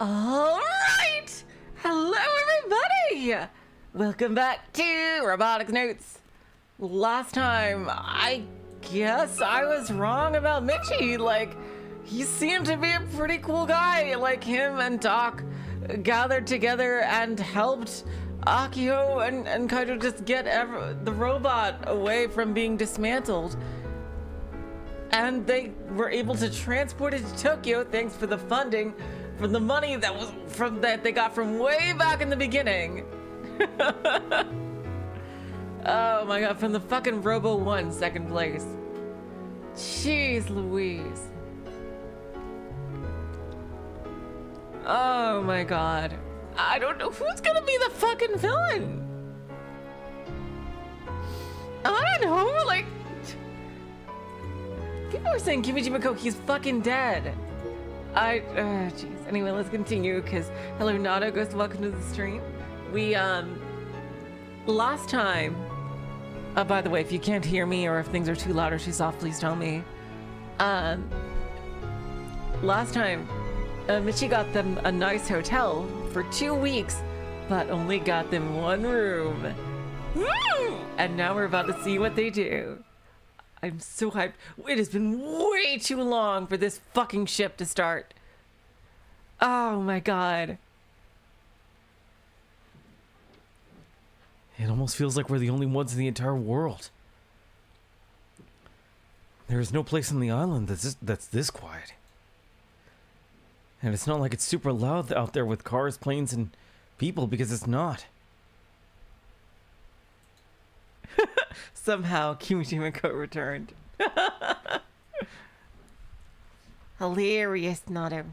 All right! Hello, everybody! Welcome back to Robotics Notes. Last time, I guess I was wrong about Mitchie. Like, he seemed to be a pretty cool guy. Like, him and Doc gathered together and helped Ahiko and Kaito just get the robot away from being dismantled. And they were able to transport it to Tokyo thanks for the funding from the money that they got from way back in the beginning. Oh my god, from the fucking Robo 1 second place. Jeez Louise. Oh my god. I don't know who's gonna be the fucking villain. I don't know, like, people are saying Kimijima Koki's fucking dead. Jeez. Anyway, let's continue, because hello, Nado, Ghost, welcome to the stream. We, last time, by the way, if you can't hear me or if things are too loud or too soft, please tell me. Last time, Mitchie got them a nice hotel for 2 weeks, but only got them one room. And now we're about to see what they do. I'm so hyped. It has been way too long for this fucking ship to start. Oh my god. It almost feels like we're the only ones in the entire world. There is no place on the island that's this quiet. And it's not like it's super loud out there with cars, planes, and people, because it's not. Somehow, Kimijima returned. Hilarious, Nado.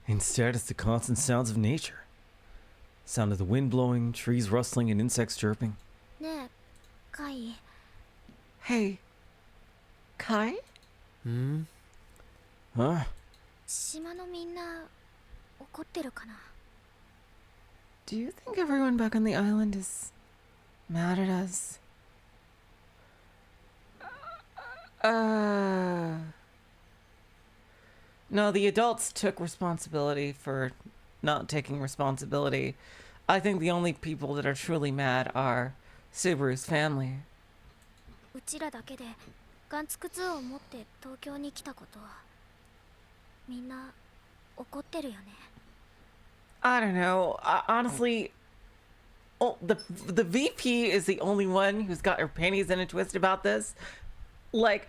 Instead, it's the constant sounds of nature. Sound of the wind blowing, trees rustling, and insects chirping. Hey, Kai? Huh? Do you think everyone back on the island is mad at us? No, the adults took responsibility for not taking responsibility. I think the only people that are truly mad are Subaru's family. I don't know. Honestly, the VP is the only one who's got her panties in a twist about this. Like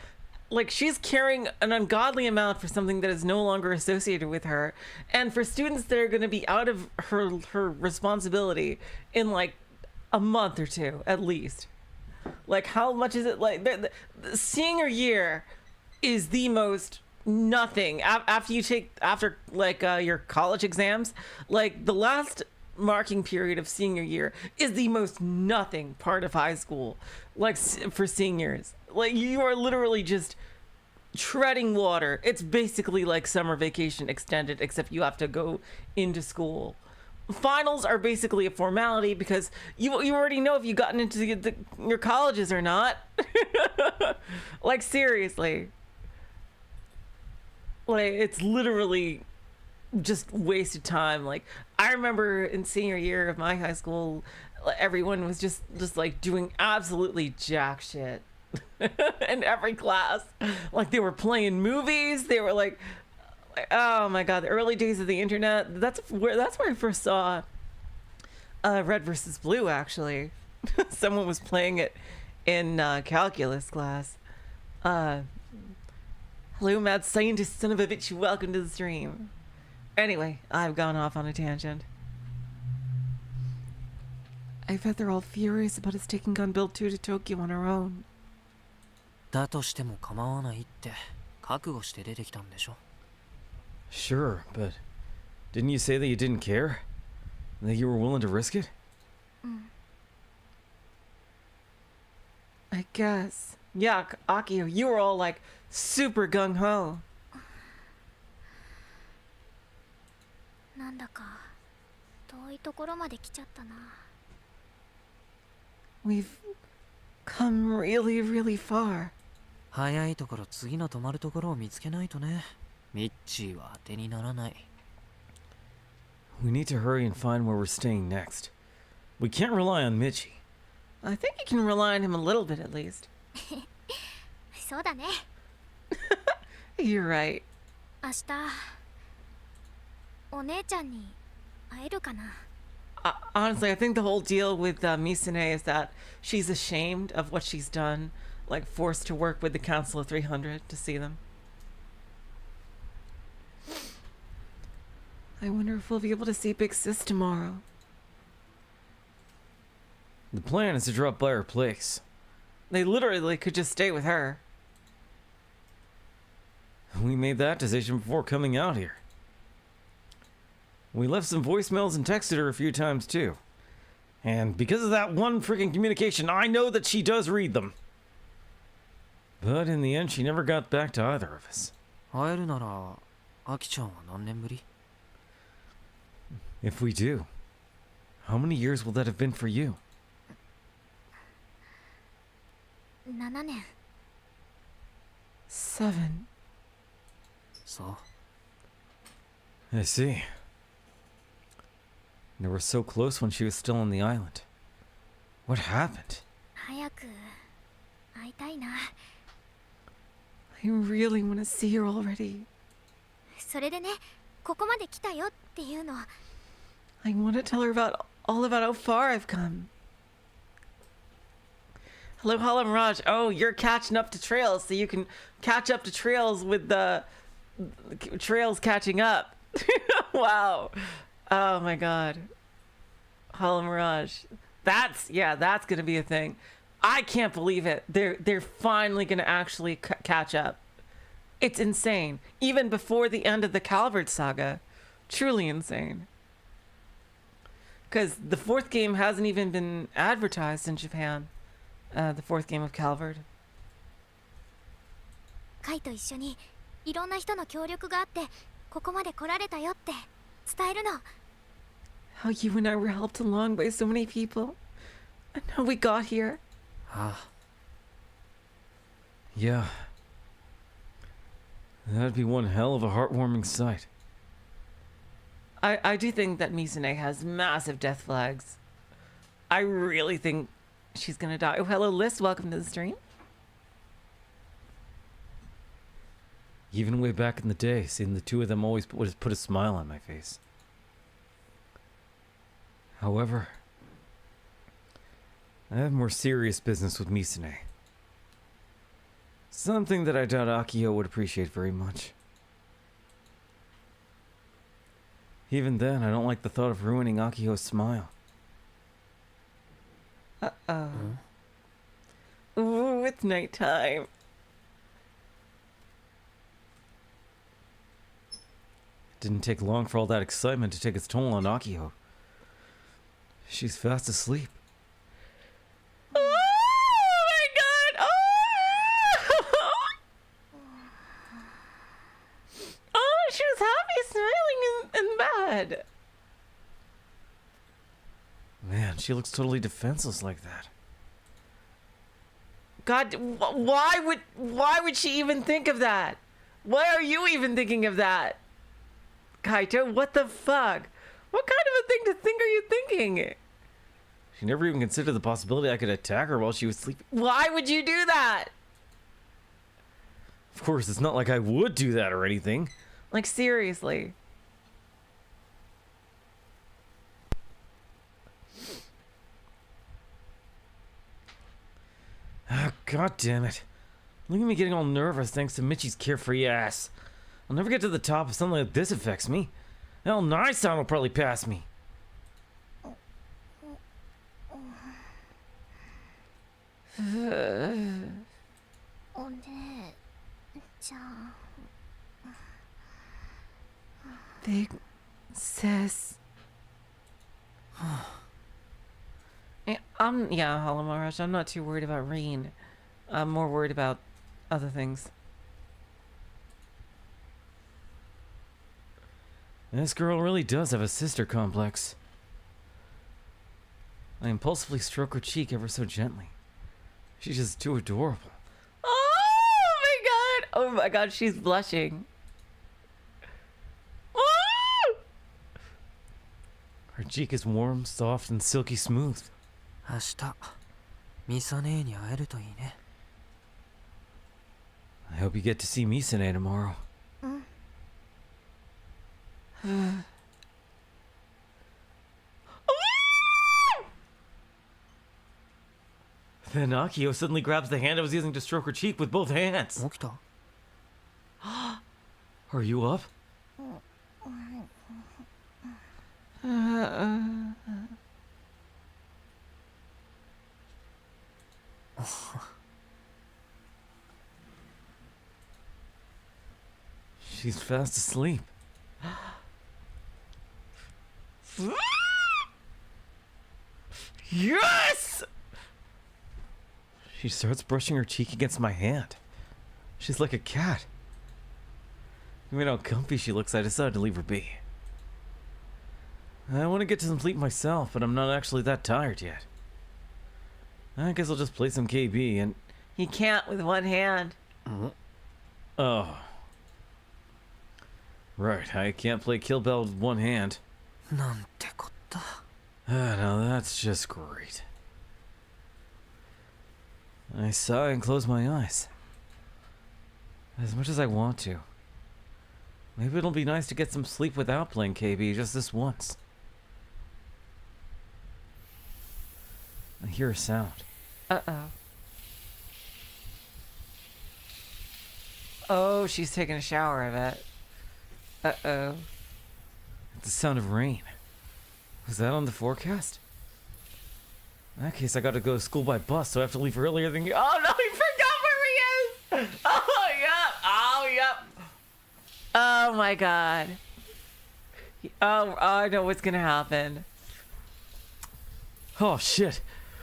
she's carrying an ungodly amount for something that is no longer associated with her, and for students that are going to be out of her responsibility in like a month or two at least. Like, how much is it? Like, the senior year is the most nothing after your college exams. Like, the last marking period of senior year is the most nothing part of high school, like, for seniors. Like, you are literally just treading water. It's basically like summer vacation extended, except you have to go into school. Finals are basically a formality because you already know if you've gotten into your colleges or not. Like, seriously. Like, it's literally just wasted time. Like, I remember in senior year of my high school, everyone was just like doing absolutely jack shit in every class. Like, they were playing movies. They were like, oh my god, the early days of the internet. That's where I first saw Red versus Blue, actually. Someone was playing it in calculus class. Hello, mad scientist, son of a bitch, welcome to the stream. Anyway, I've gone off on a tangent. I bet they're all furious about us taking Gunbuild 2 to Tokyo on our own. Sure, but didn't you say that you didn't care? That you were willing to risk it? I guess. Yeah, Akio, you were all like super gung-ho. We've come really, really far. ミッチーは当てにならない。 We need to hurry and find where we're staying next. We can't rely on Mitchie. I think you can rely on him a little bit at least. そうだね。 You're right. 明日お姉ちゃんに会えるかな。 Honestly, I think the whole deal with Misune is that she's ashamed of what she's done, like forced to work with the Council of 300 to see them. I wonder if we'll be able to see Big Sis tomorrow. The plan is to drop by her place. They literally could just stay with her. We made that decision before coming out here. We left some voicemails and texted her a few times too. And because of that one freaking communication, I know that she does read them. But in the end, she never got back to either of us. 会えるなら、アキちゃんは何年ぶり？ If we do, how many years will that have been for you? 7年。 7. そう。 I see. They were so close when she was still on the island. What happened? 早く会いたいな。 I really want to see her already. それでね、ここまで来たよっていうの。 I want to tell her all about how far I've come. Hello, Hala Mirage. Oh, you're catching up to Trails, so you can catch up to Trails with the Trails catching up. Wow. Oh my god. Hala Mirage. That's gonna be a thing. I can't believe it. They're finally gonna actually catch up. It's insane. Even before the end of the Calvard saga. Truly insane. Because the fourth game hasn't even been advertised in Japan. The fourth game of Calvard. カイと一緒にいろんな人の協力があってここまで来られたよって伝えるの。 How you and I were helped along by so many people. And how we got here. ああ、 Yeah. That'd be one hell of a heartwarming sight. I do think that Misune has massive death flags. I really think she's gonna die. Oh, hello, Liz. Welcome to the stream. Even way back in the day, seeing the two of them always put a smile on my face. However, I have more serious business with Misune. Something that I doubt Akio would appreciate very much. Even then, I don't like the thought of ruining Akio's smile. Uh-oh. Ooh, it's nighttime. It didn't take long for all that excitement to take its toll on Akio. She's fast asleep. Oh my god! Oh! Oh, she was happy, smiling in bed. Man, she looks totally defenseless like that. God, why would she even think of that? Why are you even thinking of that? Kaito, what the fuck? What kind of a thing to think are you thinking? She never even considered the possibility I could attack her while she was sleeping. Why would you do that? Of course, it's not like I would do that or anything. Like, seriously. Ah, God damn it. Look at me getting all nervous thanks to Mitchie's carefree ass. I'll never get to the top if something like this affects me. Hell, Nai-san will probably pass me. お姉ちゃん。 Big sis. Yeah, Halamarash, I'm not too worried about Reen. I'm more worried about other things. This girl really does have a sister complex. I impulsively stroke her cheek ever so gently. She's just too adorable. Oh my god! Oh my god, she's blushing. Her cheek is warm, soft, and silky smooth. 明日ミサ姉に会えるといいね。 I hope you get to see Misane tomorrow. Then Akio suddenly grabs the hand I was using to stroke her cheek with both hands. 起きた？ Are you up? She's fast asleep. Yes! She starts brushing her cheek against my hand. She's like a cat. Given how comfy she looks, I decided to leave her be. I want to get to some sleep myself, but I'm not actually that tired yet. I guess I'll just play some KB and... He can't with one hand. Oh. Right, I can't play Kill Bell with one hand. なんてこった。 Now that's just great. I sigh and close my eyes. As much as I want to. Maybe it'll be nice to get some sleep without playing KB just this once. I hear a sound. Uh-oh. Oh, she's taking a shower, I bet. Uh-oh. It's the sound of rain. Was that on the forecast? In that case, I gotta go to school by bus, so I have to leave earlier than you. Oh, no, he forgot where he is! Oh, yep. Oh, yep. Oh, my God. Oh, I know what's gonna happen. Oh, shit.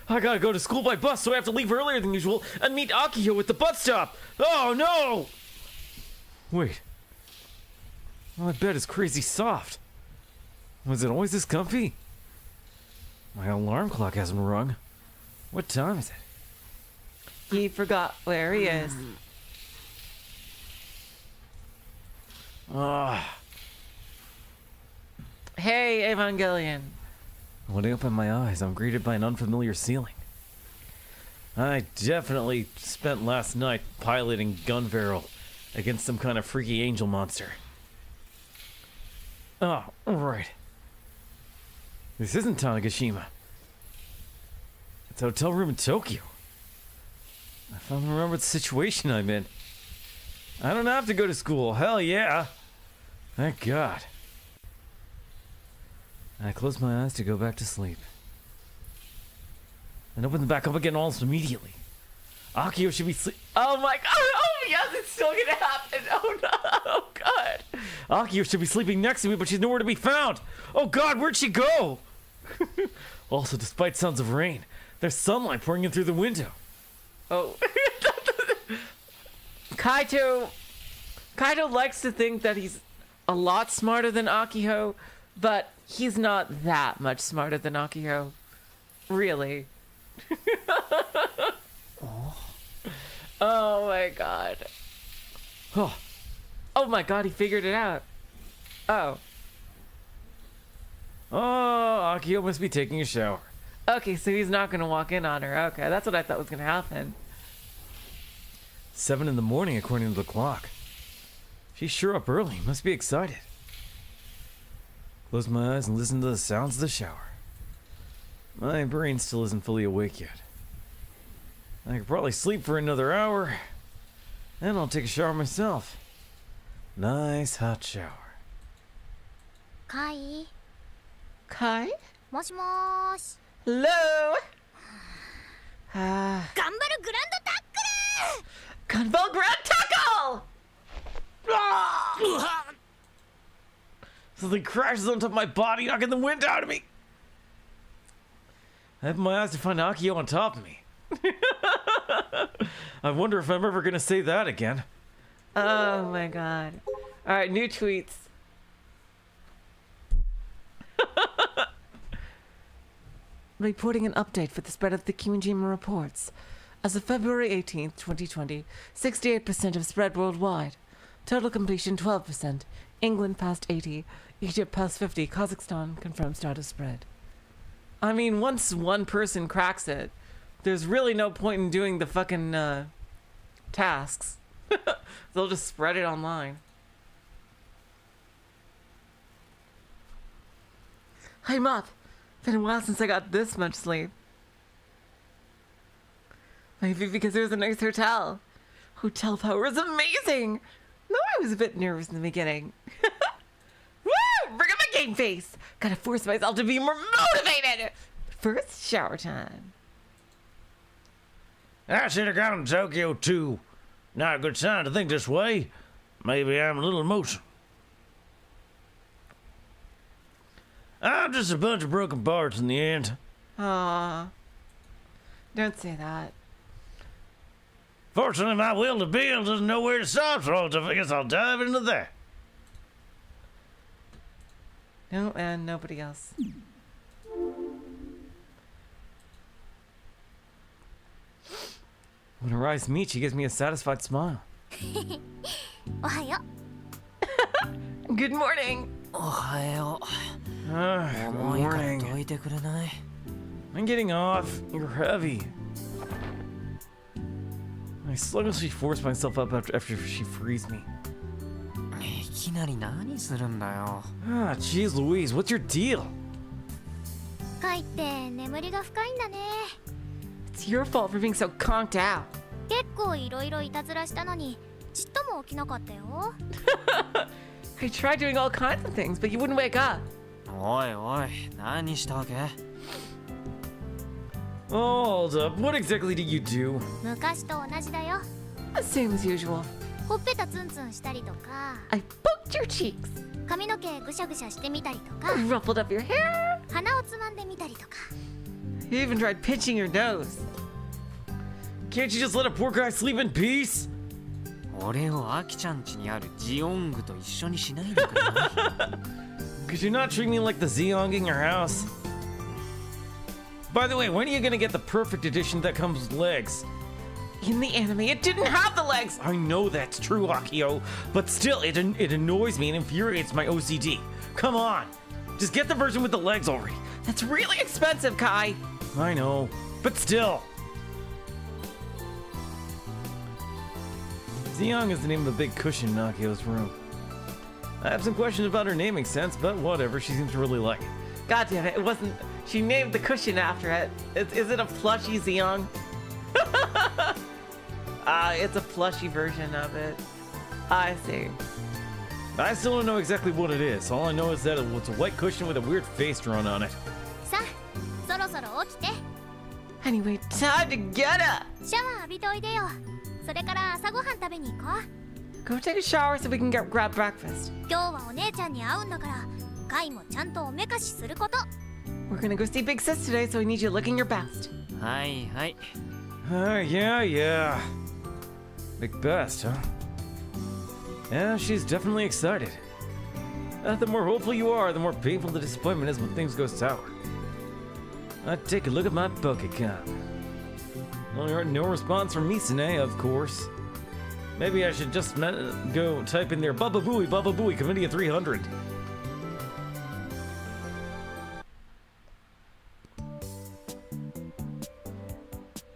I gotta go to school by bus, so I have to leave earlier than usual and meet Akio at the bus stop. Oh, no! Wait. My bed is crazy soft. Was it always this comfy? My alarm clock hasn't rung. What time is it? He forgot where he is. Ah. Hey, Evangelion. When I open my eyes, I'm greeted by an unfamiliar ceiling. I definitely spent last night piloting Gunbarrel against some kind of freaky angel monster. Oh, right. This isn't Tanegashima. It's a hotel room in Tokyo. I finally remember the situation I'm in. I don't have to go to school. Hell yeah. Thank God. I close my eyes to go back to sleep. And open them back up again almost immediately. Akio should be sleep. Oh, my God. Oh, yes, it's still gonna happen. Oh, no. Oh, God. Akio should be sleeping next to me, but she's nowhere to be found. Oh God, where'd she go? Also, despite sounds of rain, there's sunlight pouring in through the window. Oh. Kaito likes to think that he's a lot smarter than Akio, but he's not that much smarter than Akio. Really. Oh my God. Oh, Oh my God, he figured it out. Oh. oh, Akio must be taking a shower. Okay, so he's not gonna walk in on her. Okay, that's what I thought was gonna happen. 7 in the morning, according to the clock. She's sure up early. Must be excited. Close my eyes and listen to the sounds of the shower. My brain still isn't fully awake yet. I could probably sleep for another hour. Then I'll take a shower myself. Nice hot shower. カイ Kai? もしもーし Hello? Ah. 頑張るグランドタックル Gunball Grand Tackle! Ah! Something crashes on top of my body, knocking the wind out of me. I have my eyes to find Akio on top of me. I wonder if I'm ever gonna say that again. Oh my God. Alright, new tweets. Reporting an update for the spread of the Kiminjima reports. As of February 18th, 2020, 68% of spread worldwide. Total completion 12%. England past 80. Egypt past 50. Kazakhstan confirmed status spread. I mean, once one person cracks it, there's really no point in doing the fucking tasks. They'll just spread it online. I'm up. Been a while since I got this much sleep. Maybe because there's a nice hotel. Hotel power is amazing. Though I was a bit nervous in the beginning. Woo! Bring up my game face. Gotta force myself to be more motivated. First, shower time. I should have gone to Tokyo too. Not a good sign to think this way. Maybe I'm a little emotional. I'm just a bunch of broken parts in the end. Aww. Don't say that. Fortunately, my will to build doesn't know where to stop, so I guess I'll dive into that. No, and nobody else. When Arise Mitchie gives me a satisfied smile. おはよ Good morning. おはよ Good う。重いから morning. どいてくれない？ I'm getting off. You're heavy. I sluggishly forced myself up after she frees me. いきなり何するんだよ。 Ah, jeez Louise, what's your deal? カイって眠りが深いんだね It's your fault for being so conked out. 結構いろいろいたずらしたのにちっとも起きなかったよ I tried doing all kinds of things, but you wouldn't wake up. おいおい、何したわけ？ Hold up, what exactly did you do? 昔と同じだよ Same as usual. ほっぺたツンツンしたりとか I poked your cheeks, 髪の毛ぐしゃぐしゃしてみたりとか ruffled up your hair. 鼻をつまんでみたりとか You even tried pinching your nose. Can't you just let a poor guy sleep in peace? 俺をアキちゃん家にあるジオングと一緒にしないでくれない？ Could you not treat me like the Zeong in your house? By the way, when are you gonna get the perfect edition that comes with legs? In the anime, it didn't have the legs. I know that's true, Akio, but still, it annoys me and infuriates my OCD. Come on, just get the version with the legs already. That's really expensive, Kai. I know, but still. Zeong is the name of the big cushion in Akio's room. I have some questions about her naming sense, but whatever, she seems to really like it. God damn it, it wasn't. She named the cushion after it. Is it a plushy Zeong? It's a plushy version of it. I see. I still don't know exactly what it is. All I know is that it's a white cushion with a weird face drawn on it. さあそろそろ起きて Anyway, time to get up. シャワー浴びておいでよそれから朝ごはん食べに行こう Go take a shower so we can grab breakfast. 今日はお姉ちゃんに会うんだからカイもちゃんとおめかしすること We're gonna go see Big Sis today, so we need you looking your best. はいはい。 Yeah. Big best, huh? Yeah, she's definitely excited. The more hopeful you are, the more painful the disappointment is when things go sour. Take a look at my Pokecom. No response from Misune, of course. Maybe I should just go type in there, Baba Booey, Committee of 300.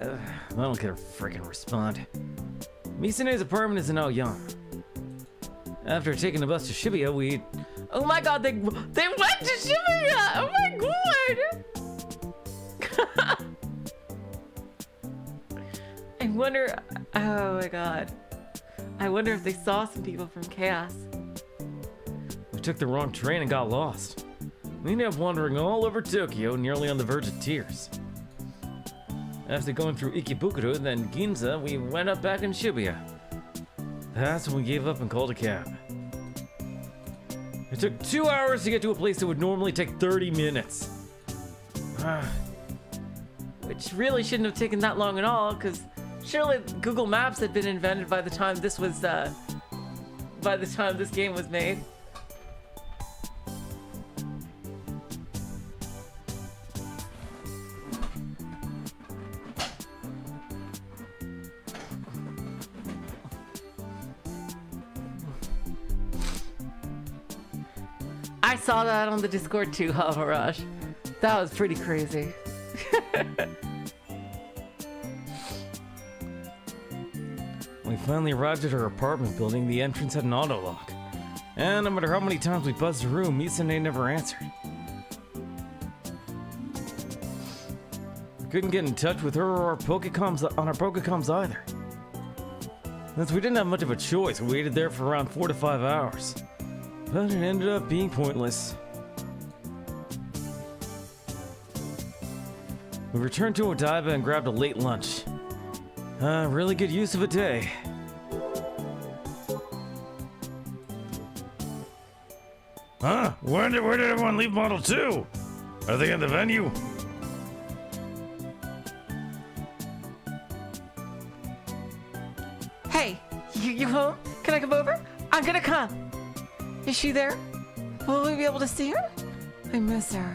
I don't get a freaking respond. Misune's apartment is in Aoyama. After taking the bus to Shibuya, we... Oh my god, they went to Shibuya! Oh my god! I wonder... Oh my god. I wonder if they saw some people from Chaos. We took the wrong train and got lost. We ended up wandering all over Tokyo, nearly on the verge of tears. After going through Ikebukuro and then Ginza, we went up back in Shibuya. That's when we gave up and called a cab. It took 2 hours to get to a place that would normally take 30 minutes. Which really shouldn't have taken that long at all, because surely Google Maps had been invented by the time this was, by the time this game was made. I I saw that on the Discord too, Havarash. That was pretty crazy. When we finally arrived at her apartment building, the entrance had an auto lock. And no matter how many times we buzzed the room, Misane never answered. We couldn't get in touch with her or our Pokecoms on our Pokecoms either. Since we didn't have much of a choice, we waited there for around 4 to 5 hours. But it ended up being pointless. We returned to Odaiba and grabbed a late lunch. Really good use of a day. Huh? Where did everyone leave Model 2? Are they in the venue? Hey, you home? Can I come over? I'm gonna come. Is she there? Will we be able to see her? I miss her.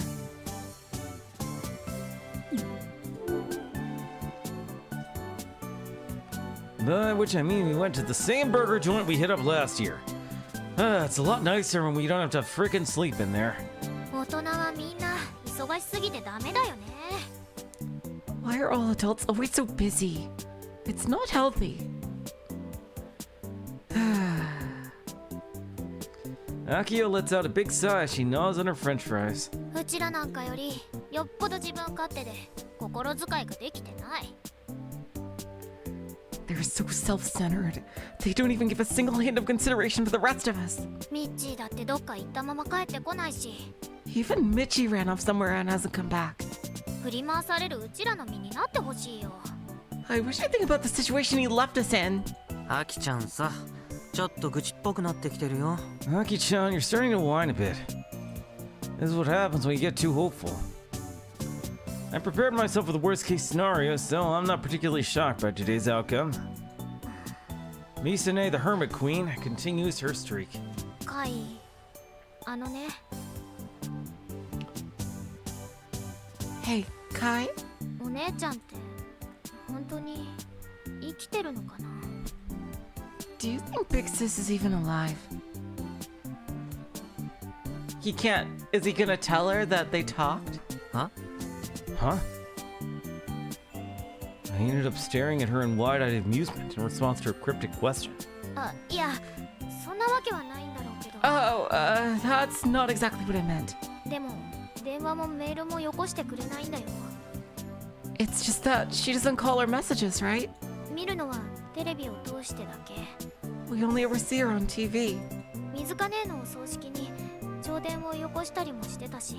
By which I mean we went to the same burger joint we hit up last year. It's a lot nicer when we don't have to frickin' sleep in there. 大人はみんな忙しすぎてダメだよね。 Why are all adults always so busy? It's not healthy. Akio lets out a big sigh as she gnaws on her french fries. うちらなんかよりよっぽど自分勝手で心遣いができてない。 They're so self-centered. They don't even give a single hint of consideration for the rest of us. ミッチーだってどっか行ったまま帰ってこないし、 Even Mitchie ran off somewhere and hasn't come back. 振り回されるうちらの身になってほしいよ。 I wish I think about the situation he left us in. アキちゃんさ、ちょっと愚痴っぽくなってきてるよ。 Aki-chan, you're starting to whine a bit. This is what happens when you get too hopeful. I prepared myself for the worst case scenario, so I'm not particularly shocked by today's outcome. Misane, the Hermit Queen, continues her streak. カイ、あのね、 Hey, Kai? お姉ちゃんって本当に生きてるのかな？ Do you think Big Sis is even alive? He can't. Is he gonna tell her that they talked? は？ Huh? I ended up staring at her in wide-eyed amusement in response to her cryptic question. あ、いや、そんなわけはないんだろうけど。 Oh, that's not exactly what I meant. でも電話もメールもよこしてくれないんだよ。 It's just that she doesn't call our messages, right? 見るのはテレビを通してだけ。 We only ever see her on TV. 水か姉のお葬式に弔電をよこしたりもしてたし。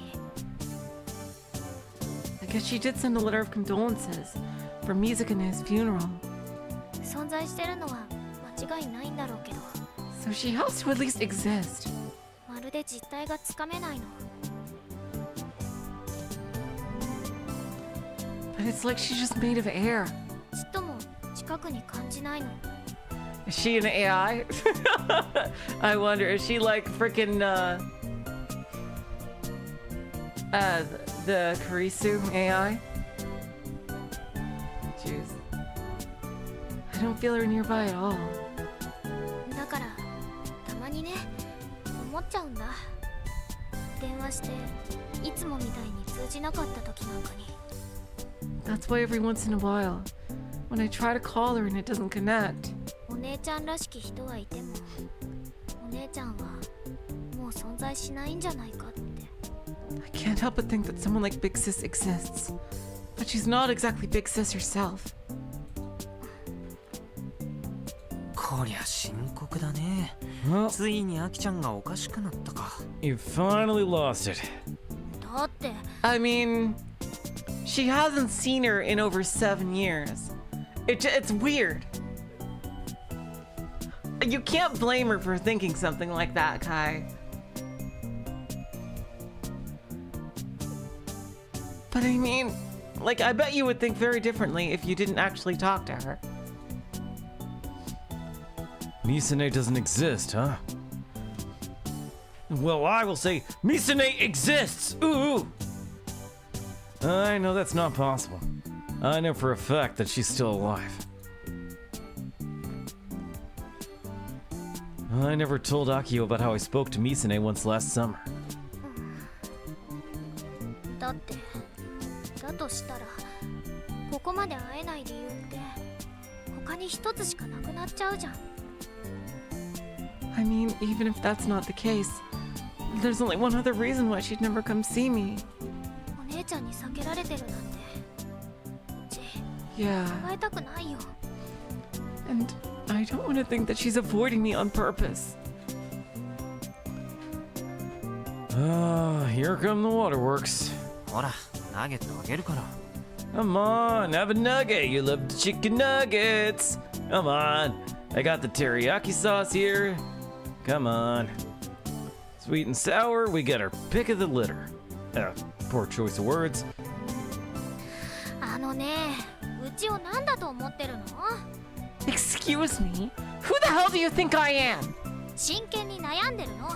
I guess she did send a letter of condolences for music in his funeral. 存在してるのは間違いないんだろうけど、 So she has to at least exist. まるで実態がつかめないの。 But it's like she's just made of air. ちっとも近くに感じないの。 Is she an AI? I wonder, is she like freaking the Karisu AI? Jeez. I don't feel her nearby at all. だからたまにね、思っちゃうんだ。電話していつもみたいに通じなかった時なんかに。 That's why every once in a while, when I try to call her and it doesn't connect, お姉ちゃんらしき人はいても、お姉ちゃんはもう存在しないんじゃないかって。 I can't help but think that someone like Big Sis exists. But she's not exactly Big Sis herself. こりゃ深刻だね。 Well, ついにアキちゃんがおかしくなったか。 you finally lost it. だって I mean, she hasn't seen her in over 7 years. It's weird. You can't blame her for thinking something like that, Kai. But I mean, like, I bet you would think very differently if you didn't actually talk to her. Misane doesn't exist, huh? Well, I will say Misane exists! Ooh! I know that's not possible. I know for a fact that she's still alive. I never told Akio about how I spoke to Misane once last summer. ってだとしたらここまで会えない理由って他に一つしかなくなっちゃうじゃん。 I mean, even if that's not the case, there's only one other reason why she'd never come see me. お姉ちゃんに避けられてるなんてうち Yeah, 考えたくないよ。 and I don't want to think that she's avoiding me on purpose. Here come the waterworks. ほらナゲットあげるから。 Come on, have a nugget. You love the chicken nuggets. Come on. I got the teriyaki sauce here. Come on. Sweet and sour, we got our pick of the litter. Poor choice of words. あのね、うちを何だと思ってるの？ Excuse me? Who the hell do you think I am? 真剣に悩んでるの。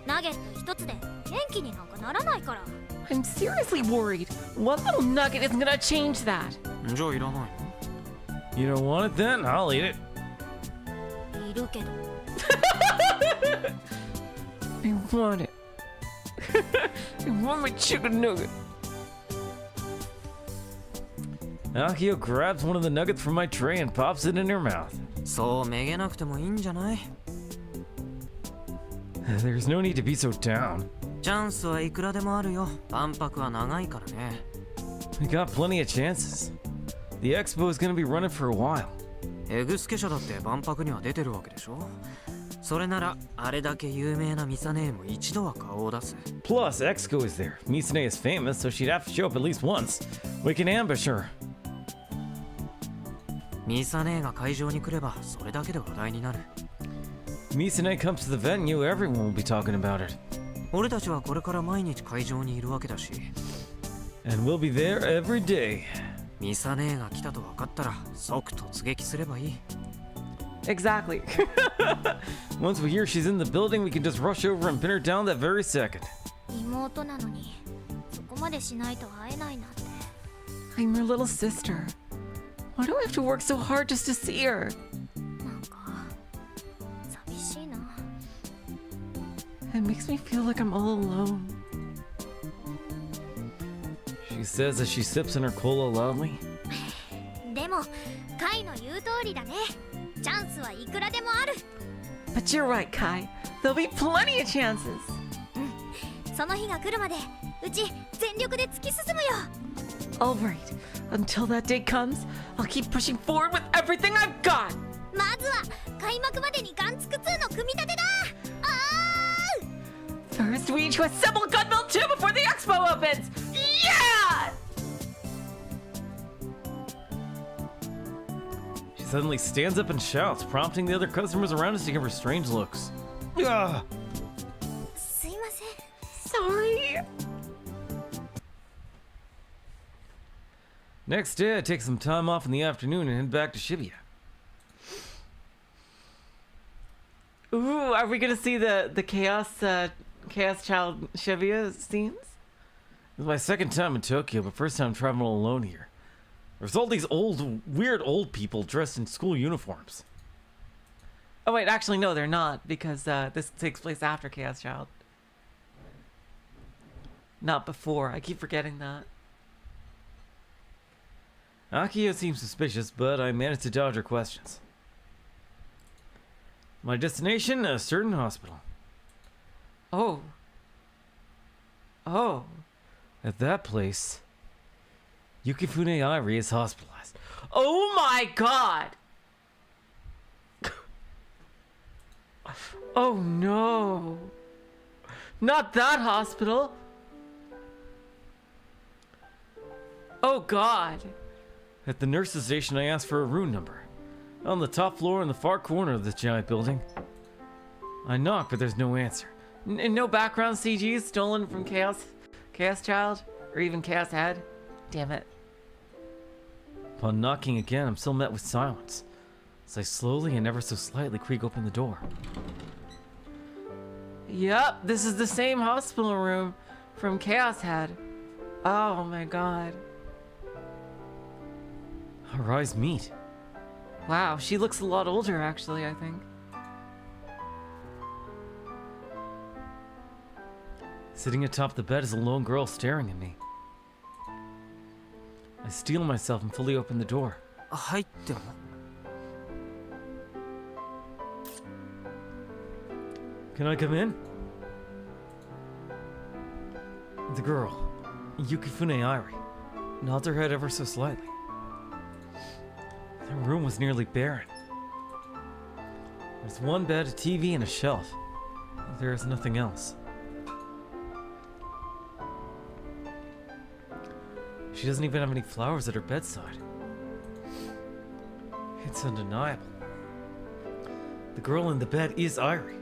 ナゲット一つで元気になんかならないから。 I'm seriously worried. One little nugget isn't gonna change that. じゃあいらないの？ You don't want it then? I'll eat it. いるけど。I want it. I want my chicken nugget. Akio grabs one of the nuggets from my tray and pops it in her mouth. そうめげなくてもいいんじゃない？ There's no need to be so down. チャンスはいくらでもあるよ。万博は長いからね。 We got plenty of chances. The expo is gonna be running for a while. エグスケ社だって万博には出てるわけでしょ。それならあれだけ有名なミサネも一度は顔を出す。 Plus, Exco is there. Misane is famous, so she'd have to show up at least once. We can ambush her. ミサネが会場に来ればそれだけで話題になる。 Misane comes to the venue, everyone will be talking about it. 俺たちはこれから毎日会場にいるわけだし。 And we'll be there every day. ミサネが来たと分かったら即突撃すればいい。 Exactly. Once we hear she's in the building, we can just rush over and pin her down that very second. 妹なのにそこまでしないと会えないなんて。 I'm her little sister. Why do I have to work so hard just to see her? なんか寂しいな。 It makes me feel like I'm all alone. She says as she sips in her cola loudly. でもカイの言う通りだね。チャンスはいくらでもある。 But you're right, Kai. There'll be plenty of chances. その日が来るまでうち全力で突き進むよ。 All right. Until that day comes, I'll keep pushing forward with everything I've got. まずは開幕までにガンツク2の組み立てだ。First, we need to assemble Gunmill 2 before the expo opens. Yeah! She suddenly stands up and shouts, prompting the other customers around us to give her strange looks. Ugh. すいません。 Sorry. Next day, I take some time off in the afternoon and head back to Shibuya. Ooh, are we gonna see the Chaos Child Shibuya scenes? It's my second time in Tokyo, but first time traveling alone here. There's all these weird old people dressed in school uniforms. Oh wait, actually no, they're not, because this takes place after Chaos Child. Not before. I keep forgetting that. Akio seems suspicious, but I managed to dodge her questions. My destination, a certain hospital. Oh. Oh. At that place, Yukifune Irie is hospitalized. Oh my god! Oh no. Not that hospital. Oh god. At the nurse's station, I asked for a room number. On the top floor in the far corner of this giant building. I knock, but there's no answer. No background CGs stolen from Chaos Child? Or even Chaos Head? Damn it. Upon knocking again, I'm still met with silence. As I slowly and ever so slightly creak open the door. Yep, this is the same hospital room from Chaos Head. Oh my god. Our eyes meet. Wow, she looks a lot older actually, I think. Sitting atop the bed is a lone girl staring at me. I steel myself and fully open the door. 入っても Can I come in? The girl, Yukifune Airi, nods her head ever so slightly. The room was nearly barren. There's one bed, a TV, and a shelf. There is nothing else. She doesn't even have any flowers at her bedside. It's undeniable. The girl in the bed is Airi.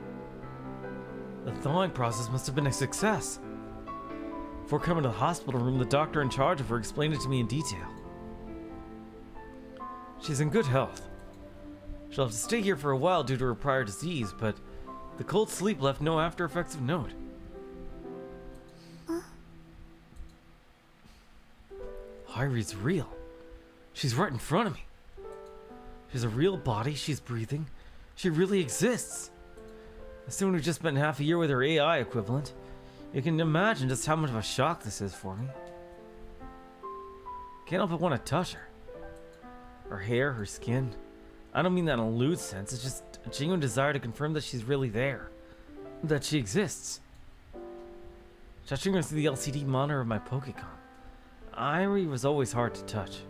The thawing process must have been a success. Before coming to the hospital room, the doctor in charge of her explained it to me in detail. She's in good health. She'll have to stay here for a while due to her prior disease, but the cold sleep left no after effects of note. Airi's real. She's right in front of me. She's a real body, she's breathing. She really exists. As someone who just spent half a year with her AI equivalent, you can imagine just how much of a shock this is for me. Can't help but want to touch her. Her hair, her skin. I don't mean that in a lewd sense, it's just a genuine desire to confirm that she's really there. That she exists. Touching her through the LCD monitor of my Pokecom. Airi was always hard to touch.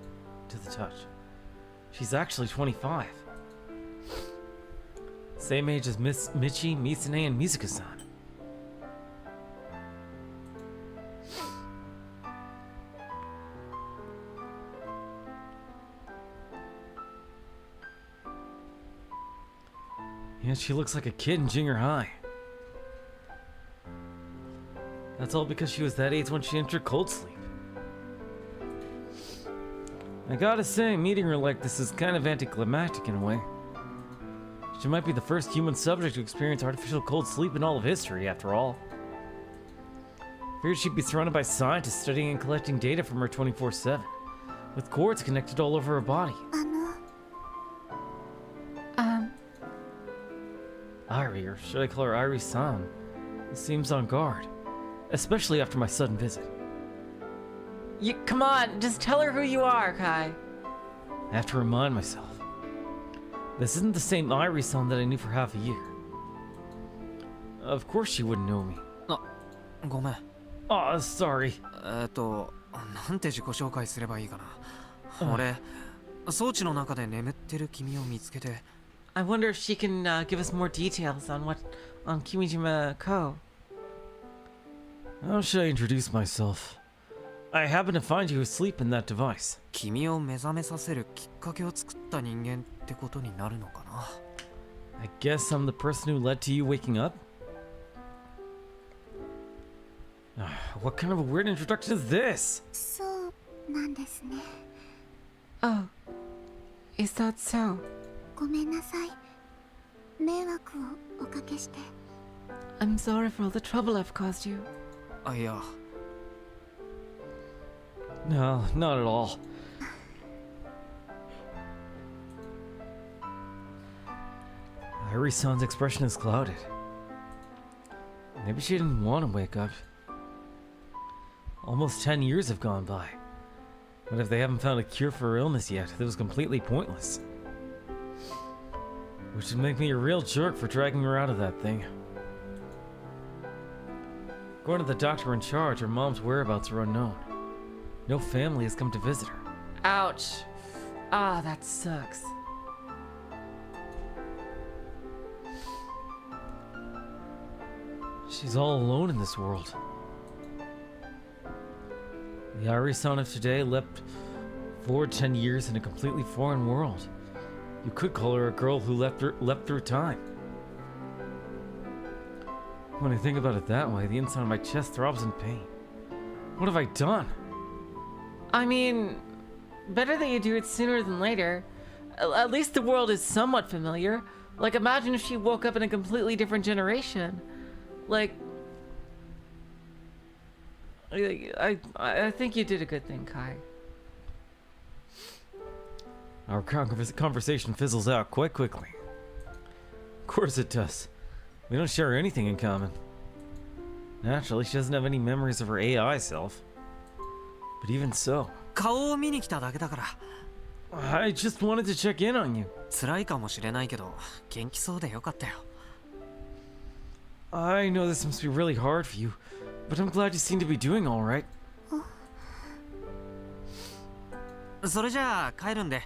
To the touch. She's actually 25. Same age as Miss Mitchie, Misune, and Mizuka-san. Yeah, she looks like a kid in junior high. That's all because she was that age when she entered cold sleep. I gotta say, meeting her like this is kind of anticlimactic in a way. She might be the first human subject to experience artificial cold sleep in all of history, after all. Figured she'd be surrounded by scientists studying and collecting data from her 24/7, with cords connected all over her body. Airi, or should I call her Airi-san, seems on guard, especially after my sudden visit. Come on, just tell her who you are, Kai. I have to remind myself. This isn't the same Airi-san that I knew for half a year. Of course she wouldn't know me. ごめん Oh, sorry. なんて自己紹介すればいいかな俺装置の中で眠ってる君を見つけて I wonder if she can give us more details on Kimijima Ko. How should I introduce myself? I happen to find you asleep in that device. 君を目覚めさせるきっかけを作った人間ってことになるのかな I guess I'm the person who led to you waking up? What kind of a weird introduction is this? そうなんですね Oh, is that so? ごめんなさい迷惑をおかけして I'm sorry for all the trouble I've caused you. あいや No, not at all. Airi-san's expression is clouded. Maybe she didn't want to wake up. Almost 10 years have gone by. But if they haven't found a cure for her illness yet, it was completely pointless. Which would make me a real jerk for dragging her out of that thing. According to the doctor in charge, her mom's whereabouts are unknown. No family has come to visit her. Ouch. Ah, that sucks. She's all alone in this world. The Airi-san of today leapt forward 10 years in a completely foreign world. You could call her a girl who leapt through time. When I think about it that way, the inside of my chest throbs in pain. What have I done? I mean, better that you do it sooner than later. At least the world is somewhat familiar. Like, imagine if she woke up in a completely different generation. Like, I think you did a good thing, Kai. Our conversation fizzles out quite quickly. Of course it does. We don't share anything in common. Naturally, she doesn't have any memories of her AI self. But even so... 顔を見に来ただけだから。 I just wanted to check in on you. 辛いかもしれないけど元気そうでよかったよ。 I know this must be really hard for you, but I'm glad you seem to be doing all right. それじゃあ帰るんで。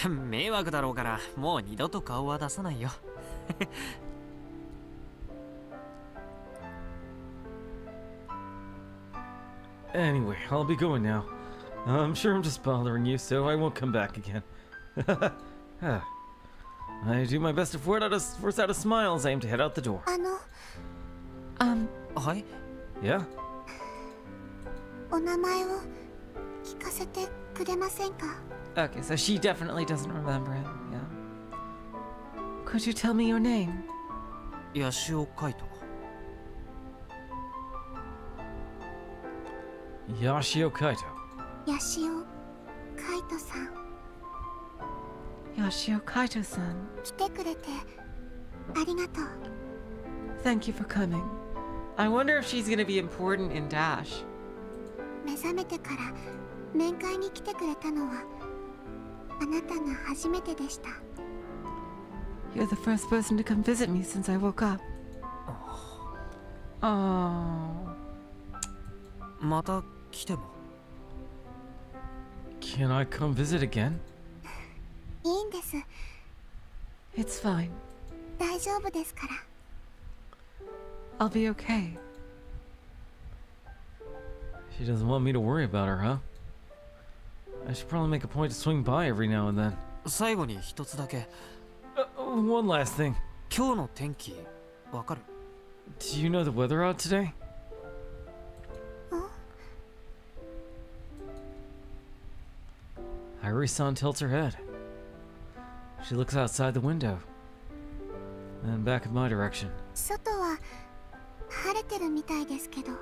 迷惑だろうからもう二度と顔は出さないよ。Anyway, I'll be going now. I'm sure I'm just bothering you, so I won't come back again. I do my best to force out a smile as I aim to head out the door. はい。 Yeah? お名前を聞かせてくれませんか？ Okay, so she definitely doesn't remember him. Yeah. Could you tell me your name? ヤシオカイト。 Yashio Kaito. ヤシオカイトさん。 Yoshio Kaito-san. 来てくれてありがとう。 Thank you for coming. I wonder if she's gonna be important in Dash. 目覚めてから面会に来てくれたのはあなたが初めてでした。 You're the first person to come visit me since I woke up. Oh. また来ても。 Can I come visit again? いいんです。 It's fine. 大丈夫ですから。 I'll be okay. She doesn't want me to worry about her, huh? I should probably make a point to swing by every now and then. 最後に一つだけ。 One last thing. 今日の天気わかる？ Do you know the weather out today? Irie-san tilts her head. She looks outside the window. And back in my direction. 外は晴れてるみたいですけど。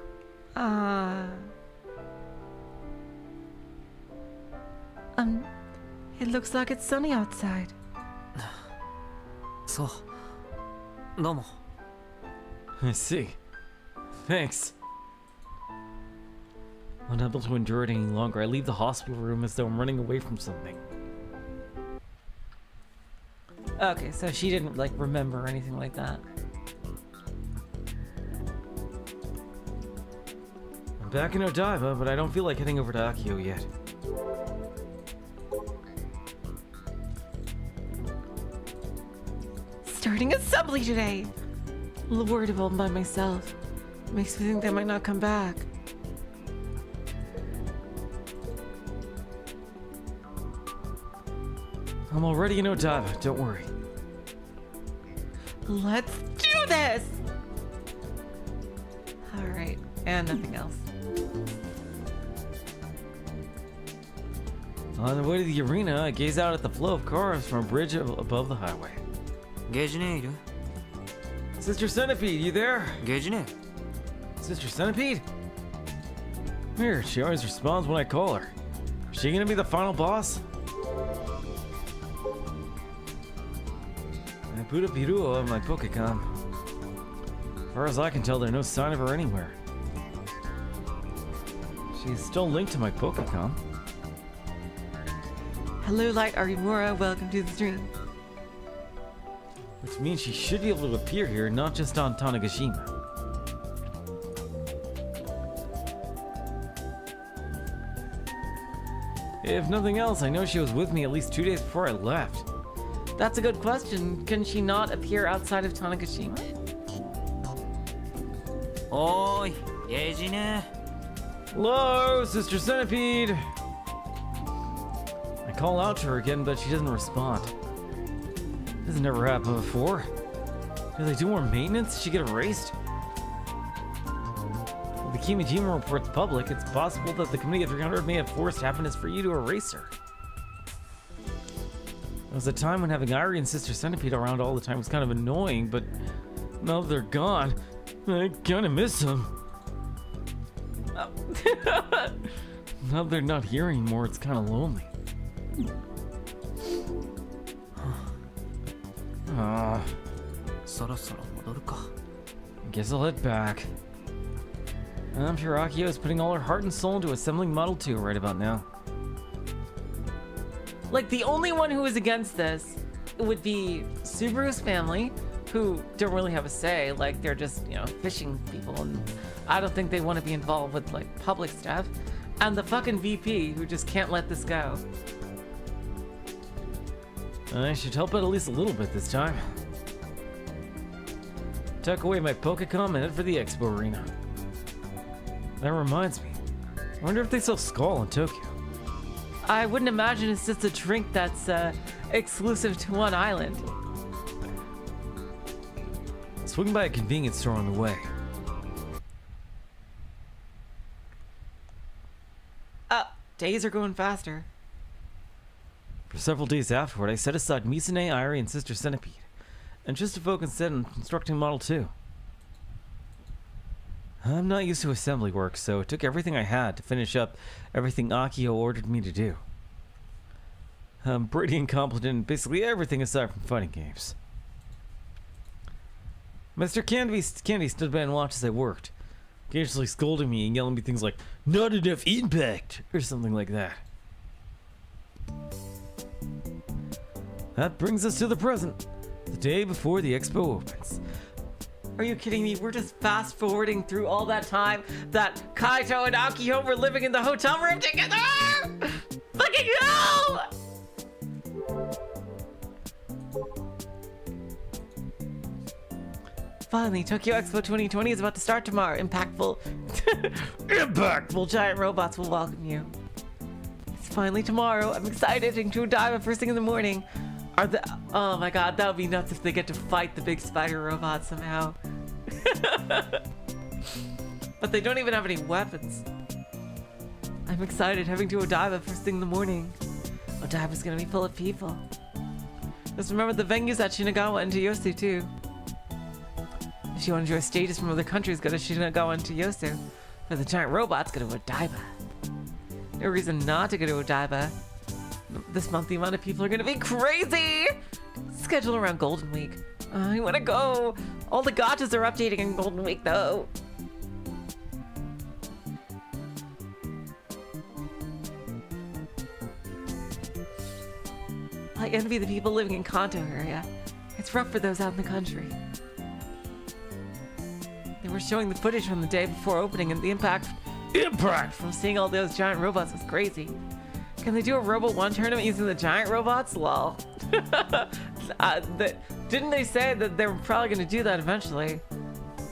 It looks like it's sunny outside. そう。どうも。 I see. Thanks. Unable to endure it any longer, I leave the hospital room as though I'm running away from something. Okay, so she didn't like remember or anything like that. I'm back in Odaiba, but I don't feel like heading over to Akio yet. Starting assembly today. A little worried about by myself. Makes me think they might not come back. I'm already in Odaiba, don't worry. Let's do this! Alright, and nothing else. On the way to the arena, I gaze out at the flow of cars from a bridge above the highway. ゲージネいる？ Sister Centipede, you there? ゲージネ。 Sister Centipede? Weird, she always responds when I call her. Is she gonna be the final boss? I put up Hiruo on my Pokecom. As far as I can tell, there's no sign of her anywhere. She's still linked to my Pokecom. Hello, Light Arimura, welcome to the stream. Which means she should be able to appear here, not just on Tanegashima. If nothing else, I know she was with me at least 2 days before I left. That's a good question. Can she not appear outside of Tanegashima? おーい、ゲージネ。 Hello, Sister Centipede! I call out to her again, but she doesn't respond. This has never happened before. Do they do more maintenance? Did she get erased? If the Kimijima report's public, it's possible that the Committee of 300 may have forced happiness for you to erase her. There was a time when having Irie and Sister Centipede around all the time was kind of annoying, but now that they're gone, I kinda miss them. Now they're not here anymore, it's kinda lonely. Ah, そろそろ戻るか。 guess I'll head back. I'm sure Akio is putting all her heart and soul into assembling Model 2 right about now. Like, the only one who is against this would be Subaru's family, who don't really have a say. Like, they're just, you know, fishing people, and I don't think they want to be involved with, like, public stuff. And the fucking VP, who just can't let this go. I should help out at least a little bit this time. Tuck away my Pokecom and head for the Expo Arena. That reminds me. I wonder if they sell Skull in Tokyo. I wouldn't imagine it's just a drink that's exclusive to one island. Swing by a convenience store on the way. Days are going faster. For several days afterward, I set aside Misane, Irie, and Sister Centipede, and just to focus instead on constructing Model 2. I'm not used to assembly work, so it took everything I had to finish up everything Akio ordered me to do. I'm pretty incompetent in basically everything aside from fighting games. Mr. Candy stood by and watched as I worked, occasionally scolding me and yelling me things like, "Not enough impact," or something like that. That brings us to the present, the day before the expo opens. Are you kidding me? We're just fast forwarding through all that time that Kaito and Akio were living in the hotel room together! Fucking hell! Finally, Tokyo Expo 2020 is about to start tomorrow. Impactful giant robots will welcome you. It's finally tomorrow. I'm excited to dive first thing in the morning. Oh my god, that would be nuts if they get to fight the big spider robot somehow. But they don't even have any weapons. I'm excited having to Odaiba first thing in the morning. Odaiba's gonna be full of people. Just remember the venues at Shinagawa and Toyosu too. If you want to enjoy stages from other countries, go to Shinagawa and Toyosu. For the giant robots, go to Odaiba. No reason not to go to Odaiba. This month the amount of people are gonna be crazy! Schedule around Golden Week. I wanna go! All the gachas are updating in Golden Week though. I envy the people living in Kanto area. It's rough for those out in the country. They were showing the footage from the day before opening, and the impact from seeing all those giant robots was crazy. Can they do a Robo 1 tournament using the giant robots? Lol. Didn't they say that they were probably going to do that eventually?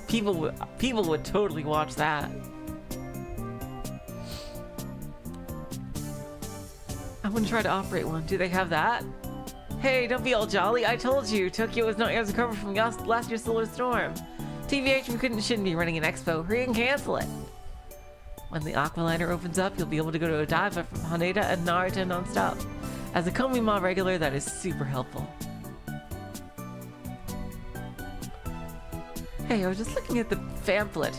People would totally watch that. I want to try to operate one. Do they have that? Hey, don't be all jolly. I told you, Tokyo was not yet recovered from last year's solar storm. TVH, we shouldn't be running an expo. Hurry and cancel it. When the Aqualiner opens up, you'll be able to go to Odaiba from Haneda and Narita non-stop. As a Komima regular, that is super helpful. Hey, I was just looking at the pamphlet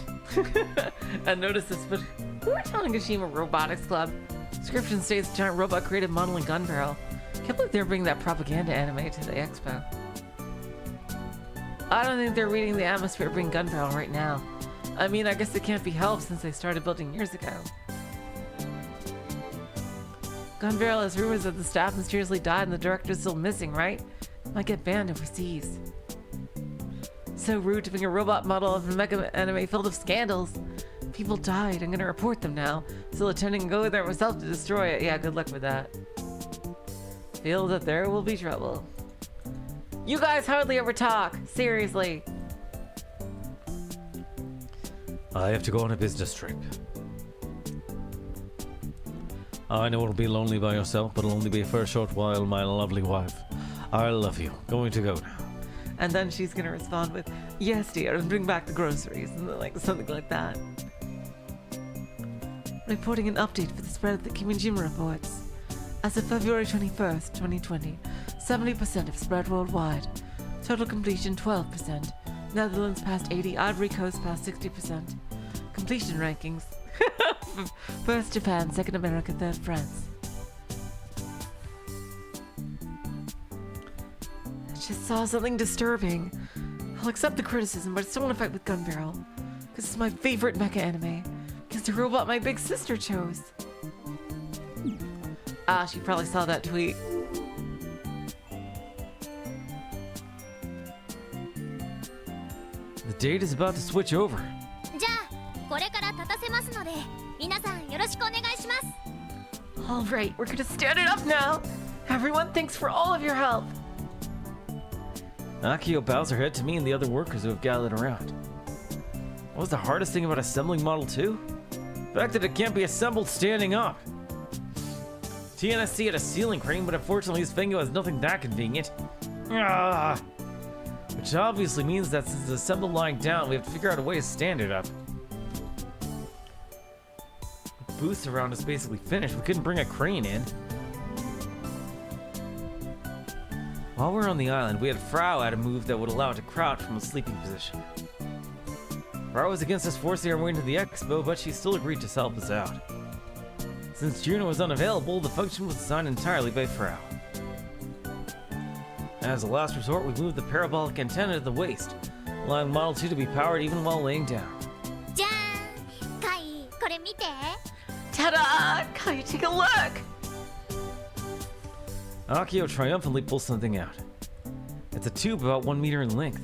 and noticed this, but who are Tanegashima Robotics Club? Description states giant robot created modeling gun barrel. Can't believe they're bringing that propaganda anime to the expo. I don't think they're reading the atmosphere to bring gun barrel right now. I mean, I guess it can't be helped since they started building years ago. Gun barrel has rumors that the staff mysteriously died and the director is still missing, right? Might get banned overseas. So rude to bring a robot model of a mega anime filled with scandals. People died. I'm gonna report them now. Still attending and go there myself to destroy it. Yeah, good luck with that. Feel that there will be trouble. You guys hardly ever talk. Seriously. I have to go on a business trip. I know it'll be lonely by yourself, but it'll only be for a short while, my lovely wife. I love you. Going to go now. And then she's gonna respond with, yes dear, and bring back the groceries, and like something like that. Reporting an update for the spread of the Kimijima reports. As of February 21st, 2020, 70% of spread worldwide. Total completion 12%. Netherlands past 80, Ivory Coast past 60%. Completion rankings. First Japan, second America, third France. I just saw something disturbing. I'll accept the criticism, but I still want to fight with Gun Barrel. Because it's my favorite mecha anime. Because the robot my big sister chose. Ash, you probably saw that tweet. The date is about to switch over. じゃあこれから立たせますので皆さんよろしくお願いします。 All right, we're gonna stand it up now. Everyone, thanks for all of your help. Akio bows her head to me and the other workers who have gathered around. What was the hardest thing about assembling Model 2? The fact that it can't be assembled standing up. TNSC had a ceiling crane, but unfortunately his Fengo has nothing that convenient. Ah! Which obviously means that since it's assembled lying down, we have to figure out a way to stand it up. The booths around us basically finished. We couldn't bring a crane in. While we were on the island, we had Frau add a move that would allow it to crouch from a sleeping position. Frau was against us forcing our way into the expo, but she still agreed to help us out. Since Juno was unavailable, the function was designed entirely by Frau. As a last resort, we moved the parabolic antenna to the waist, allowing Model 2 to be powered even while laying down. じゃーん、カイ、これ見て。 Ta-da! Kai, take a look! Akio triumphantly pulls something out. It's a tube about 1 meter in length.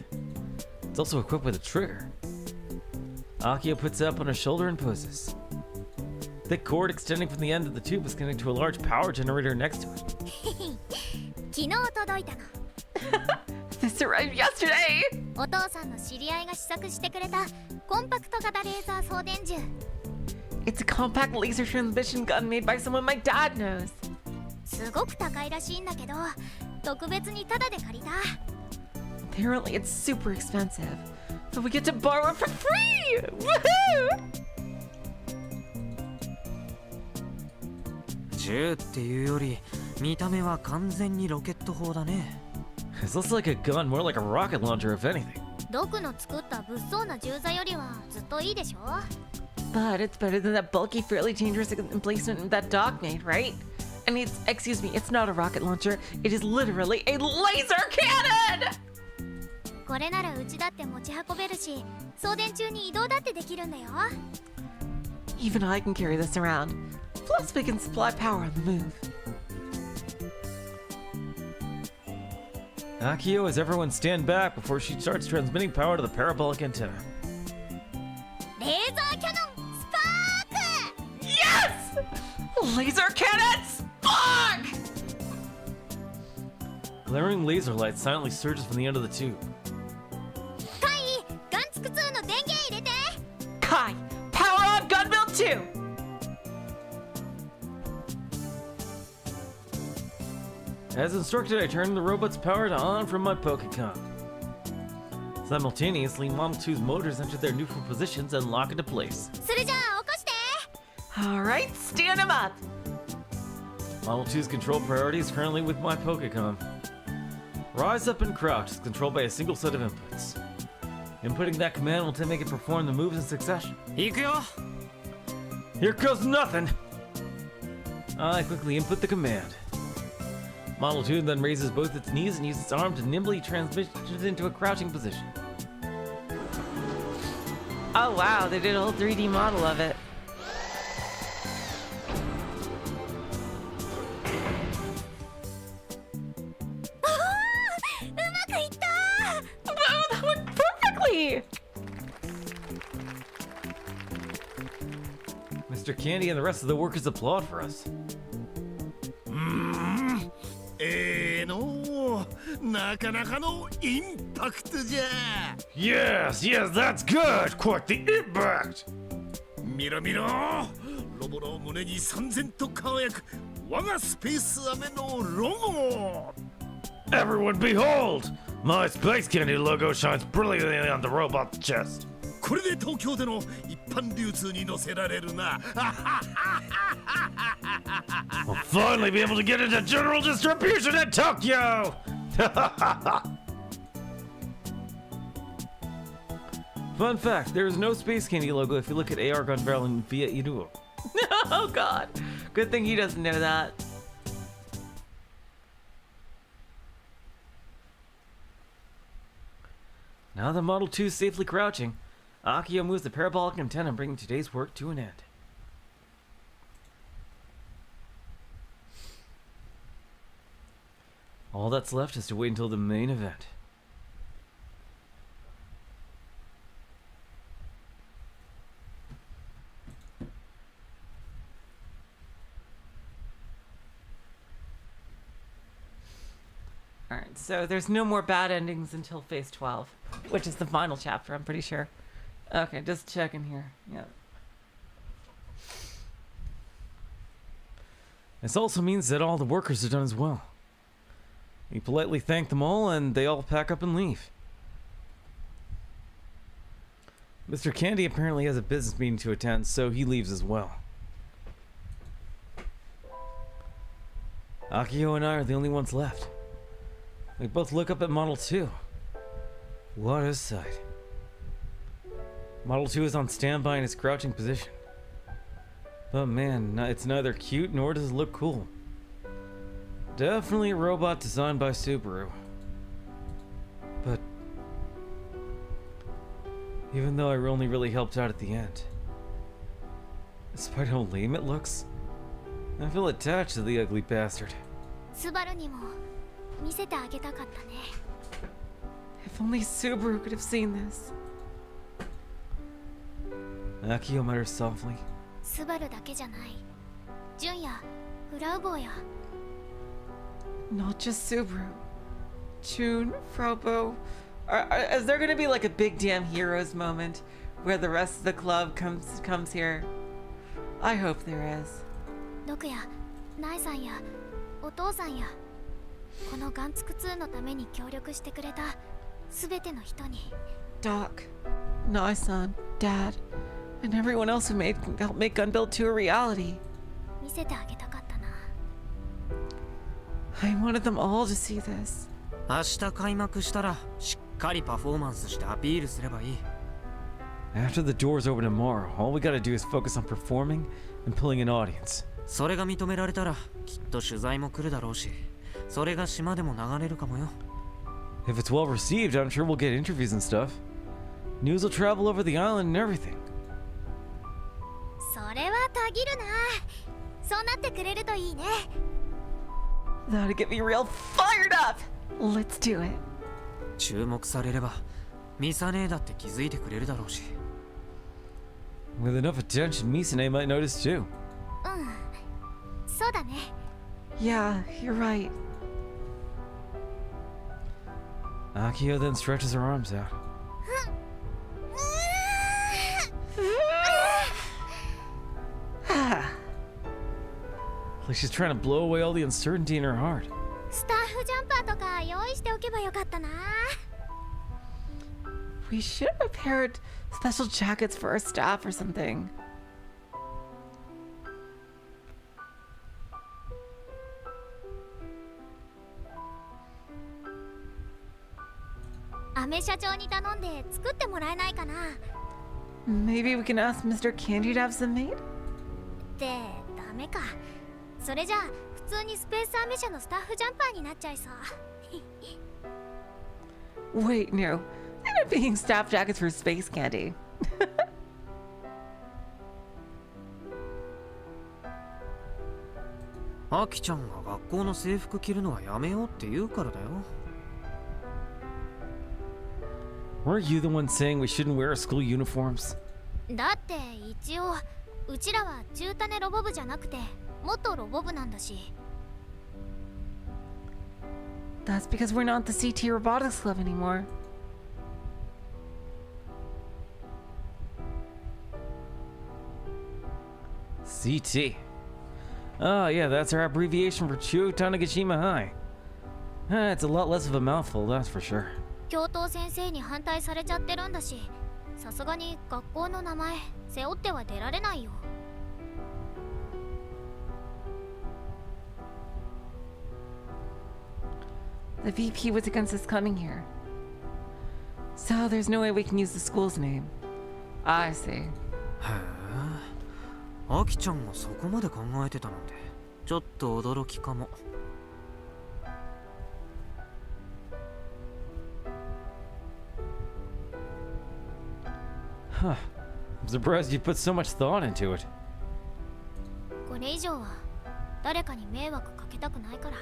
It's also equipped with a trigger. Akio puts it up on her shoulder and poses. Thick cord extending from the end of the tube is connected to a large power generator next to it. 昨日届いたの。 This arrived yesterday! お父さんの知り合いが試作してくれたコンパクト型レーザー送電銃。 It's a compact laser transmission gun made by someone my dad knows. すごく高いらしいんだけど、特別にタダで借りた。 Apparently it's super expensive, but we get to borrow it for free! Woohoo! 銃っていうより見た目は完全にロケット砲だね。 It's less like a gun, more like a rocket launcher, if anything. 毒の作った物騒な銃座よりはずっといいでしょ。 But it's better than that bulky, fairly dangerous emplacement that Doc made, right? I mean, excuse me, it's not a rocket launcher. It is literally a laser cannon! これならうちだって持ち運べるし、送電中に移動だってできるんだよ。 Even I can carry this around. Plus, we can supply power on the move. Akio has everyone stand back before she starts transmitting power to the parabolic antenna. レーザーキャノンスパーク！ Yes! Laser cannon spark! Glaring laser light silently surges from the end of the tube. カイ、ガンツク2の電源入れて。 Kai, power on gunbill 2! As instructed, I turn the robot's power to on from my Pokecom. Simultaneously, Model 2's motors enter their neutral positions and lock into place. それじゃあ起こして。 All right, stand him up. Model 2's control priority is currently with my Pokecom. Rise up and crouch is controlled by a single set of inputs. Inputting that command will make it perform the moves in succession. 行くよ。 Here goes nothing! I quickly input the command. Model 2 then raises both its knees and uses its arm to nimbly transition it into a crouching position. Oh wow, they did a whole 3D model of it. Oh, that went perfectly! Mr. Candy and the rest of the workers applaud for us. なかなかのインパクトじゃ。 Yes, that's good! Quite the impact! 見ろ見ろ、ロボの胸に燦然と輝く我がスペースアメのロゴ。 Everyone behold! My Space Candy logo shines brilliantly on the robot's chest. これで東京での一般流通に載せられるな。 We'll finally be able to get into general distribution in Tokyo! Fun fact, there is no Space Candy logo if you look at AR Gun Barrel and via Iruo. Oh god. Good thing he doesn't know that. Now the Model 2 is safely crouching, Akio moves the parabolic antenna, bringing today's work to an end. All that's left is to wait until the main event. Alright, so there's no more bad endings until phase 12, which is the final chapter, I'm pretty sure. Okay, just checking here. Yeah. This also means that all the workers are done as well. We politely thank them all, and they all pack up and leave. Mr. Candy apparently has a business meeting to attend, so he leaves as well. Akio and I are the only ones left. We both look up at Model 2. What a sight. Model 2 is on standby in its crouching position. But man, it's neither cute nor does it look cool. Definitely a robot designed by Subaru. But even though I only really helped out at the end, despite how lame it looks, I feel attached to the ugly bastard. スバルにも見せてあげたかったね。 If only Subaru could have seen this. Akio muttered softly. スバルだけじゃない。ジュンやフラウボーや。 Not just Subaru. June, Frobo. Is there gonna be like a big damn heroes moment where the rest of the club comes here? I hope there is. ドクやナイさんやお父さんやこのガンツク2のために協力してくれたすべての人に。 Doc, Nai-san, Dad, and everyone else who helped make Gun Build 2 a reality. 見せてあげたかったな。 I wanted them all to see this. 明日開幕したらしっかりパフォーマンスしてアピールすればいい。 After the doors open tomorrow, all we gotta do is focus on performing and pulling an audience. それが認められたらきっと取材も来るだろうし、それが島でも流れるかもよ。 If it's well received, I'm sure we'll get interviews and stuff. News will travel over the island and everything. それはたぎるな。そうなってくれるといいね。 That'll get me real fired up! Let's do it. 注目されればミサ姉だって気づいてくれるだろうし。 With enough attention, Misane might notice too. うん、そうだね。 Yeah, you're right. Akio then stretches her arms out. Like she's trying to blow away all the uncertainty in her heart. スタッフジャンパーとか用意しておけばよかったな。 We should have prepared special jackets for our staff or something. Ame 社長に頼んで作ってもらえないかな。 Maybe we can ask Mr. Candy to have some made? ってダメか。それじゃあ普通にスペースアメ社のスタッフジャンパーになっちゃいそう。 Wait, no. They're not being staff jackets for Space Candy. アキちゃんが学校の制服着るのはやめようって言うからだよ。 Weren't you the one saying we shouldn't wear our school uniforms? だって一応うちらは中種ロボ部じゃなくて元ロボ部なんだし。 That's because we're not the CT Robotics Club anymore. CT. Oh yeah, that's our abbreviation for Chuo Tanegashima High. It's a lot less of a mouthful, that's for sure. 教頭先生に反対されちゃってるんだし、さすがに学校の名前背負っては出られないよ。 The VP was against us coming here. So there's no way we can use the school's name. I see. へえ、アキちゃんがそこまで考えてたなんてちょっと驚きかも。 Huh. I'm surprised you put so much thought into it. これ以上は誰かに迷惑かけたくないから。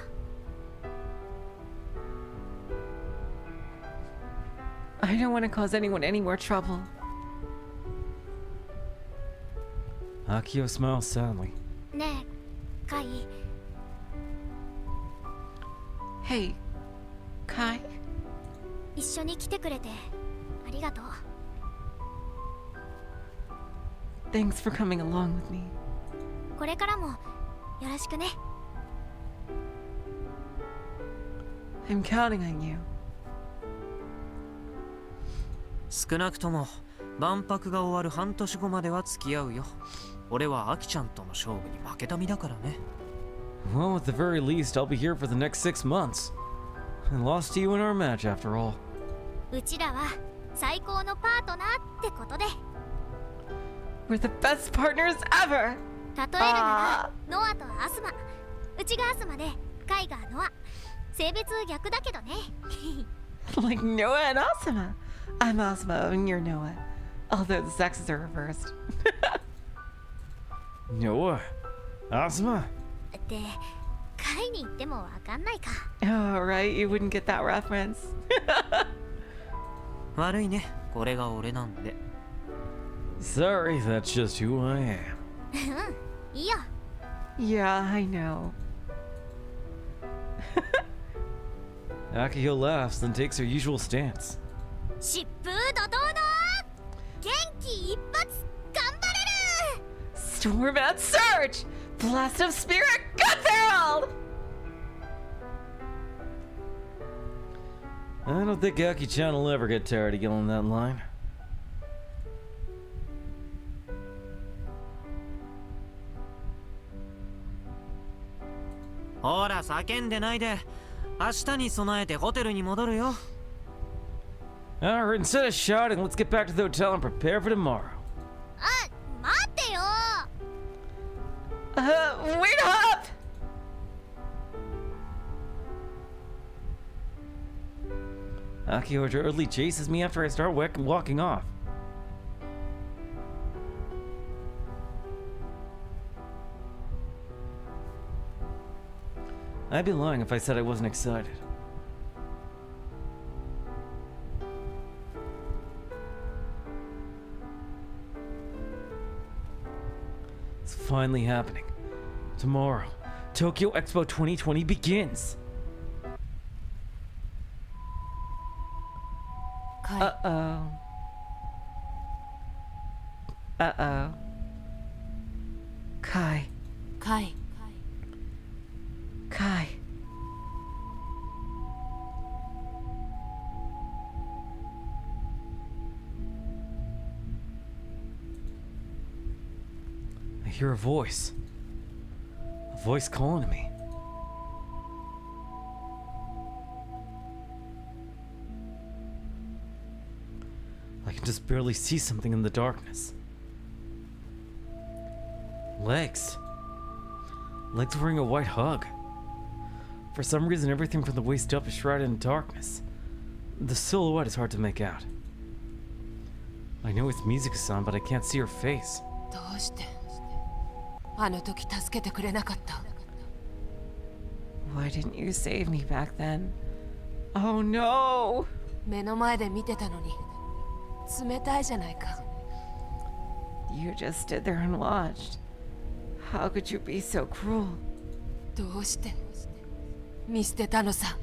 I don't want to cause anyone any more trouble. Akio smiles sadly. ねえカイ Hey, Kai? 一緒に来てくれてありがとう Thanks for coming along with me. これからもよろしくね I'm counting on you. 少なくとも万博が終わる半年後までは付き合うよ。俺はアキちゃんとの勝負に負けた身だからね。 Well, at the very least, I'll be here for the next 6 months. I lost to you in our match, after all. うちらは最高のパートナーってことで We're the best partners ever! 例えるならノアとアスマうちがアスマでカイがノア性別逆だけどね Like Noah and Asuma. I'm Asuma and you're Noah. Although the sexes are reversed. Noah? Asuma? ってカイに言ってもわかんないか Oh, right? You wouldn't get that reference. 悪いね。これが俺なんで。 Sorry, that's just who I am. いいよ Yeah, I know. Akio laughs, then takes her usual stance. 疾風怒涛の元気一発頑張れる Storm and Surge! Blast of Spirit Gun Barrel! I don't think Aki-chan will ever get tired of yelling that line. ほら叫んでないで。明日に備えてホテルに戻るよ。 Alright, instead of shouting, let's get back to the hotel and prepare for tomorrow. あ待ってよ Wait up! Akio hurriedly chases me after I start walking off. I'd be lying if I said I wasn't excited. It's finally happening. Tomorrow, Tokyo Expo 2020 begins. Uh-oh. Uh-oh. Kai. カイ Kai. I hear a voice. A voice calling to me. I can just barely see something in the darkness. Legs. Legs wearing a white hug. For some reason, everything from the waist up is shrouded in darkness. The silhouette is hard to make out. I know it's Mizuka-san, but I can't see her face. どうしてあの時助けてくれなかった Why didn't you save me back then? Oh no! 目の前で見てたのに冷たいじゃないか You just stood there and watched. How could you be so cruel? どうして見捨てたのさ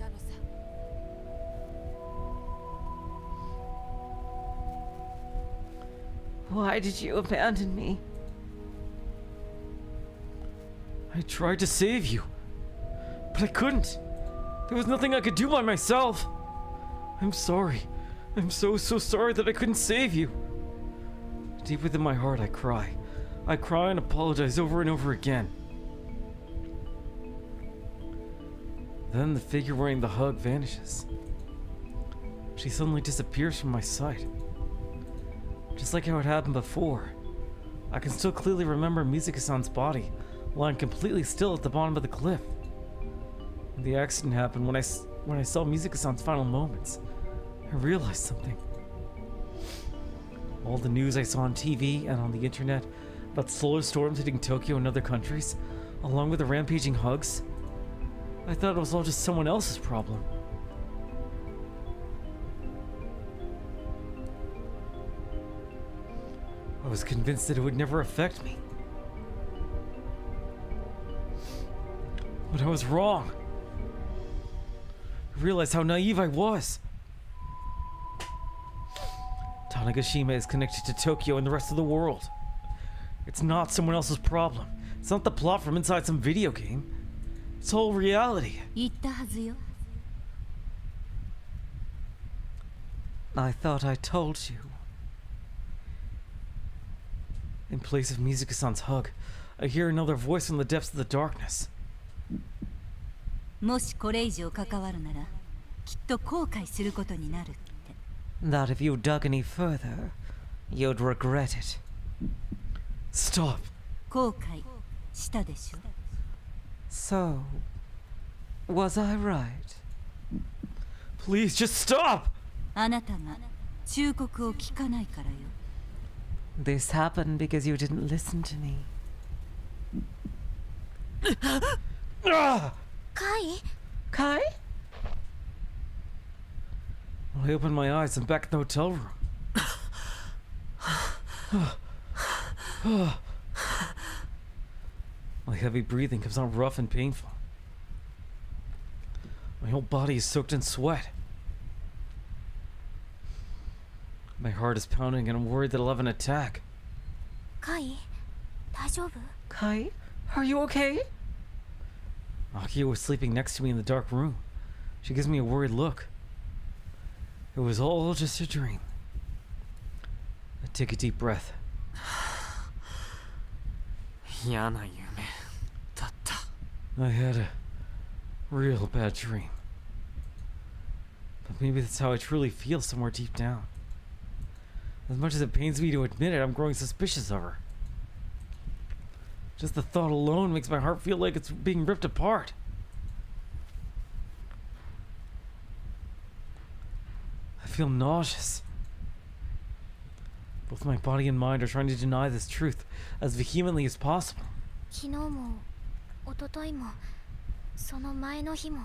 Why did you abandon me? I tried to save you, but I couldn't. There was nothing I could do by myself. I'm sorry. I'm so sorry that I couldn't save you. Deep within my heart, I cry. I cry and apologize over and over again. Then the figure wearing the hug vanishes. She suddenly disappears from my sight. Just like how it happened before. I can still clearly remember Mizuka-san's body lying completely still at the bottom of the cliff. The accident happened when I saw Mizuka-san's final moments. I realized something. All the news I saw on TV and on the internet about solar storms hitting Tokyo and other countries, along with the rampaging hugs, I thought it was all just someone else's problem. I was convinced that it would never affect me. But I was wrong. I realized how naive I was. Tanegashima is connected to Tokyo and the rest of the world. It's not someone else's problem. It's not the plot from inside some video game. It's whole reality. 言ったはずよ。 I thought I told you. In place of Mizuka-san's hug, I hear another voice from the depths of the darkness. もしこれ以上関わるなら、きっと後悔することになるって。 That if you dug any further, you'd regret it. Stop. 後悔したでしょ。 So, was I right? Please, just stop! あなたが忠告を聞かないからよ。 This happened because you didn't listen to me. Ah! カイ Kai? I opened my eyes. I'm back in the hotel room. My heavy breathing comes on rough and painful. My whole body is soaked in sweat. My heart is pounding and I'm worried that I'll have an attack. カイ大丈夫 Kai, are you okay? Akio was sleeping next to me in the dark room. She gives me a worried look. It was all just a dream. I take a deep breath. 嫌な夢だった。 I had a real bad dream. But maybe that's how I truly feel somewhere deep down. As much as it pains me to admit it, I'm growing suspicious of her. Just the thought alone makes my heart feel like it's being ripped apart. I feel nauseous. Both my body and mind are trying to deny this truth as vehemently as possible. 昨日も一昨日もその前の日も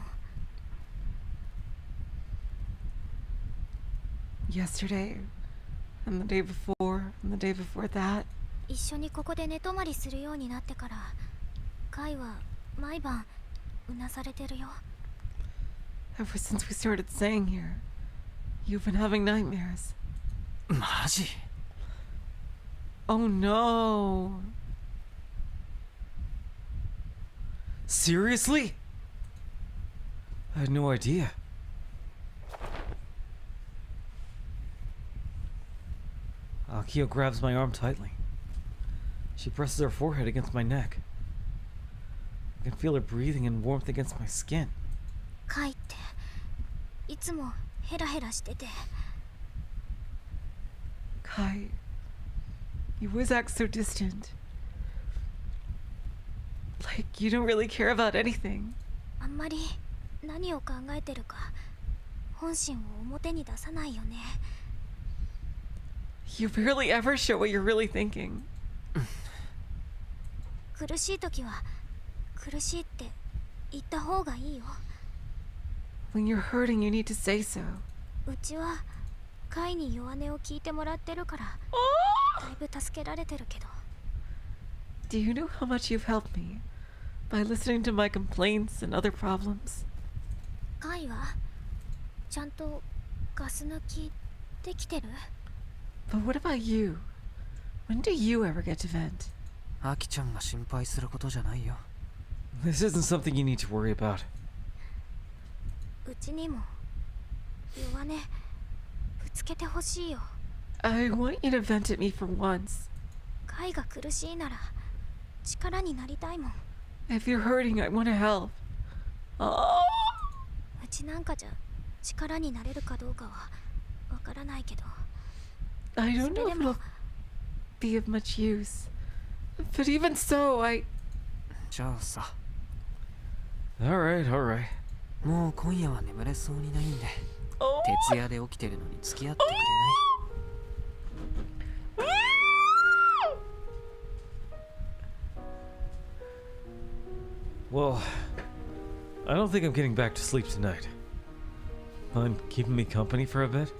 Yesterday, and the day before, and the day before that. 一緒にここで寝泊まりするようになってからカイは毎晩うなされてるよ Ever since we started staying here, you've been having nightmares. マジ Oh no. Seriously? I had no idea. Akio grabs my arm tightly. She presses her forehead against my neck. I can feel her breathing and warmth against my skin. カイっていつもヘラヘラしてて Kai, you always act so distant. Like you don't really care about anything. あんまり何を考えてるか本心を表に出さないよね You barely ever show what you're really thinking. 苦しい時は苦しいって言った方がいいよ When you're hurting, you need to say so. うちはカイに弱音を聞いてもらってるからだいぶ助けられてるけど Do you know how much you've helped me by listening to my complaints and other problems? カイはちゃんとガス抜きできてる But what about you? When do you ever get to vent? アキちゃんが心配することじゃないよ。 This isn't something you need to worry about. うちにも弱音ぶつけてほしいよ I want you to vent at me for once. カイが苦しいなら力になりたいもん If you're hurting, I want to help. Oh! うちなんかじゃ力になれるかどうかはわからないけど I don't know if it'll be of much use. But even so, じゃあさ、 Alright, alright. もう今夜は眠れそうにないんで、 Oh! 徹夜で起きてるのに付き合ってくれない？ Well, I don't think I'm getting back to sleep tonight. Mind keeping me company for a bit?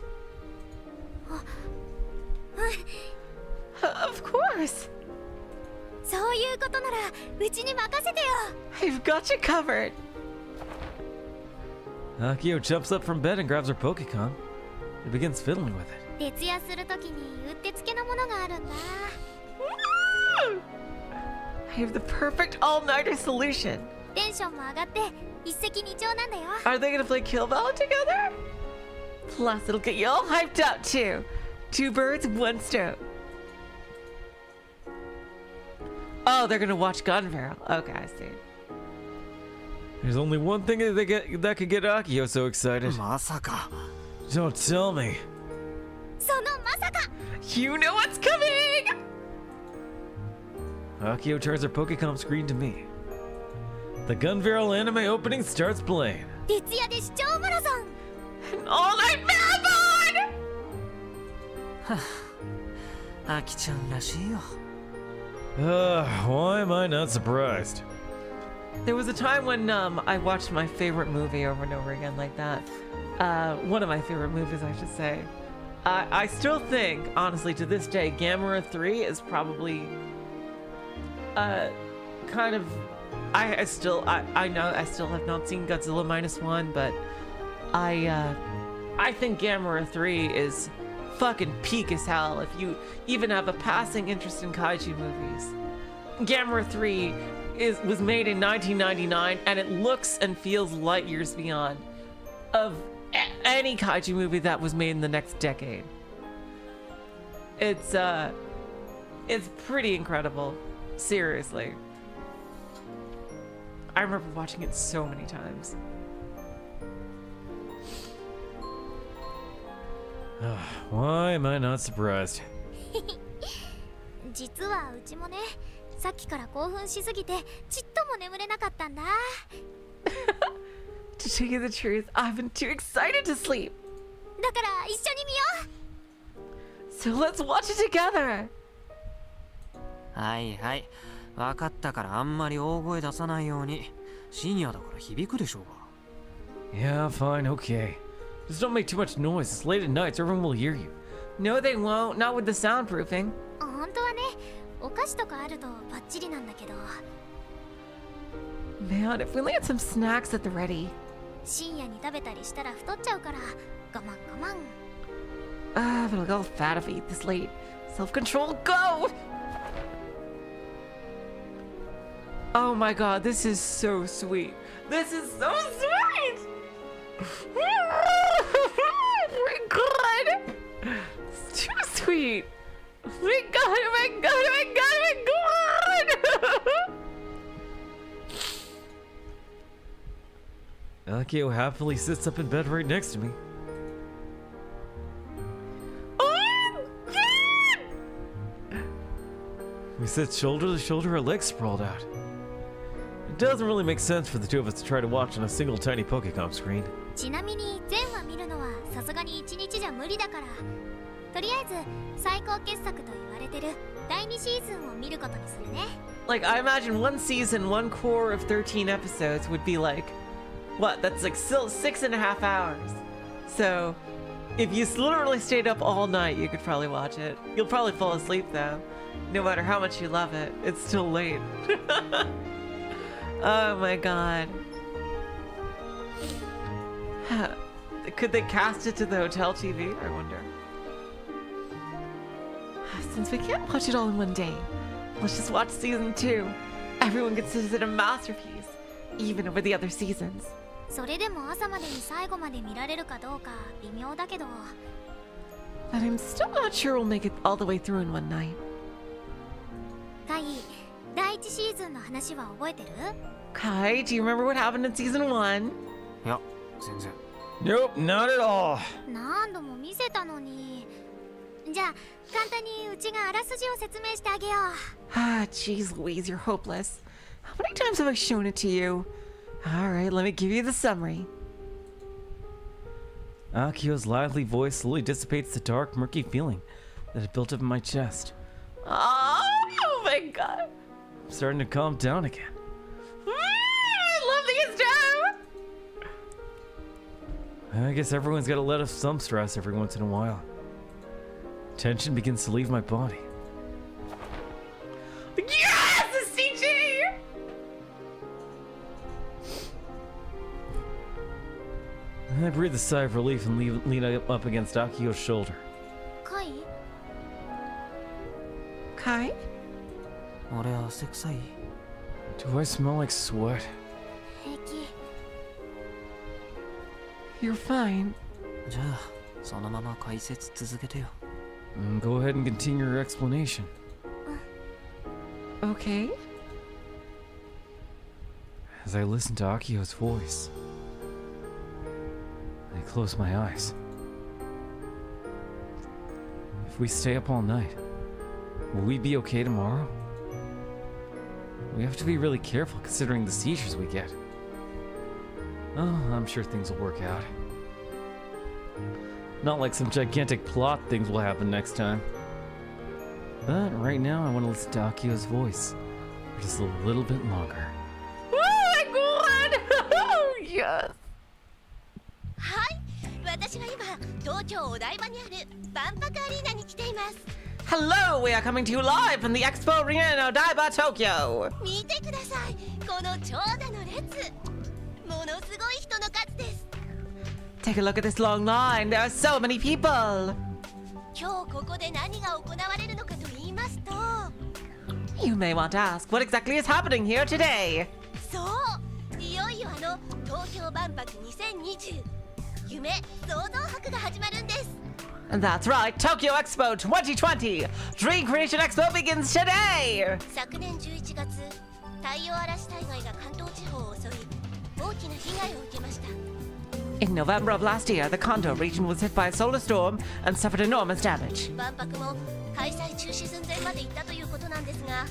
Of course. そういうことならうちに任せてよ。 I've got you covered. Akio jumps up from bed and grabs her Pokecom and begins fiddling with it. 徹夜するときにうってつけのものがあるんだ。 I have the perfect all-nighter solution. テンションも上がって一石二鳥なんだよ。 Are they gonna play Kill Ball together? Plus, it'll get you all hyped up too. Two birds, one stone. Oh, they're gonna watch Gun Barrel. Okay, I see. There's only one thing that could get Akio so excited. まさか Don't tell me. そのまさか。 You know what's coming! Akio turns her Pokecom screen to me. The Gun Barrel anime opening starts playing. 徹夜で視聴マラソン。 An all-night marathon! アキちゃんらしいよ。 Why am I not surprised? There was a time when I watched my favorite movie over and over again like that. One of my favorite movies, I should say. I still think, honestly, to this day, Gamera 3 is probably kind of... I know I still have not seen Godzilla -1, but I think Gamera 3 is fucking peak as hell if you even have a passing interest in kaiju movies. Gamera 3 was made in 1999 and it looks and feels light years beyond of any kaiju movie that was made in the next decade. It's pretty incredible. Seriously. I remember watching it so many times. Why am I not surprised? 実はうちもね、さっきから興奮しすぎてちっとも眠れなかったんだ。 To tell you the truth, I've been too excited to sleep. だから一緒に見よう。 So let's watch it together. はいはい。わかったからあんまり大声出さないように。深夜だから響くでしょうが。 Yeah, fine, okay. Just don't make too much noise. It's late at night, so everyone will hear you. No, they won't. Not with the soundproofing. 本当はね、お菓子とかあるとバッチリなんだけど。 Man, if we only had some snacks at the ready. 深夜に食べたりしたら太っちゃうから我慢我慢。 Ah, but I'll go fat if I eat this late. Self-control, go! Oh my god, this is so sweet. This is so sweet! Oh my god! It's too sweet! Oh my god, oh my god, oh my god, oh my god! Akio happily sits up in bed right next to me. Oh god! We sit shoulder to shoulder, our legs sprawled out. It doesn't really make sense for the two of us to try to watch on a single tiny Pokecom screen. ちなみに全話見るのはさすがに1日じゃ無理だから、とりあえず最高傑作と言われてる第2シーズンを見ることにするね。 Like, I imagine one season, one core of 13 episodes would be like, what? That's like still 6.5 hours. So, if you literally stayed up all night, you could probably watch it. You'll probably fall asleep though. No matter how much you love it, it's still late. Oh my god. Could they cast it to the hotel TV? I wonder. Since we can't watch it all in one day, let's just watch season 2. Everyone considers it a masterpiece, even over the other seasons. それでも朝までに最後まで見られるかどうか微妙だけど。 But I'm still not sure we'll make it all the way through in one night. カイ、第1シーズンの話は覚えてる？ Kai, do you remember what happened in season 1? いや、全然。 Nope, not at all. 何度も見せたのに。じゃあ簡単にうちがあらすじを説明してあげよう。 Ah, jeez Louise, you're hopeless. How many times have I shown it to you? Alright, let me give you the summary. Akio's lively voice slowly dissipates the dark, murky feeling that had built up in my chest. Oh my god. I'm starting to calm down again. I love these two! I guess everyone's got to let off some stress every once in a while. Tension begins to leave my body. I breathe a sigh of relief and lean up against Akio's shoulder. カイ Kai? 俺汗臭い？ Do I smell like sweat? 平気 You're fine. じゃあそのまま解説続けてよ。Go ahead and continue your explanation. Okay. As I listen to Akio's voice, I close my eyes. If we stay up all night, will we be okay tomorrow? We have to be really careful considering the seizures we get. Oh, I'm sure things will work out. Not like some gigantic plot things will happen next time. But right now I want to listen to Akio's voice for just a little bit longer. Oh my god! Yes. はい、私は今東京お台場にある万博アリーナに来ています。 Hello, we are coming to you live from the Expo Arena in Odaiba, Tokyo. 見てください、この長蛇の列。ものすごい人の数です。 Take a look at this long line. There are so many people. 今日ここで何が行われるのかと言いますと、 You may want to ask what exactly is happening here today. そう、いよいよ東京万博2020夢創造博が始まるんです。 And that's right, Tokyo Expo 2020. Dream Creation Expo begins today. 昨年11月、太陽嵐災害が関東地方を襲い、大きな被害を受けました。 In November of last year, the Kanto region was hit by a solar storm and suffered enormous damage. 万博も開催中止寸前まで行ったということなんですが、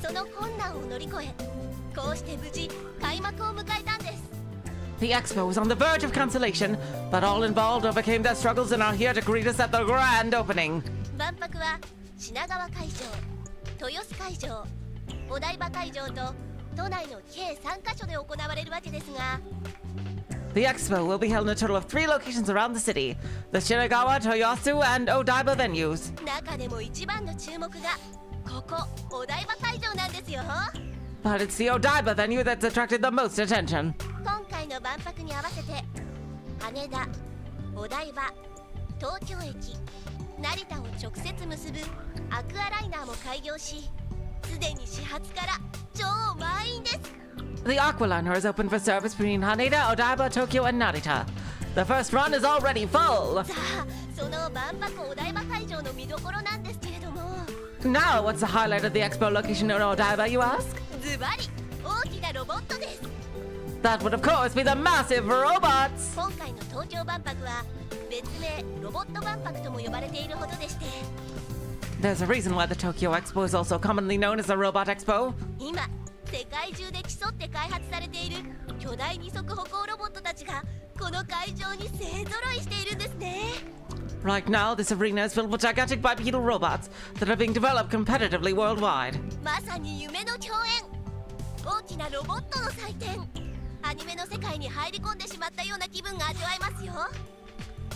その困難を乗り越え、こうして無事開幕を迎えたんです。 The expo was on the verge of cancellation, but all involved overcame their struggles and are here to greet us at the grand opening. 万博は品川会場、豊洲会場、お台場会場と都内の計3カ所で行われるわけですが、 The expo will be held in a total of 3 locations around the city: the Shinagawa, Toyosu, and Odaiba venues. 中でも一番の注目がここお台場会場なんですよ。 But it's the Odaiba venue that's attracted the most attention. 今回の万博に合わせて羽田、お台場、東京駅、成田を直接結ぶアクアライナーも開業し、すでに始発から超満員です。 The Aqualiner is open for service between Haneda, Odaiba, Tokyo, and Narita. The first run is already full. さあ、その万博お台場会場の見どころなんですけれども、 Now, what's the highlight of the expo location in Odaiba, you ask? ズバリ大きなロボットです。 That would, of course, be the massive robots. 今回の東京万博は別名ロボット万博とも呼ばれているほどでして、 There's a reason why the Tokyo Expo is also commonly known as the Robot Expo. 今世界中で競って開発されている巨大二足歩行ロボットたちがこの会場に勢ぞろいしているんですね。 Right now, this arena is filled with gigantic bipedal robots that are being developed competitively worldwide. まさに夢の共演、大きなロボットの祭典、アニメの世界に入り込んでしまったような気分が味わえますよ。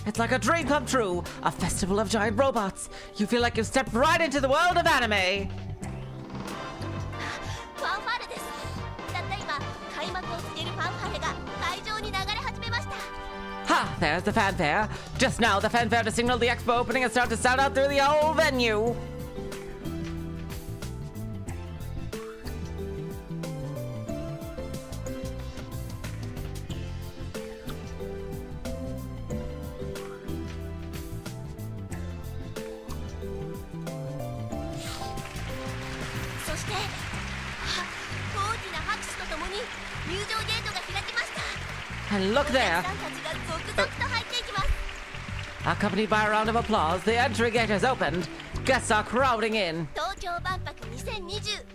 It's like a dream come true, a festival of giant robots. You feel like you've stepped right into the world of anime. ファンファーレです。たった今開幕を告げるファンファーレが会場に流れ始めました。 Ha! There's the fanfare. Just now, the fanfare to signal the expo opening has started to sound out through the whole venue. And look there. Accompanied by a round of applause, the entry gate has opened. Guests are crowding in. 東京万博2020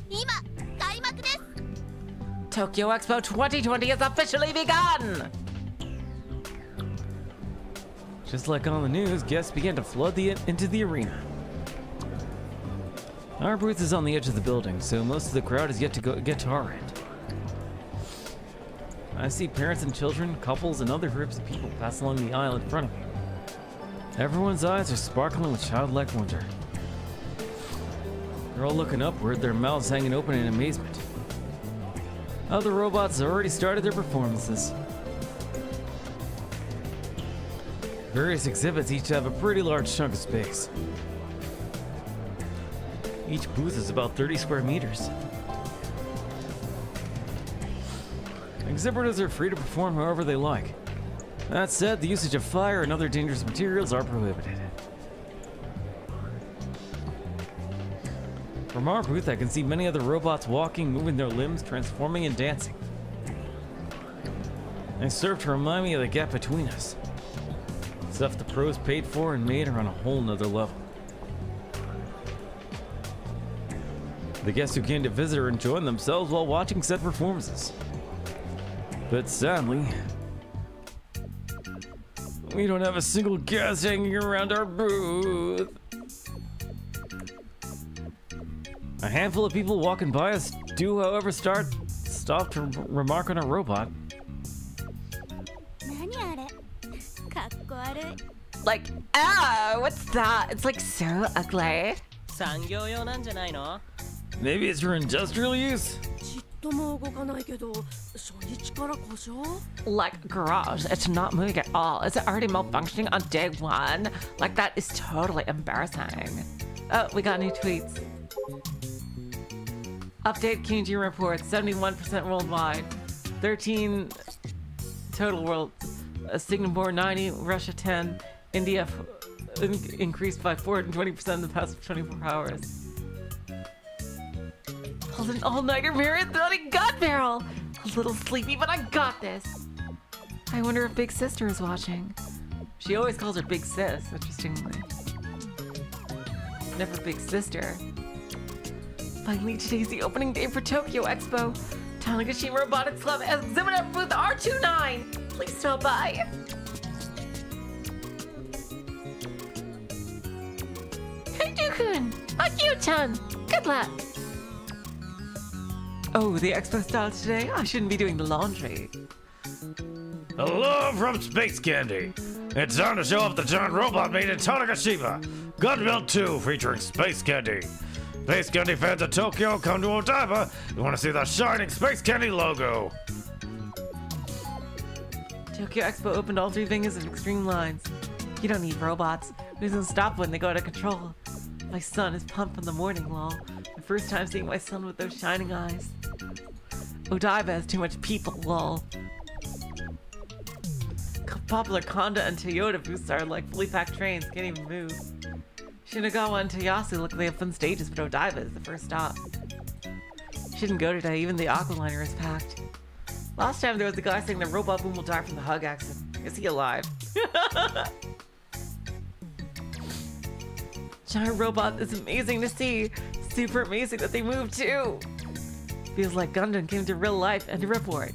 今開幕です。 Tokyo Expo 2020 has officially begun. Just like on the news, guests began to flood into the arena. Our booth is on the edge of the building, so most of the crowd is yet to get to our end. I see parents and children, couples, and other groups of people pass along the aisle in front of me. Everyone's eyes are sparkling with childlike wonder. They're all looking upward, their mouths hanging open in amazement. Other robots have already started their performances. Various exhibits each have a pretty large chunk of space. Each booth is about 30 square meters. Exhibitors are free to perform however they like. That said, the usage of fire and other dangerous materials are prohibited. From our booth, I can see many other robots walking, moving their limbs, transforming, and dancing. They serve to remind me of the gap between us. Stuff the pros paid for and made are on a whole nother level. The guests who came to visit are enjoying themselves while watching said performances. But sadly, we don't have a single guest hanging around our booth. A handful of people walking by us do, however, stop to remark on a robot. Like, ah, what's that? It's like so ugly. 産業用なんじゃないの? Maybe it's for industrial use? ちっとも動かないけど初日から故障? Like, garage, it's not moving at all. Is it already malfunctioning on day one? Like, that is totally embarrassing. Oh, we got new tweets. Update Kinji reports 71% worldwide, 13 total world, Singapore 90, Russia 10, India increased by 420% in the past 24 hours. Hold an all-nighter marathon and gun barrel. A little sleepy, but I got this. I wonder if Big Sister is watching. She always calls her Big Sis, interestingly. Never Big Sister. Finally, today's the opening day for Tokyo Expo. Tanagashi Robotics Club exhibit at booth R29. Please stop by. Kaito-kun, Akio-chan, good luck. Oh, the expo starts today? I shouldn't be doing the laundry. Hello from Space Candy. It's time to show off the giant robot made in Tanagashima. Gunbuild 2 featuring Space Candy. Space Candy fans of Tokyo, come to Odaiba. You want to see the shining Space Candy logo. Tokyo Expo opened all 3 venues of extreme lines. You don't need robots. Who's gonna stop when they go out of control? My son is pumped from the morning, lol. My first time seeing my son with those shining eyes. Odaiba has too much people, lol. Popular Honda and Toyota booths are like fully packed trains, can't even move. Shinagawa and Toyasu look like they have fun stages, but Odaiba is the first stop. Shouldn't go today, even the Aqualiner is packed. Last time there was a guy saying the robot boom will die from the hug accident. Is he alive? Giant robot is amazing to see. Super amazing that they moved too. Feels like Gundam came to real life and to report.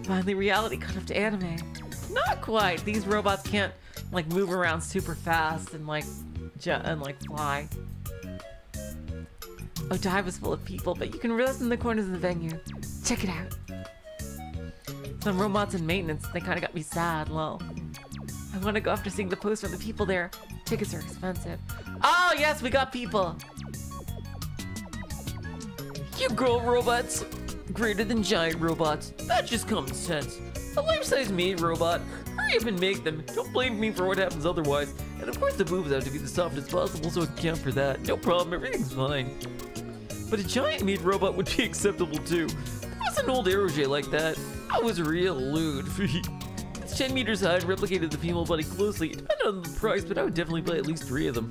Finally, reality caught up to anime. Not quite. These robots can't like move around super fast and like fly. Odaiba's full of people, but you can rest in the corners of the venue. Check it out. Some robots in maintenance, they kind of got me sad, lol. I want to go after seeing the post from the people there. Tickets are expensive. Oh yes, we got people. You girl robots, greater than giant robots. That's just common sense. A life-size maid robot. Hurry up and make them. Don't blame me for what happens otherwise. And of course the boobs have to be the softest possible, so account for that. No problem, everything's fine. But a giant maid robot would be acceptable too. There was an old Aerojet like that. I was real lewd. It's 10 meters high and replicated the female body closely. It depended on the price, but I would definitely buy at least 3 of them.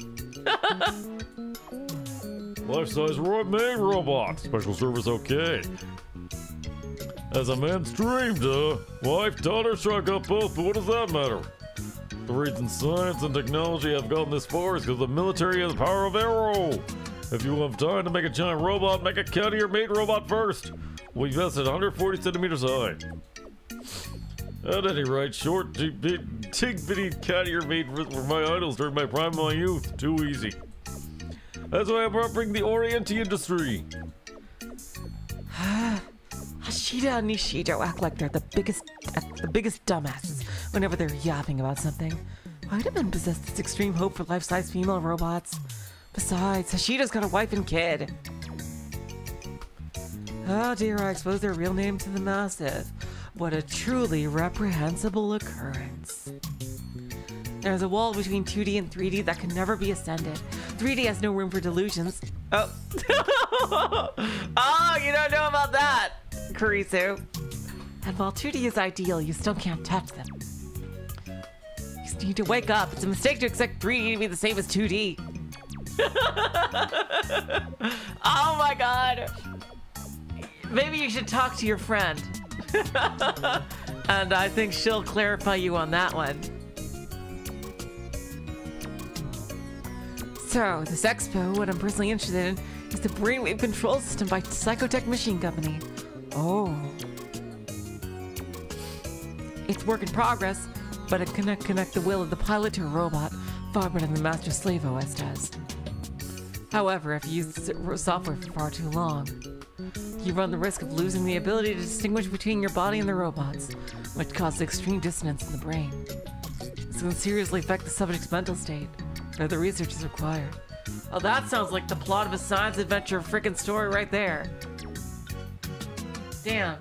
Life-size maid robot. Special service okay. As a man's dreamed, wife, daughter, struck up both, but what does that matter? The reason science and technology have gotten this far is because the military has the power of arrow. If you have time to make a giant robot, make a cat or maid robot first. We vested 140 centimeters high. At any rate, short, bitty cat ear maid were my idols during my prime of my youth. Too easy. That's why I'm upping the Oriente industry. Hashida and Nishido act like they're the biggest dumbasses whenever they're yapping about something. Why'd have been possessed this extreme hope for life-size female robots? Besides, Hashida's got a wife and kid. Oh dear, I exposed their real name to the masses. What a truly reprehensible occurrence. There's a wall between 2D and 3D that can never be ascended. 3D has no room for delusions. Oh. Oh, you don't know about that, Kurisu. And while 2D is ideal, you still can't touch them. You just need to wake up. It's a mistake to expect 3D to be the same as 2D. Oh my god. Maybe you should talk to your friend. And I think she'll clarify you on that one. So, this expo, what I'm personally interested in, is the brainwave control system by Psychotech Machine Company. Oh. It's work in progress, but it can connect the will of the pilot to a robot far better than the Master Slave OS does. However, if you use the software for far too long, you run the risk of losing the ability to distinguish between your body and the robots, which causes extreme dissonance in the brain. This can seriously affect the subject's mental state. Further research is required. Oh, that sounds like the plot of a science adventure freaking story right there. Damn.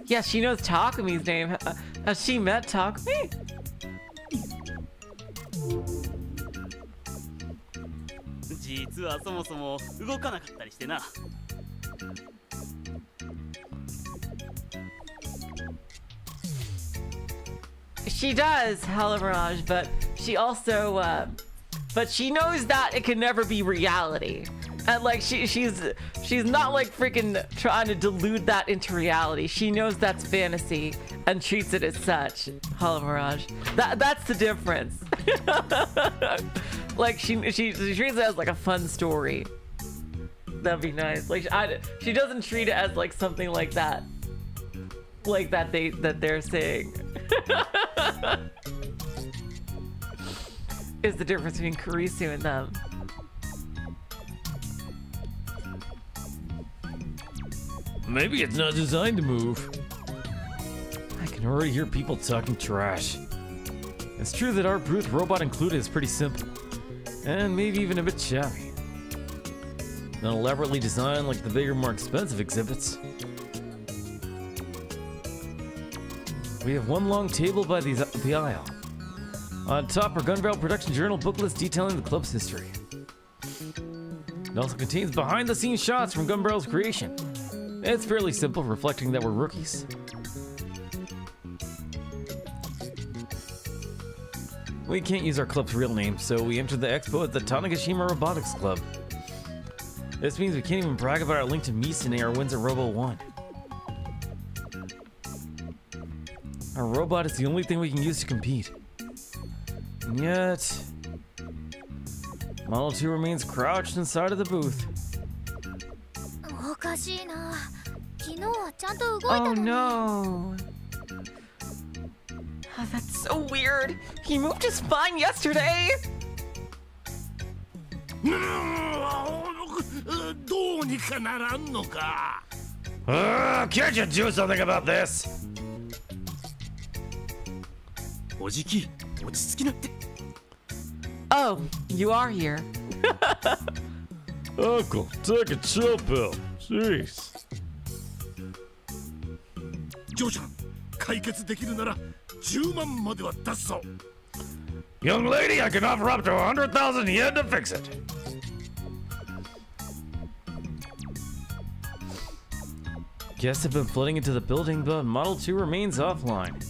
Yeah, she knows Takumi's name. Has she met Takumi? She does, Halamirage, but she also, but she knows that it can never be reality. And like she's not like freaking trying to delude that into reality. She knows that's fantasy and treats it as such. Halamirage. That's the difference. Like she treats it as like a fun story. That'd be nice. Like she doesn't treat it as like something like that. Like that they're saying. Is the difference between Kurisu and them. Maybe it's not designed to move. I can already hear people talking trash. It's true that our booth, robot included, is pretty simple. And maybe even a bit shabby. Not elaborately designed like the bigger, more expensive exhibits. We have one long table by the aisle. On top are Gun Barrel Production Journal booklets detailing the club's history. It also contains behind-the-scenes shots from Gun Barrel's creation. It's fairly simple, reflecting that we're rookies. We can't use our club's real name, so we entered the expo at the Tanegashima Robotics Club. This means we can't even brag about our link to Misune or wins at Robo 1. Our robot is the only thing we can use to compete. And yet, Model 2 remains crouched inside of the booth. Oh no. Oh, that's so weird. He moved his spine yesterday. Can't you do something about this? Oh, you are here. Uncle, take a chill pill. Jeez. Young lady, I can offer up to 100,000 yen to fix it. Guests have been flooding into the building, but Model 2 remains offline.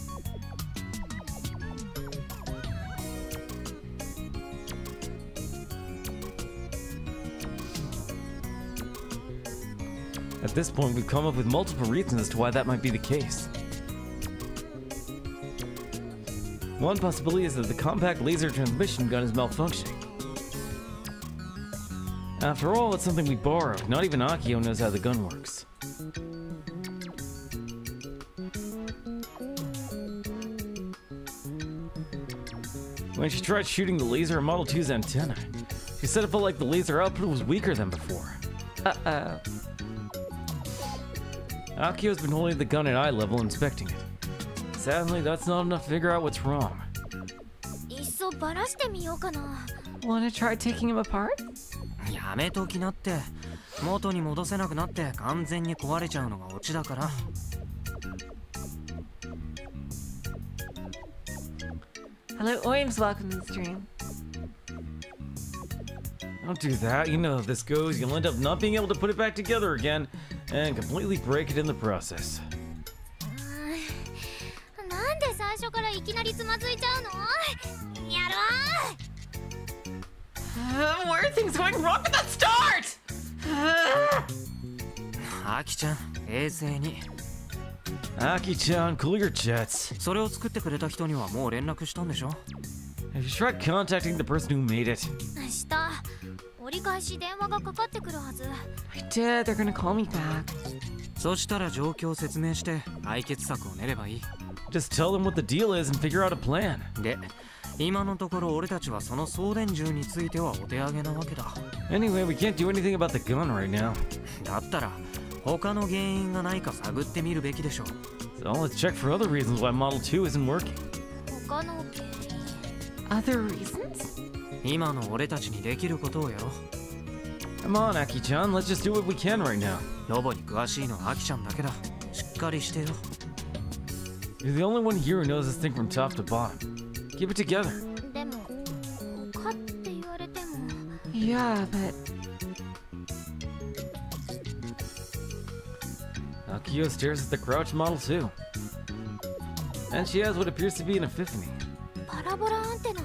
At this point, we've come up with multiple reasons as to why that might be the case. One possibility is that the compact laser transmission gun is malfunctioning. After all, it's something we borrowed. Not even Akio knows how the gun works. When she tried shooting the laser at Model 2's antenna, she said it felt like the laser output was weaker than before. Uh-oh. Akio's been holding the gun at eye level, inspecting it. Sadly, that's not enough to figure out what's wrong. Wanna try taking him apart? やめときなって。元に戻せなくなって完全に壊れちゃうのがオチだから。Hello, Oim's welcome to the stream. Don't do that. You know how this goes. You'll end up not being able to put it back together again and completely break it in the process. なんで最初からいきなりつまずいちゃうの？やるわ。Where are things going wrong from the start? アキちゃん、冷静に。Aki-chan, cool your jets. それを作ってくれた人にはもう連絡したんでしょ？ Have you tried contacting the person who made it? した。折り返し電話がかかってくるはず。I did. They're gonna call me back. そしたら状況を説明して解決策を練ればいい。 Just tell them what the deal is and figure out a plan. で、今のところ俺たちはその送電銃についてはお手上げなわけだ。 Anyway, we can't do anything about the gun right now. だったら他の原因がないか探ってみるべきでしょう。 So let's check for other reasons why Model 2 isn't working. 他の原因。 Other reasons? 今の俺たちにできることをやろう。 Come on, Aki-chan, let's just do what we can right now. ロボに詳しいのはアキちゃんだけだ。しっかりしてよ。 You're the only one here who knows this thing from top to bottom. Keep it together. でも、他って言われても。 Yeah, but Akio stares at the crouched Model 2. And she has what appears to be an epiphany. パラボラアンテナ。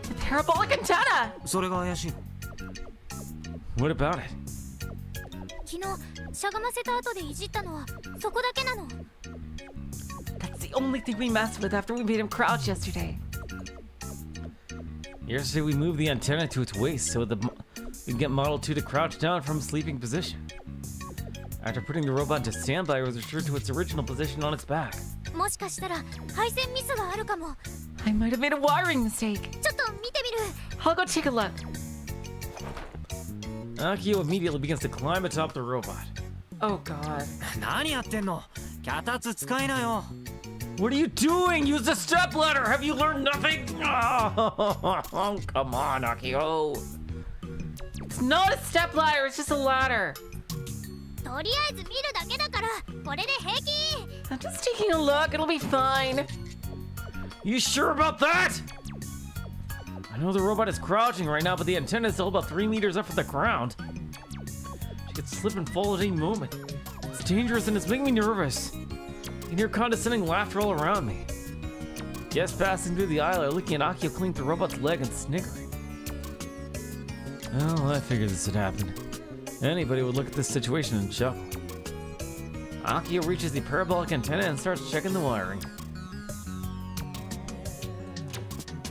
the parabolic antenna. それが怪しい。 What about it? 昨日しゃがませた後でいじったのはそこだけなの。 That's the only thing we messed with after we made him crouch yesterday. Yesterday we moved the antenna to its waist so we can get Model 2 to crouch down from a sleeping position. After putting the robot into standby, it was restored to its original position on its back. もしかしたら配線ミスがあるかも。 I might have made a wiring mistake. ちょっと見てみる。 I'll go take a look. Akio immediately begins to climb atop the robot. Oh god. 何やってんの？脚立使いなよ。 What are you doing? Use the step ladder! Have you learned nothing? Oh, come on, Akio. It's not a step ladder, it's just a ladder. とりあえず見るだけだからこれで平気。 I'm just taking a look, it'll be fine. You sure about that? I know the robot is crouching right now, but the antenna is still about 3 meters up from the ground. She could slip and fall at any moment. It's dangerous and it's making me nervous. I can hear condescending laughter all around me. Guests passing through the aisle are looking at Akio cling to the robot's leg and sniggering. Well, I figured this had happened. Anybody would look at this situation and chuckle. Akio reaches the parabolic antenna and starts checking the wiring.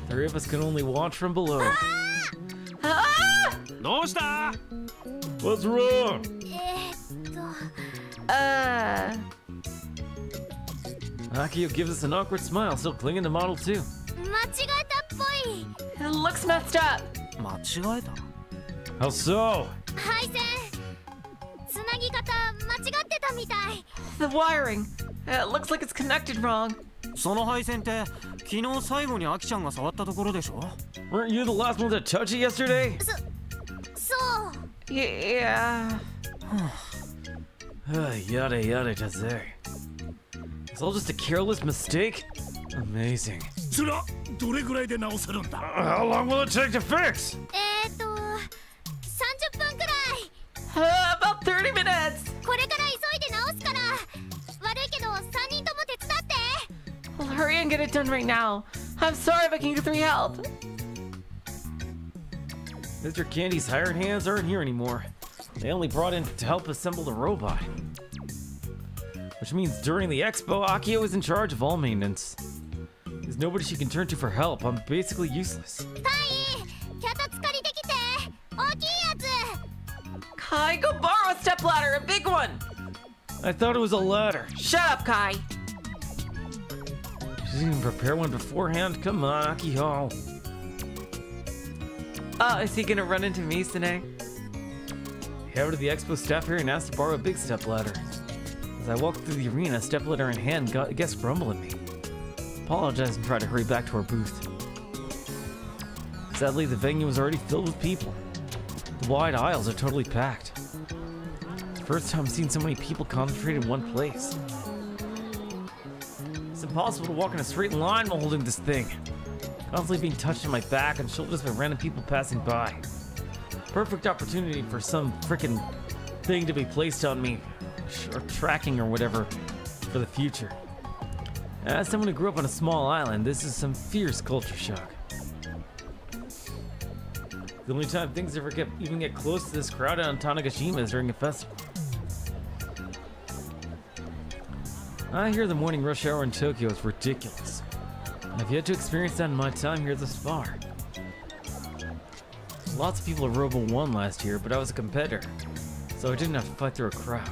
Three of us can only watch from below. Ah! どうした？ What's wrong? Akio gives us an awkward smile, still clinging to Model 2. 間違えたっぽい。 It looks messed up. 間違えた。 How so? 配線つなぎ方間違ってたみたい。 The wiring. It looks like it's connected wrong. その配線って昨日最後にアキちゃんが触ったところでしょ？ Weren't you the last one to touch it yesterday? そう。 Yeah. Yada yada taze. It's all just a careless mistake? Amazing. それはどれぐらいで直せるんだ？ How long will it take to fix? 30分くらい。 About 30 minutes. これから急いで直すから。悪いけど3人とも手伝って。 Well, hurry and get it done right now. I'm sorry if I can get any help. Mr. Candy's hired hands aren't here anymore. They only brought in to help assemble the robot. Which means during the expo, Akio is in charge of all maintenance. There's nobody she can turn to for help. I'm basically useless. タイ、脚立借りてきて。大きいやつ。 Kai, go borrow a step ladder, a big one. I thought it was a ladder. Shut up, Kai. She didn't even prepare one beforehand. Come on, Akio. Oh, is he gonna run into me today? Head over to the expo staff area and asked to borrow a big step ladder. As I walked through the arena, step ladder in hand, guests grumbled at me. Apologized and tried to hurry back to our booth. Sadly, the venue was already filled with people. The wide aisles are totally packed. It's the first time I've seen so many people concentrated in one place. It's impossible to walk in a straight line while holding this thing. constantly being touched on my back and shoulders by random people passing by. Perfect opportunity for some frickin' thing to be placed on me, or tracking or whatever, for the future. As someone who grew up on a small island, this is some fierce culture shock. The only time things ever even get close to this crowd on Tanegashima is during a festival. I hear the morning rush hour in Tokyo is ridiculous. I've yet to experience that in my time here thus far. Lots of people at Robo won last year, but I was a competitor, so I didn't have to fight through a crowd.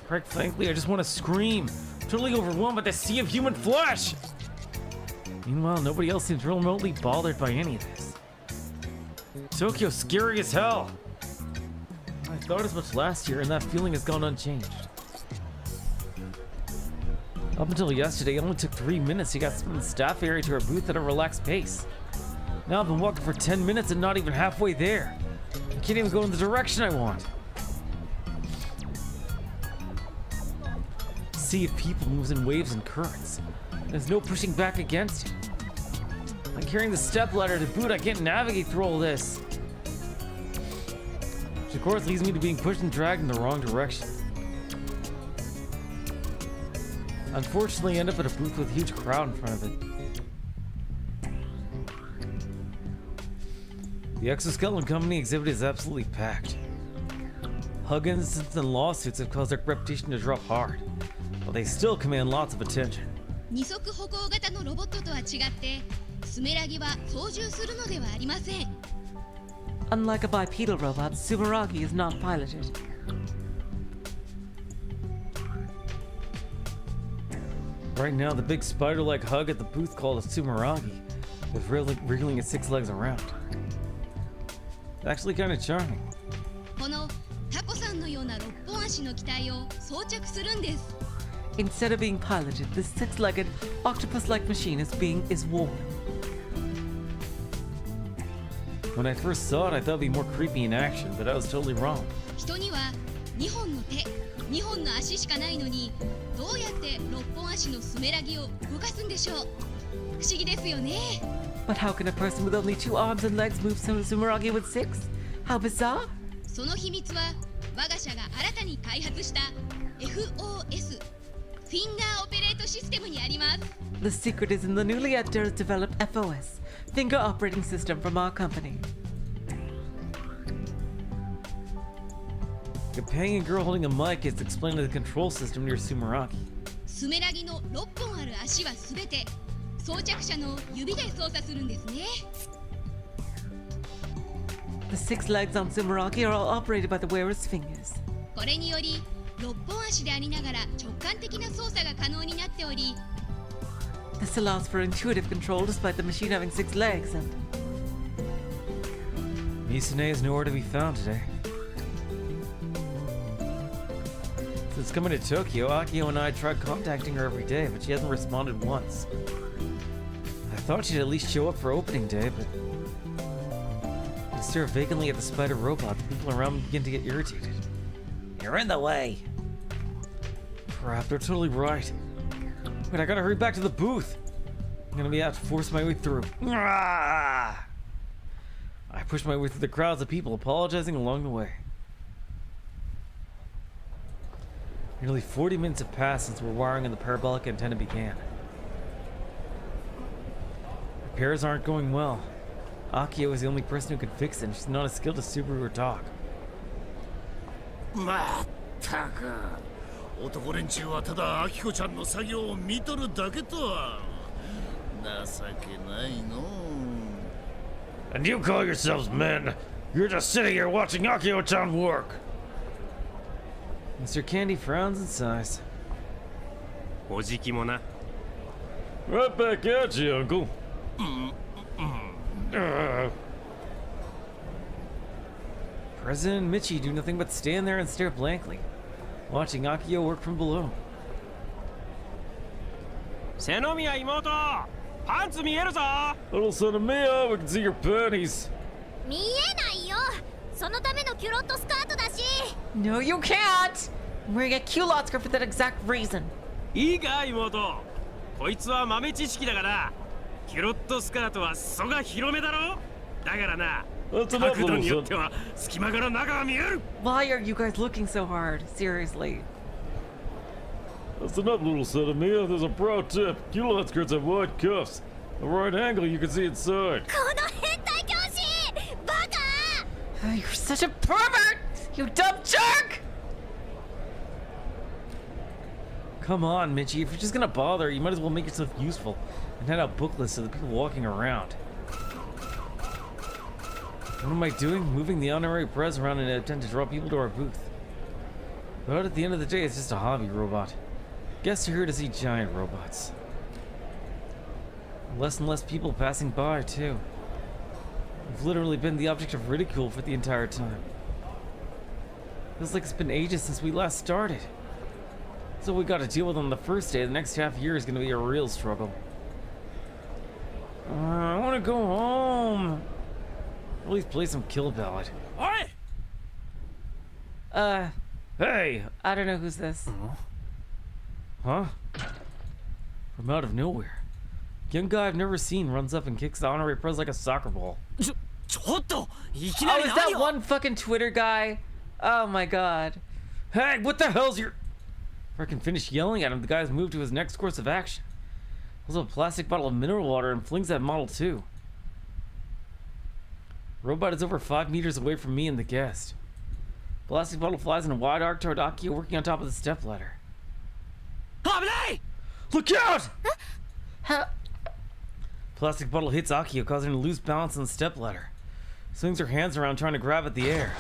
Quite frankly, I just want to scream, totally overwhelmed by the sea of human flesh! Meanwhile, nobody else seems remotely bothered by any of this. Tokyo's scary as hell! I thought as much last year, and that feeling has gone unchanged. Up until yesterday, it only took 3 minutes to get from the staff area to our booth at a relaxed pace. Now I've been walking for 10 minutes and not even halfway there. I can't even go in the direction I want. The sea of people moves in waves and currents. There's no pushing back against it. I'm carrying the stepladder to boot. I can't navigate through all this. Which of course leads me to being pushed and dragged in the wrong direction. Unfortunately, I end up at a booth with a huge crowd in front of it. The exoskeleton company exhibit is absolutely packed. Hug incidents and lawsuits have caused their reputation to drop hard, but they still command lots of attention. 二足歩行型のロボットとは違ってスメラギは操縦するのではありません。 Unlike a bipedal robot, Sumeragi is not piloted. Right now, the big spider-like hug at the booth called a Sumeragi is wriggling its 6 legs around. It's actually kind of charming. このタコさんのような6本足の機体を装着するんです。 Instead of being piloted, this 6-legged, octopus-like machine is worn. When I first saw it, I thought it'd be more creepy in action, but I was totally wrong. 人には2本の手、2本の足しかないのにどうやって6本足のスメラギを動かすんでしょう。不思議ですよね。 But how can a person with only 2 arms and legs move Sumeragi with 6? How bizarre! その秘密は我が社が新たに開発した FOS フィンガーオペレートシステムにあります。 The secret is in the newly developed FOS, Finger Operating System from our company. A companion girl holding a mic is explaining the control system near Sumeragi. スメラギの6本ある足はすべて装着者の指で操作するんですね。 The 6 legs on Sumeragi are all operated by the wearer's fingers. これにより6本足でありながら直感的な操作が可能になっており、 This allows for intuitive control despite the machine having 6 legs and... Misune is nowhere to be found today. Since coming to Tokyo, Akio and I tried contacting her every day, but she hasn't responded once. I thought she'd at least show up for opening day, but... I stare vacantly at the spider robot. The people around me begin to get irritated. You're in the way! Crap, they're totally right. Wait, I gotta hurry back to the booth. I'm gonna have to force my way through. I push my way through the crowds of people, apologizing along the way. Nearly 40 minutes have passed since rewiring on the parabolic antenna began. Repairs aren't going well. Akio is the only person who can fix it, and she's not as skilled as Subaru or Doc. まったく男連中はただアキコちゃんの作業を見とるだけとは情けないの。 And you call yourselves men? You're just sitting here watching Akio-chan work. Mr. Candy frowns and sighs. おじきもな。 Right back at you, Uncle. President and Mitchie do nothing but stand there and stare blankly, watching Akio work from below. 背宮妹、パンツ見えるぞ。 Little son of Mia, we can see your panties. 見えないよ。そのためのキュロットスカートだし。 No, you can't! I'm wearing a culotte skirt for that exact reason. いいか妹、こいつは豆知識だからキュロットスカートは裾が広めだろ。だからな、 That's enough, 角度 little によっ son. ては隙間から中が見える。 Why are you guys looking so hard? Seriously. That's enough, little son of me. There's a pro tip. Culotte skirts have wide cuffs. A right angle, you can see inside. この変態教師バカ。 Oh, you're such a pervert! You dumb jerk! Come on, Mitchie. If you're just gonna bother, you might as well make yourself useful and hand out book lists to the people walking around. What am I doing? Moving the honorary press around in an attempt to draw people to our booth. But at the end of the day, it's just a hobby robot. Guess you're here to see giant robots. Less and less people passing by, too. We've literally been the object of ridicule for the entire time. Feels like it's been ages since we last started. So we got to deal with on the first day. The next half year is going to be a real struggle. I want to go home. At least play some Kill Ballad. Oi! Hey! I don't know who's this. Huh? From out of nowhere. Young guy I've never seen runs up and kicks the honorary press like a soccer ball. ちょっといき Oh, なり is 何 that よ one fucking Twitter guy? Oh my god. Hey, what the hell's your... Before I can finish yelling at him, the guy's moved to his next course of action. Pulls up a plastic bottle of mineral water and flings at Model 2. Robot is over 5 meters away from me and the guest. Plastic bottle flies in a wide arc toward Akio working on top of the stepladder. 危ない Look out! How? Plastic bottle hits Akio, causing her to lose balance on the stepladder. Swings her hands around trying to grab at the air.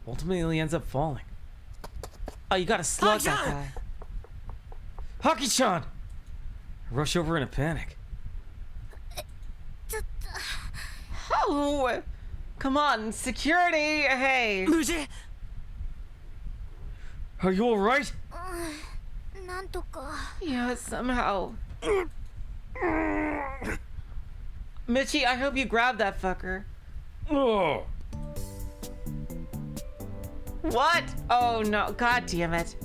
Ultimately ends up falling. Oh, you gotta slug that guy. Haki-chan! I rush over in a panic. Oh! Come on, security! Hey! 無事 Are you alright? なんとか。 Yeah, somehow. Mitchie, I hope you grab that fucker. Oh, What? Oh no, god damn it.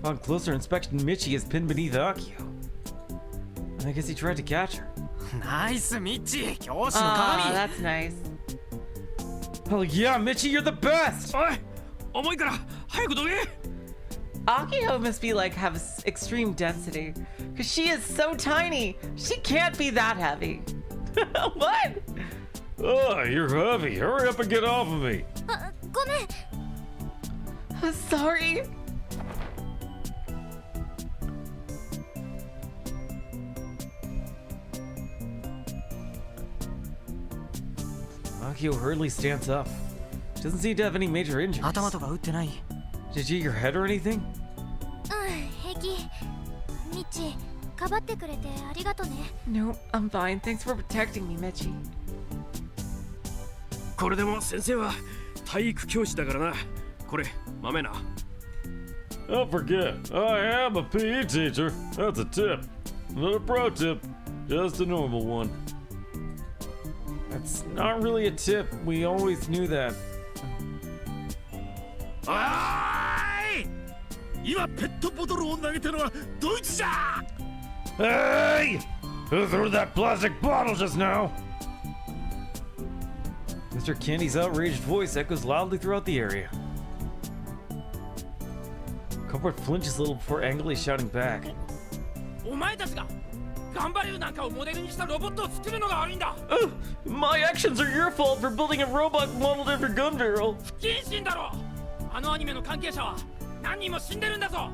On closer inspection, Mitchie is pinned beneath Akio. I guess he tried to catch her. ナイスミッチー教師の Ah, 鏡 that's nice. Hell yeah, Mitchie, you're the best! おい、重いから早くどけ。 Akio must be like have extreme density. Cause she is so tiny. She can't be that heavy. What? oh, you're heavy. Hurry up and get off of me. あ、ごめん。 I'm sorry. Akio hurriedly stands up. She doesn't seem to have any major injuries. 頭とか打ってない Did you hit your head or anything? うん、平気。ミッチ、かばってくれてありがとね。 No, I'm fine. Thanks for protecting me, Mitchie. これでも先生は体育教師だからな。これ豆な。 Don't forget, I am a PE teacher. That's a tip. Not a pro tip, just a normal one. That's not really a tip. We always knew that. おーい今ペットボトルを投げたのはドイツじゃ Hey! Who threw that plastic bottle just now? Mr. Candy's outraged voice echoes loudly throughout the area. Culprit flinches a little before angrily shouting back. お前たちが頑張れるなんかをモデルにしたロボットを作るのが悪いんだ。 Oh, my actions are your fault for building a robot modeled after Gun Barrel. 不謹慎だろ。あのアニメの関係者は何人も死んでるんだぞ。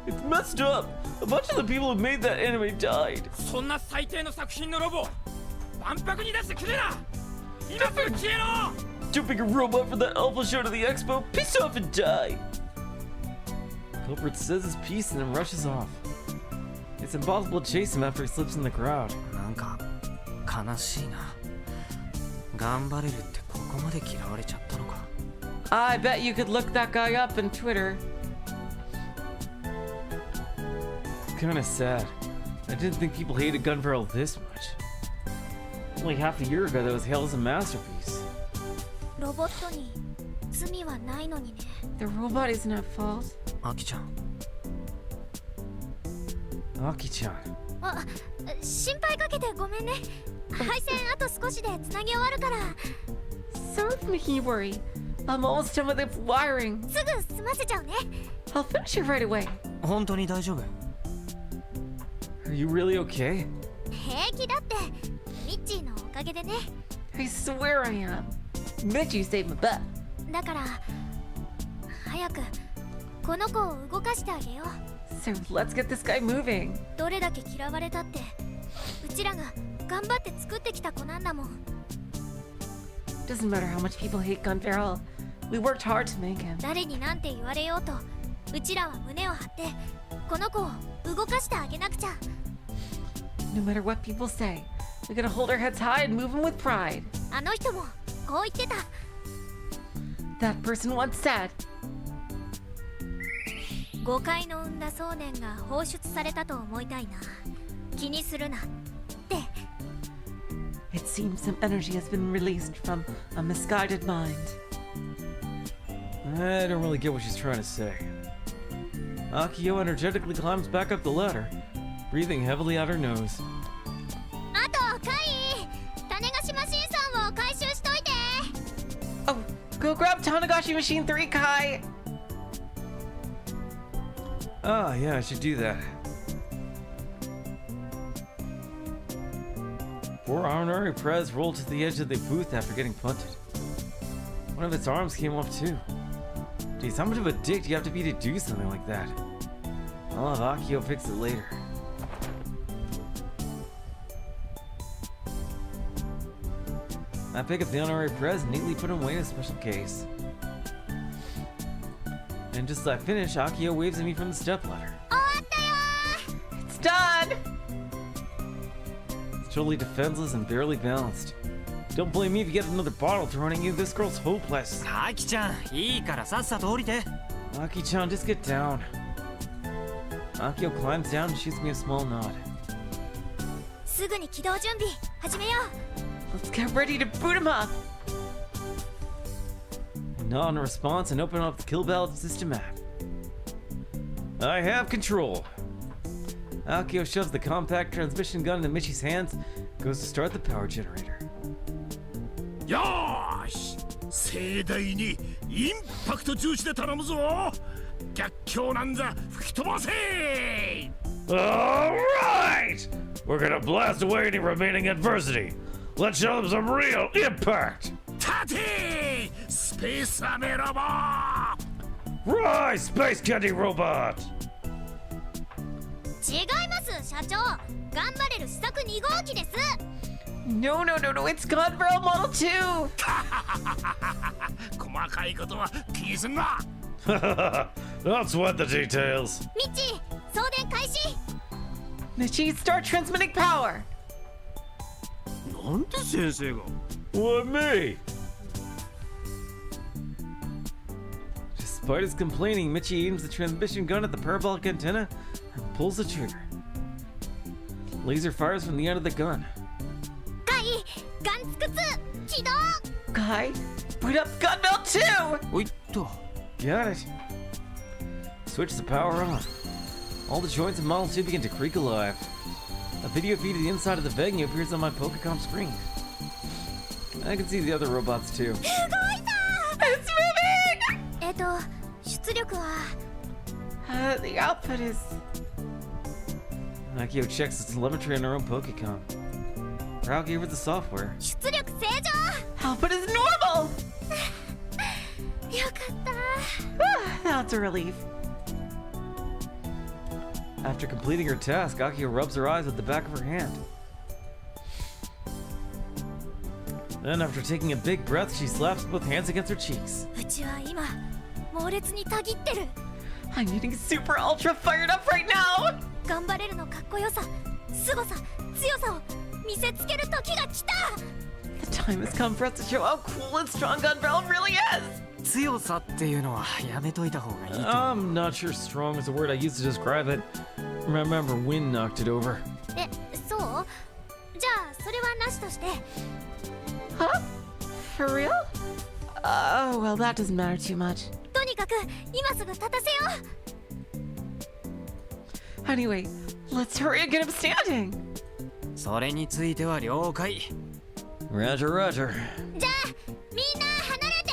It's messed up. A bunch of the people who made that anime died. そんな最低の作品のロボ万博に出してくれな。今すぐ消えろ。 Don't pick a robot for that alpha show to the expo. Piss off and die. Culprit says his piece and then rushes off. It's impossible to chase him after he slips in the crowd. なんか悲しいな頑張れるってここまで嫌われちゃったのか I bet you could look that guy up on Twitter. It's kinda sad. I didn't think people hated Gun Barrel this much. Only half a year ago that was hailed as a masterpiece. ロボットに罪はないのにね。 The robot isn't at fault. アキちゃん Aki-chan. あ、心配かけてごめんね。配線あと少しでつなぎ終わるから。 Sorry for making you worry. I'm almost done with the wiring. すぐ済ませちゃうね。 I'll finish it right away. 本当に大丈夫？ Are you really okay? 平気だって。ミッチーのおかげでね。 I swear I am. Mitchie saved my butt. だから早くこの子を動かしてあげよう。 So let's get this guy moving. どれだけ嫌われたってうちらが頑張って作ってきた子なんだもん。 Doesn't matter how much people hate Gun Barrel. We worked hard to make him. 誰になんて言われようとうちらは胸を張ってこの子を動かしてあげなくちゃ。 No matter what people say, we gotta hold our heads high and move them with pride. あの人もこう言ってた。 That person once said. 誤解の生んだ想念が放出されたと思いたいな。気にするなって。 It seems some energy has been released from a misguided mind. I don't really get what she's trying to say. Akio energetically climbs back up the ladder, breathing heavily out her nose. あとカイ、種子島シンさんを回収しといて。 Oh, go grab Tanagashi Machine 3, Kai! Ah, yeah, I should do that. 4 honorary Prez rolled to the edge of the booth after getting punted. One of its arms came off too. Geez, how much of a dick do you have to be to do something like that? I'll have Akio fix it later. I pick up the honorary Prez and neatly put them away in a special case. And just as I finish, Akio waves at me from the stepladder. 終わったよ It's done! It's totally defenseless and barely balanced. Don't blame me if you get another bottle thrown at you. This girl's hopeless. アキちゃん、いいからさっさと降りて。 Aki-chan, just get down. Akio climbs down and shoots me a small nod. すぐに起動準備始めよう。 Let's get ready to boot him up! I nod in response and open up the kill bell system map. I have control. Akio shoves the compact transmission gun into Mitchie's hands, goes to start the power generator. よーし盛大にインパクト重視で頼むぞ。逆境なんざ吹き飛ばせ。 All right! We're gonna blast away any remaining adversity. Let's show them some real impact! 立てスペースアメロボ。 Rise, Space Candy Robot! 違います社長。頑張れる試作2号機です。 No, it's Gun Barrel Model 2! 細かいことは気にすんな。 Don't sweat the details. ミッチー送電開始。 Mitchie, start transmitting power! なんで先生が。 Why me? Despite his complaining, Mitchie aims the transmission gun at the parabolic antenna and pulls the trigger. Laser fires from the end of the gun. カイガンツクツ起動。 Kai, boot up Gun Barrel 2! おいっと。 Got it. Switch the power on. All the joints in Model 2 begin to creak alive. A video feed of the inside of the venue appears on my Pokecom screen. I can see the other robots too. 動いた。 It's moving! 出力は The output is... Akio checks the telemetry on her own Pokecom. Rao gave her the software. 出力正常。 Output is normal! よかった。 That's a relief. After completing her task, Akio rubs her eyes with the back of her hand. Then, after taking a big breath, she slaps both hands against her cheeks. うちは今猛烈にたぎってる。 I'm getting super ultra fired up right now! 頑張れるのかっこよさ、凄さ、強さを見せつける時が来た。 The time has come for us to show how cool and strong Gun Barrel really is! 強さっていうのはやめといた方がいいと思う。 I'm not sure strong is the word I used to describe it. Remember, wind knocked it over. え、そう？じゃあそれはなしとして。 Huh? For real? Oh, well, that doesn't matter too much. とにかく今すぐ立たせよう。 Anyway, Let's hurry and get him standing. それについては了解。 Roger, roger. じゃあみんな離れて。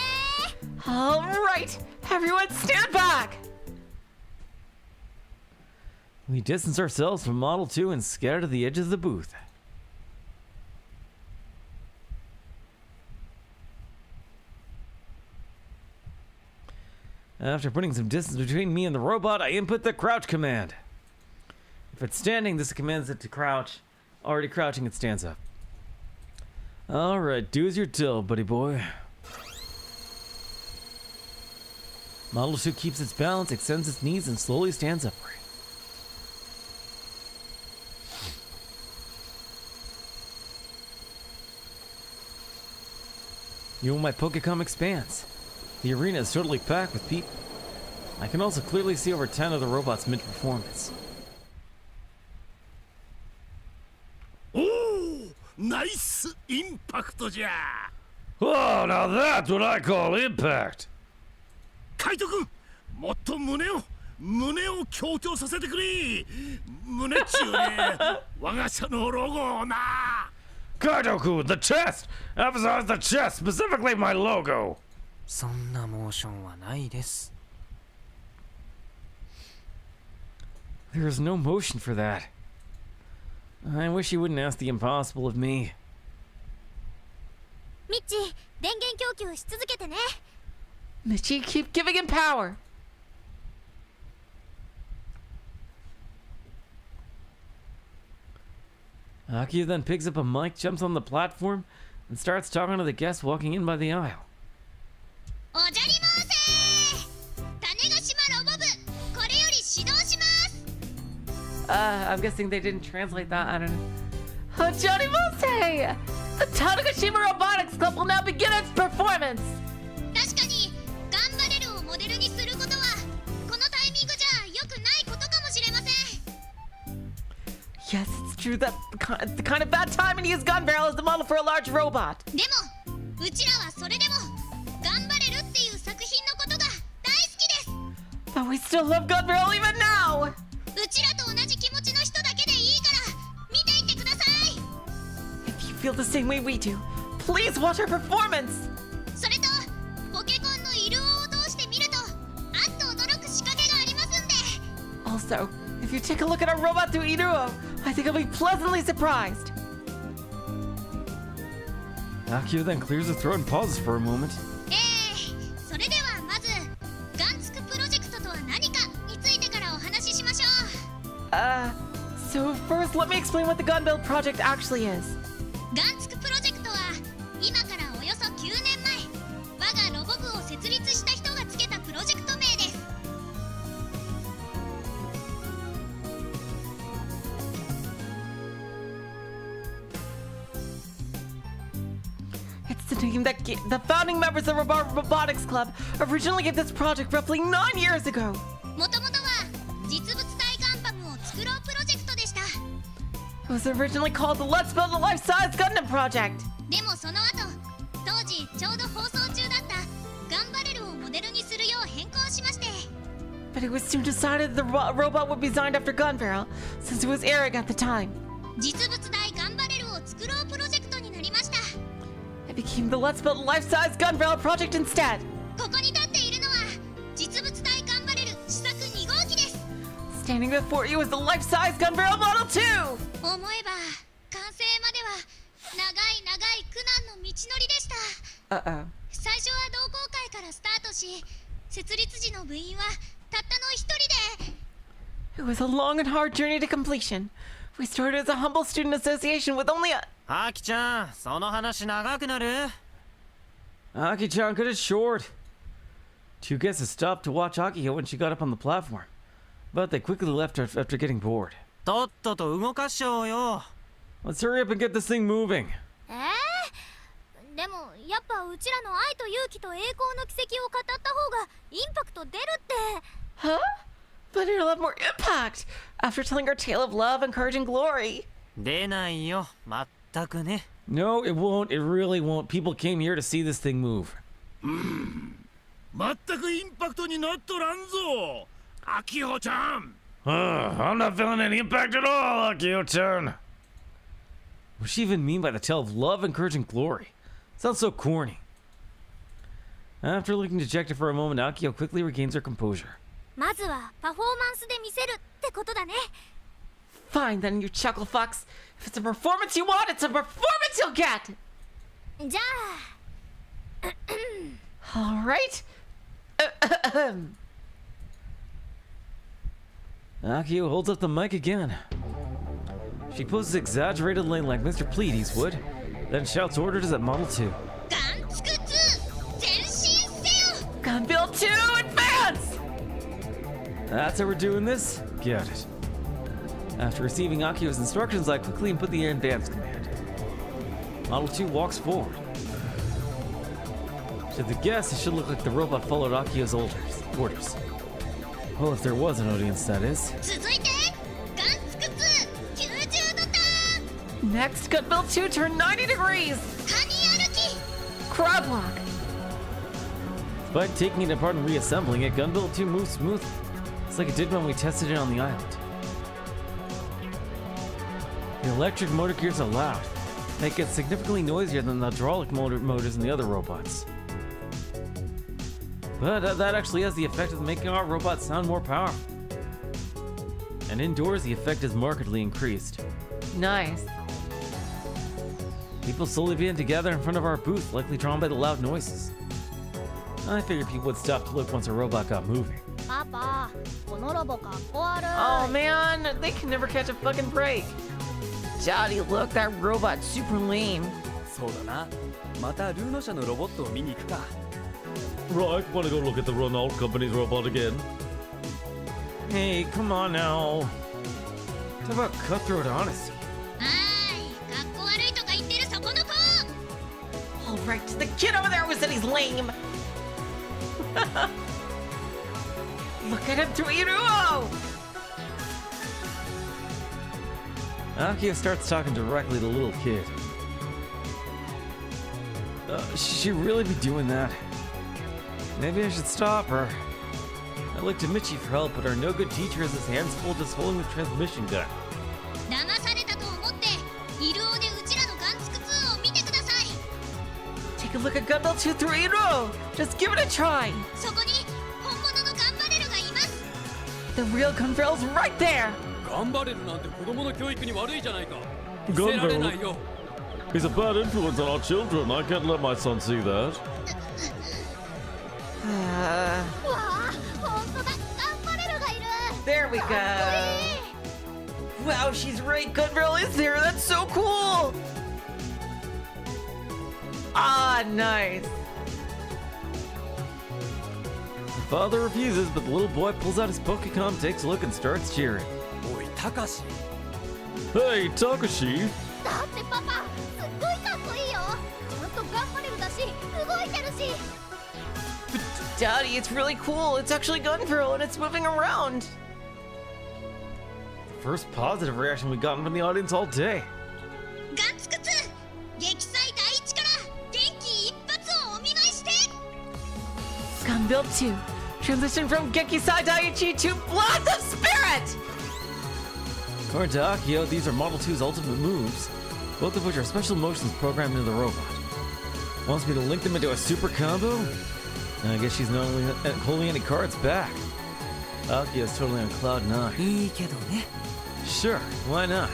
All right, everyone stand back. We distance ourselves from Model 2 and scatter to the edge of the booth. After putting some distance between me and the robot, I input the crouch command. If it's standing, this commands it to crouch. Already crouching, it stands up. Alright, do as you're told, buddy boy. Model 2 keeps its balance, extends its knees, and slowly stands upright. You know, my Pokecom expands. The arena is totally packed with people. I can also clearly see over 10 of the robots mid-performance. Oh, nice impact じゃ。 Oh, now that's what I call impact. カイト君、もっと胸を強調させてくれ。胸っちゅうね、我が社のロゴをな。 Kaito-kun, the chest! Emphasize the chest, specifically my logo. そんなモーションはないです。 There is no motion for that. I wish you wouldn't ask the impossible of me. ミッチー、電源供給し続けてね。 Mitchie, keep giving him power. Akio then picks up a mic, jumps on the platform, and starts talking to the guests walking in by the aisle. おじゃり申せ種子島ロボ部これより始動します。 I'm guessing they didn't translate that. I don't know. Johnny Mose! The Tanegashima Robotics Club will now begin its performance. 確かに頑張れるをモデルにすることはこのタイミングじゃ良くないことかもしれません。 Yes, it's true that the kind of bad timing to use gun barrel as the model for a large robot. でもうちらはそれでも頑張れるっていう作品のことが大好きです。 But we still love gun barrel even now. うちらと同じ気持ちの人だけでいいから見ていってください。 If you feel the same way we do, please watch our performance. それとポケコンのイルオを通して見るとあっと驚く仕掛けがありますんで。 Also, if you take a look at our robot through Iruo, I think you'll be pleasantly surprised. Akio then clears his throat and pauses for a moment. それではまずガンツクプロジェクトとは何かについてからお話ししましょう。 So first let me explain what the gun build project actually is. ガンツクプロジェクトは今からおよそ9年前我がロボ部を設立した人がつけたプロジェクト名です。 It's the name that the founding members of the Robotics Club originally gave this project roughly 9 years ago. もともとは実物大ガンパムを作ろうプロジェクトでした。 It was originally called the Let's Build a Life-Size Gundam Project. でもその後当時ちょうど放送中だったガンバレルをモデルにするよう変更しまして。 But it was soon decided the robot would be designed after Gun Barrel, since it was airing at the time. 実物大ガンバレルを作ろうプロジェクトになりました。 It became the Let's Build a Life-Size Gun Barrel Project instead. ここに立っているのは実物大ガンバレル試作2号機です。 Standing before you is the Life-Size Gun Barrel Model 2. 思えば完成までは長い苦難の道のりでした。 Uh-oh. 最初は同好会からスタートし設立時の部員はたったの一人で。 It was a long and hard journey to completion. We started as a humble student association with only a... アキちゃん、その話長くなる？ Aki-chan cut it short. Two guests stopped to watch Akio when she got up on the platform, but they quickly left after getting bored. とっとと動かしちゃおうよ。 Let's hurry up and get this thing moving. でもやっぱうちらの愛と勇気と栄光の奇跡を語った方がインパクト出るって。 Huh? But it'll have more impact after telling our tale of love and courage and glory. 出ないよ、まったくね。 No, it won't. It really won't. People came here to see this thing move. 全くインパクトになっとらんぞ。アキホちゃん。I'm not feeling any impact at all, Akio-chan. What does she even mean by the tale of love, encouraging glory? Sounds so corny. After looking dejected for a moment, Akio quickly regains her composure. まずはパフォーマンスで見せるってことだね。 Fine then, you chuckle fucks. If it's a performance you want, it's a performance you'll get! じゃあ Alright. Akio holds up the mic again. She poses exaggeratedly like Mr. Pleaties would, then shouts orders at Model 2. ガンツクツ前進せよ Gunbill 2, advance! That's how we're doing this? Get it. After receiving Akio's instructions, I quickly input the advance command. Model 2 walks forward. To the guess, it should look like the robot followed Akio's orders. Well, if there was an audience, that is. 続いてガンツクツ90度ターン Next, Gunbill 2, turn 90 degrees! カニ歩き Crab walk! By taking it apart and reassembling it, Gunbill 2 moves smoothly. It's like it did when we tested it on the island. The electric motor gears are loud. They get significantly noisier than the hydraulic motors in the other robots. But that actually has the effect of making our robots sound more powerful. And indoors, the effect is markedly increased. Nice. People slowly began to gather in front of our booth, likely drawn by the loud noises. I figured people would stop to look once a robot got moving. パパ、このロボかっこ悪い。 Oh man, they can never catch a fucking break. Johnny, look, that robot's super lame. そうだな。またルーノ社のロボットを見に行くか。 Right, wanna go look at the Renault company's robot again? Hey, come on now. Talk about cutthroat honesty. はーいかっこ悪いとか言ってるそこの子 Alright, the kid over there who said he's lame. Look at him through Iruo! Akio starts talking directly to the little kid. Should she really be doing that? Maybe I should stop her. I looked to Mitchie for help, but our no-good teacher has his hands full just holding the transmission gun. 騙されたと思ってイルオでうちらのガンツクツを見てください Take a look at Gunbill 2 through Iruo! Just give it a try! そこに本物のガンバレルがいます The real Gunbill's right there! 頑張れるなんて子供の教育に悪いじゃないか。見せられないよ。 He's a bad influence on our children. I can't let my son see that. わあ、ほんとだ、ガンバレルがいる。 There we go! Wow, she's right, Gunbill is there! That's so cool! Ah, nice! The father refuses, but the little boy pulls out his Pokecom, takes a look, and starts cheering. おい、たかし。 Hey, Takashi. だってパパ、すっごいかっこいいよ。ちゃんとガンバレルだし、動いてるし。 Daddy, it's really cool. It's actually Gunbill and it's moving around. The first positive reaction we've gotten from the audience all day. ガンツクツ撃砕第一から元気一発をお見舞いして Gunbill 2, transition from Gekisai Daiichi to Blast of Spirit! According to Akio, these are Model 2's ultimate moves, both of which are special motions programmed into the robot. Wants me to link them into a super combo? I guess she's not only holding any cards back. Akio's totally on cloud 9. いいけどね Sure, why not?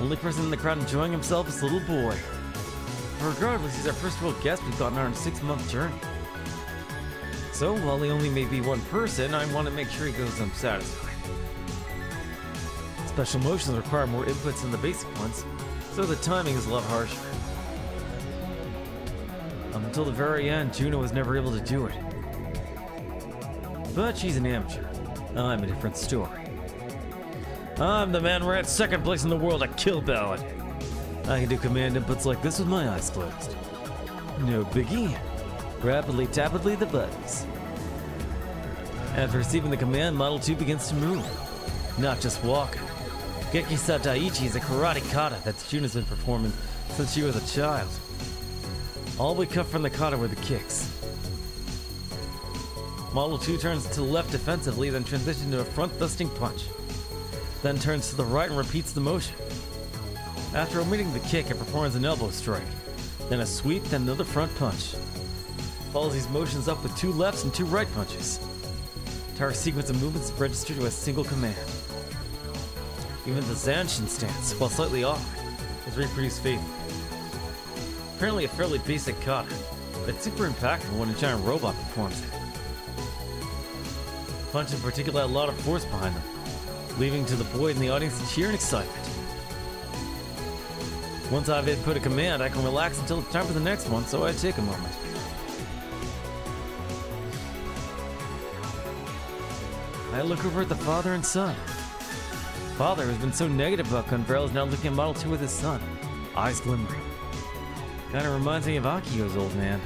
Only person in the crowd enjoying himself is the little boy. Regardless, he's our first real guest we've gotten on our 6-month journey. So, while he only may be one person, I want to make sure he goes home satisfied. Special motions require more inputs than the basic ones, so the timing is a lot harsher. Until the very end, Juno was never able to do it. But she's an amateur. I'm a different story. I'm the man ranked second place in the world at Kill Ballad. I can do command inputs like this with my eyes closed. No biggie. Rapidly the buttons. After receiving the command, Model 2 begins to move. Not just walking. Gekisai Daiichi is a karate kata that Juno's been performing since she was a child. All we cut from the kata were the kicks. Model 2 turns to the left defensively, then transitions into a front thrusting punch. Then turns to the right and repeats the motion. After omitting the kick, it performs an elbow strike. Then a sweep, then another front punch. Follows these motions up with 2 lefts and 2 right punches. The entire sequence of movements is registered to a single command. Even the Zanshin stance, while slightly awkward, is reproduced faithfully. Apparently a fairly basic kata, but it's super impactful when a giant robot performs it. Punch in particular had a lot of force behind them, leaving to the void in the audience a cheer and excitement. Once I've input a command, I can relax until it's time for the next one, so I take a moment. I look over at the father and son. Father, who's been so negative about Gunbarrel, is now looking at Model 2 with his son, eyes glimmering. Kinda reminds me of Akio's old man.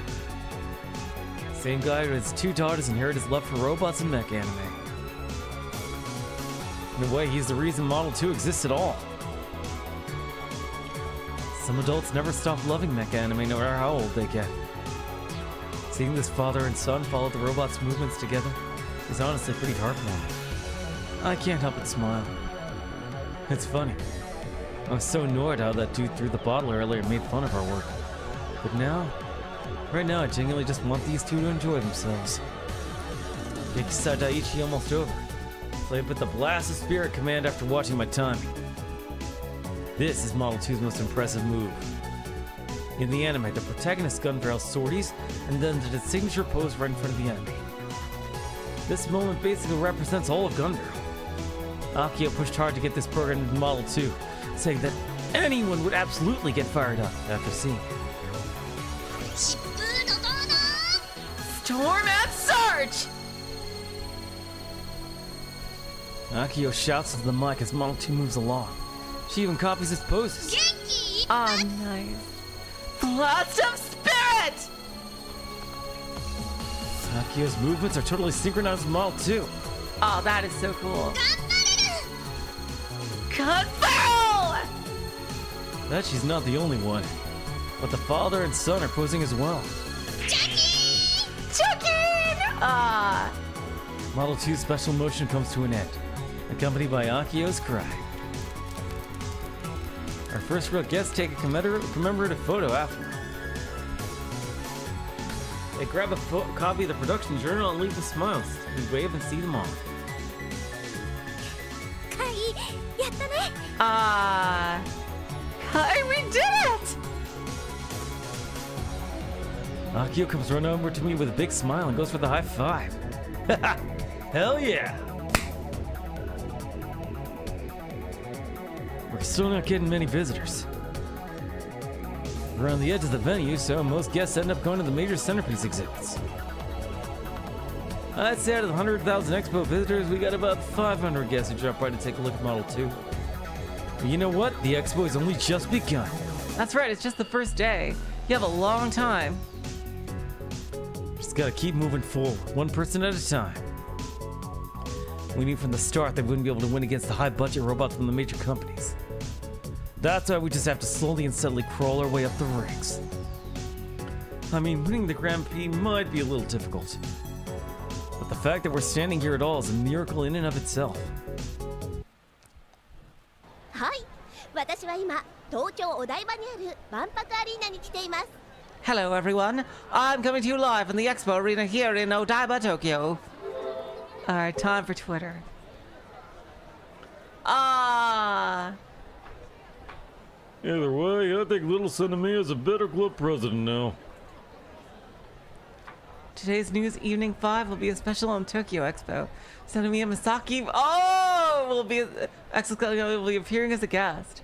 Same guy who has 2 daughters inherited his love for robots and mech anime. In a way, he's the reason Model 2 exists at all. Some adults never stop loving mech anime no matter how old they get. Seeing this father and son follow the robot's movements together is honestly pretty heartwarming. I can't help but smile. It's funny. I was so annoyed how that dude threw the bottle earlier and made fun of our work. But now, right now, I genuinely just want these two to enjoy themselves. Ikisa Daiichi almost over. So I put the Blast of Spirit command after watching my timing. This is Model 2's most impressive move. In the anime, the protagonist Gunbarrel sorties and then did its signature pose right in front of the enemy. This moment basically represents all of Gunbarrel. Akio pushed hard to get this program into Model 2, saying that anyone would absolutely get fired up after seeing it. Storm at Sarge! Akio shouts into the mic as Model 2 moves along. She even copies his poses. Ah, nice. Blast of Spirit! Akio's movements are totally synchronized with Model 2. Oh, that is so cool. Gunbarrel! Bet she's not the only one. But the father and son are posing as well. Chucky! Ah. Model 2's special motion comes to an end, accompanied by Akio's cry. Our first real guests take a commemorative photo after. They grab a copy of the production journal and leave with smiles. We wave and see them off. Ah. Kai, we did it! Akio comes running over to me with a big smile and goes for the high five. Hell yeah! We're still not getting many visitors. We're on the edge of the venue, so most guests end up going to the major centerpiece exhibits. I'd say out of the 100,000 expo visitors, we got about 500 guests who drop by to take a look at Model 2. But you know what? The expo has only just begun. That's right, it's just the first day. You have a long time. Just gotta keep moving forward, one person at a time. We knew from the start that we wouldn't be able to win against the high-budget robots from the major companies. That's why we just have to slowly and steadily crawl our way up the ranks. I mean, winning the Grand Prix might be a little difficult. But the fact that we're standing here at all is a miracle in and of itself. はい、私は今東京お台場にある万博アリーナに来ています。 Hello, everyone. I'm coming to you live from the Expo Arena here in Odaiba, Tokyo. Alright, time for Twitter. Ah. Either way, I think little son of me is a better club president now. Today's news evening 5 will be a special on Tokyo Expo. Sanemiya Masaki will be appearing as a guest.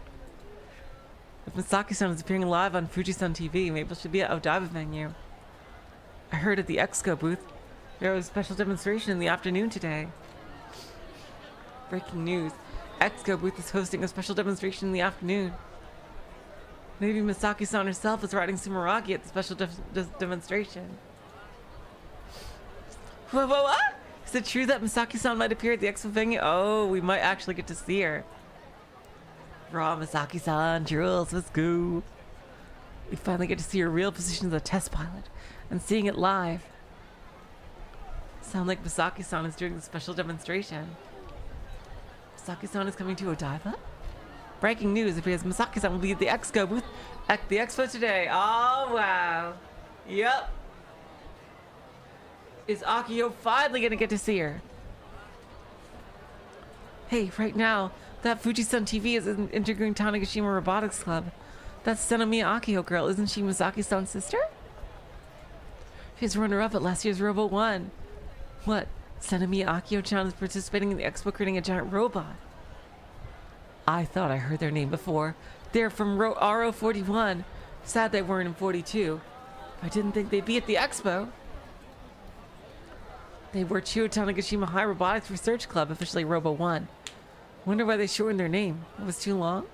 If Masaki-san is appearing live on Fuji-san TV, maybe she'll be at Odaiba venue. I heard at the Exco booth there was a special demonstration in the afternoon today. Breaking news. Exco booth is hosting a special demonstration in the afternoon. Maybe Misaki-san herself is riding Sumeragi at the special demonstration. What? Is it true that Misaki-san might appear at the Expo venue? Oh, we might actually get to see her. Raw Misaki-san, Jules, let's go. We finally get to see her real position as a test pilot and seeing it live. Sound like Misaki-san is doing a special demonstration. Misaki-san is coming to Odaiba? Breaking news appears Misaki-san will be at the Expo booth at the Expo today. Oh, wow. Yep. Is Akio finally gonna get to see her? Hey, right now, that Fuji-san TV is integrating Tanegashima Robotics Club. That's Senomiya Akio girl. Isn't she Misaki-san's sister? She's runner-up at last year's Robo 1. What? Senomiya Akio-chan is participating in the Expo creating a giant robot. I thought I heard their name before. They're from RO41. Sad they weren't in 42. I didn't think they'd be at the Expo. They were Chiyo Tanegashima High Robotics Research Club, officially Robo 1. Wonder why they shortened their name. It was too long?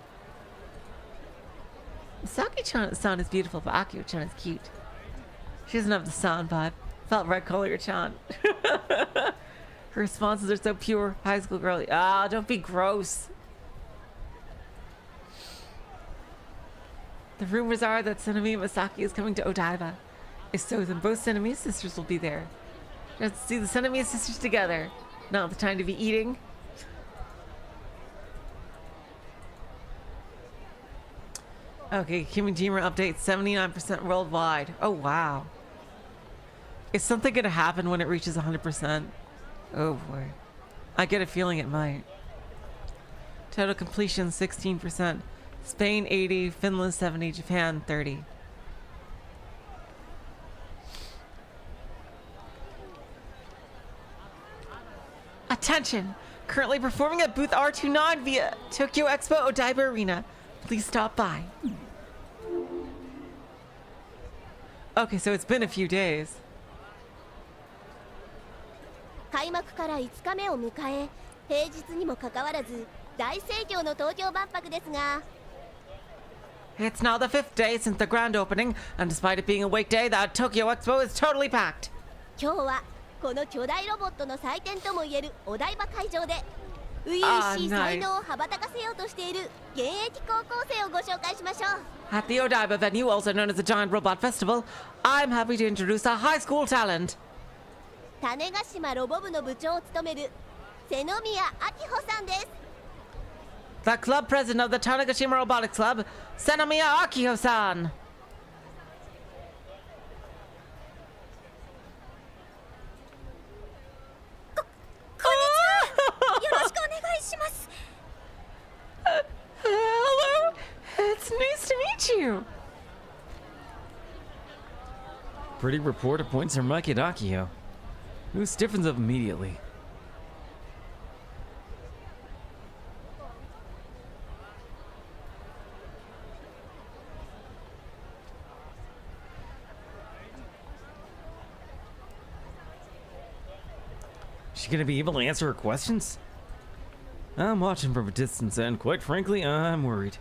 Misaki-chan is beautiful, but Akio-chan is cute. She doesn't have the sound vibe. Felt right calling her Chan. Her responses are so pure. High school girly. Ah, don't be gross. The rumors are that Senomiya Misaki is coming to Odaiba. If so, then both Senomiya sisters will be there. Let's see the Senomiya sisters together. Not the time to be eating. Okay, Kimijima update 79% worldwide. Oh, wow. Is something gonna happen when it reaches 100%? Oh, boy. I get a feeling it might. Total completion 16%. Spain 80, Finland 70, Japan 30. Attention! Currently performing at booth R29 via Tokyo Expo Odaiba Arena. Please stop by. Okay, so it's been a few days. 開幕から5日目を迎え、平日にもかかわらず大盛況の東京万博ですが、 It's now the 5th day since the grand opening, and despite it being a weekday, the Tokyo Expo is totally packed. 今日はこの巨大ロボットの祭典ともいえるお台場会場で初々しい才能を羽ばたかせようとしている現役高校生をご紹介しましょう。 At the Odaiba venue, also known as the Giant Robot Festival, I'm happy to introduce a high school talent. 種子島ロボ部の部長を務める瀬宮明穂さんです。 The club president of the Tanegashima Robotics Club, Senomiya Akio-san. Hello, it's nice to meet you. Pretty reporter points her mic at Akio, who stiffens up immediately. She gonna be able to answer her questions? I'm watching from a distance, and quite frankly, I'm worried.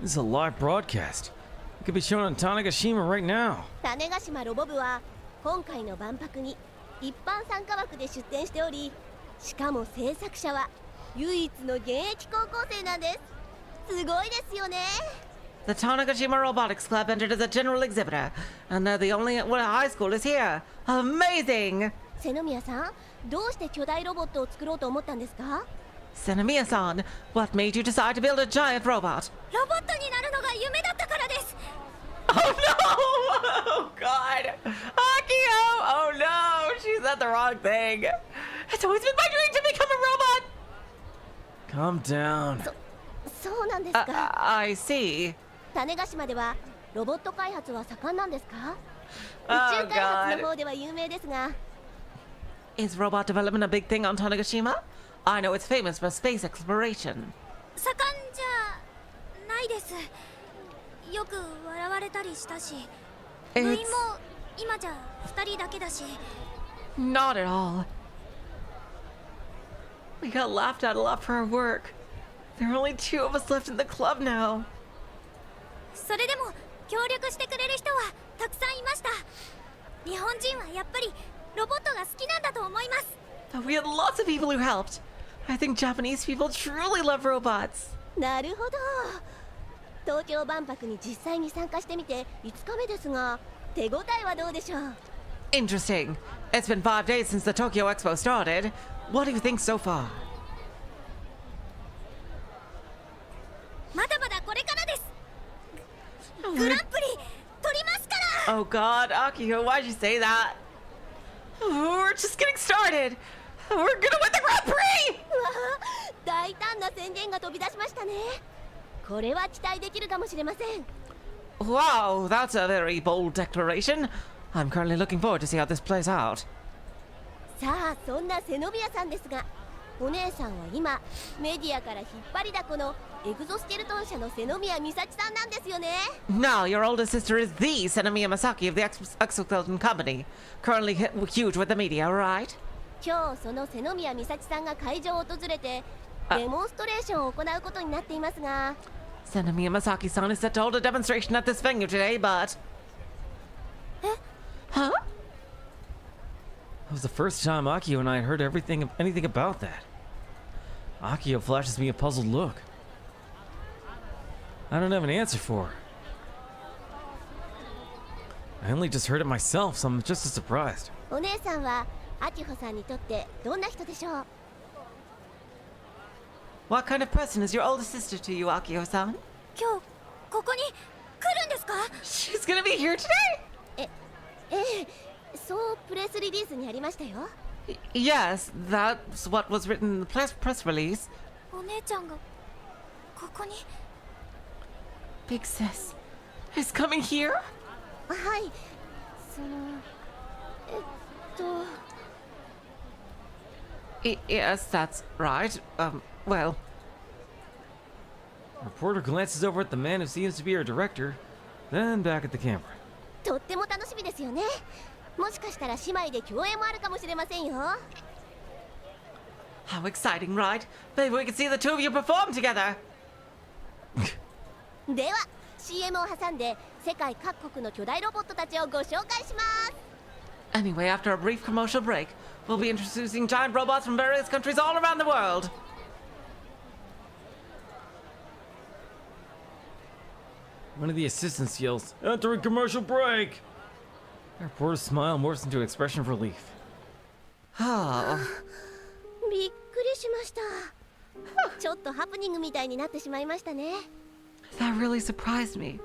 This is a live broadcast. It could be shown on Tanegashima right now. 種子島ロボ部は今回の万博に一般参加枠で出展しており、しかも制作者は唯一の現役高校生なんです。すごいですよね。 The Tanegashima Robotics Club entered as a general exhibitor, and they're the only high school is here. Amazing! 瀬宮さん、どうして巨大ロボットを作ろうと思ったんですか？ Senomiya-san, what made you decide to build a giant robot? ロボットになるのが夢だったからです。 Oh no! Oh god! Akio! Oh no! She said the wrong thing. It's always been my dream to become a robot! Calm down. そうなんですか。I see. 種子島ではロボット開発は盛んなんですか？ Oh 宇宙開発の方では有名ですが。 Is robot development a big thing on Tanegashima? I know it's famous for space exploration. 盛んじゃないです。よく笑われたりしたし、部員も今じゃ2人だけだし。 Not at all. We got laughed at a lot for our work. There are only 2 of us left in the club now. それでも協力してくれる人はたくさんいました。日本人はやっぱりロボットが好きなんだと思います。 We had lots of people who helped. I think Japanese people truly love robots. なるほど。東京万博に実際に参加してみて5日目ですが、手応えはどうでしょう？ Interesting. It's been 5 days since the Tokyo Expo started. What do you think so far? まだまだこれからです。グランプリ取りますから。 Oh God, Akio, why'd you say that? We're just getting started. We're gonna win the Grand Prix! うわあ、大胆な宣言が飛び出しましたね。これは期待できるかもしれません。 Wow, that's a very bold declaration. I'm currently looking forward to see how this plays out. さあ、そんな背宮さんですが、お姉さんは今メディアから引っ張りだこのエグゾスケルトン社の背宮美咲さんなんですよね。 Now, your older sister is the Senomiya Masaki of the Exoskeleton Company. Currently huge with the media, right? 今日その背宮美咲さんが会場を訪れてデモンストレーションを行うことになっていますが、 Senomiya Masaki-san is set to hold a demonstration at this venue today, but... Huh? That was the first time Akio and I had heard anything about that. Akio flashes me a puzzled look. I don't have an answer for her. I only just heard it myself, so I'm just as surprised. お姉さんは明穂さんにとってどんな人でしょう？ What kind of person is your older sister to you, Akio-san? 今日ここに来るんですか？ She's gonna be here today? ええ、そうプレスリリースにありましたよ。 Yes, that's what was written in the press release. お姉ちゃんがここに。 Big sis is coming here? はい、そのYes, that's right. Well... Reporter glances over at the man who seems to be our director, then back at the camera. とっても楽しみですよね。もしかしたら姉妹で共演もあるかもしれませんよ。 How exciting, right? Maybe we could see the two of you perform together. では CM を挟んで世界各国の巨大ロボットたちをご紹介します。 Anyway, after a brief commercial break, we'll be introducing giant robots from various countries all around the world. One of the assistants yells, "Entering commercial break!" The reporter's smile morphs into an expression of relief. Oh. びっくりしました。ちょっとハプニングみたいになってしまいましたね。 That really surprised me.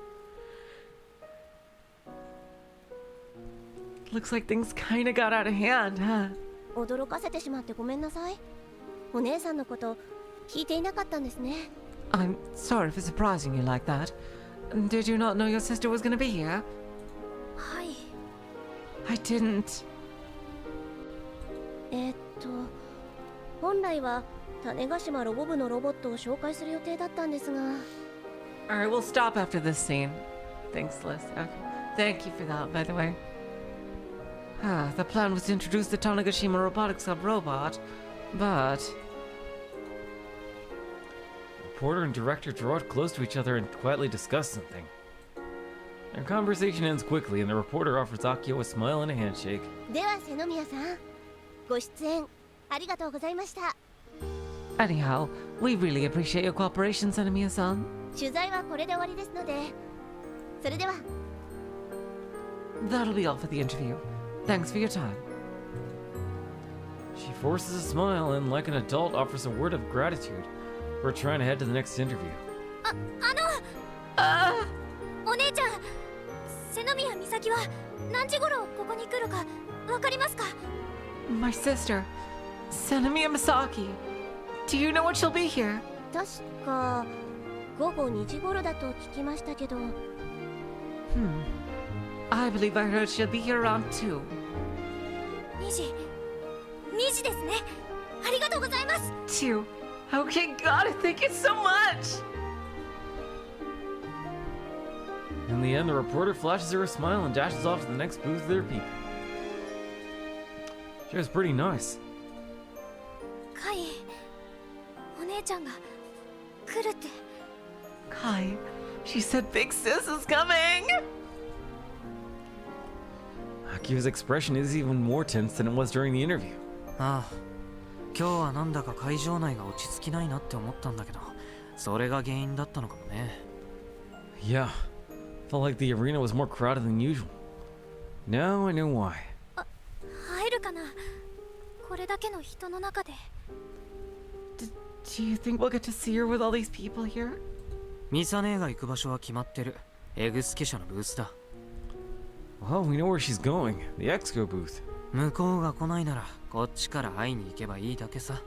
Looks like things kinda got out of hand, huh? 驚かせてしまってごめんなさい。お姉さんのこと聞いていなかったんですね。 I'm sorry for surprising you like that. Did you not know your sister was gonna be here? はい。 I didn't. 本来は種子島ロボ部のロボットを紹介する予定だったんですが。 Alright, we'll stop after this scene. Thanks, Liz. Okay. Thank you for that, by the way. The plan was to introduce the Tanegashima Robotics Club robot, but... Reporter and director draw close to each other and quietly discuss something. Their conversation ends quickly, and the reporter offers Akio a smile and a handshake. では瀬宮さん、ご出演ありがとうございました。 Anyhow, we really appreciate your cooperation, Senomiya-san. 取材はこれで終わりですので、それでは。 That'll be all for the interview. Thanks for your time. She forces a smile and, like an adult, offers a word of gratitude for trying to head to the next interview. お姉ちゃん、瀬宮美咲は何時頃ここに来るかわかりますか？ My sister, Senomiya Masaki. Do you know when she'll be here? 確か午後2時頃だと聞きましたけど。I believe I heard she'll be here around 2. 2時ですね。ありがとうございます。 2. Okay, God, thank you so much. In the end, the reporter flashes her a smile and dashes off to the next booth of their people. She was pretty nice. カイ、お姉ちゃんが来るって。 Kai, she said Big Sis is coming. Akio's expression is even more tense than it was during the interview. ああ、今日はなんだか会場内が落ち着きないなって思ったんだけど、それが原因だったのかもね。 Yeah, felt like the arena was more crowded than usual. Now I know why. 入るかな、これだけの人の中で。 Do you think we'll get to see her with all these people here? ミサ姉が行く場所は決まってる。エグスケ社のブースだ。 Well, we know where she's going. The Exco booth. 向こうが来ないならこっちから会いに行けばいいだけさ。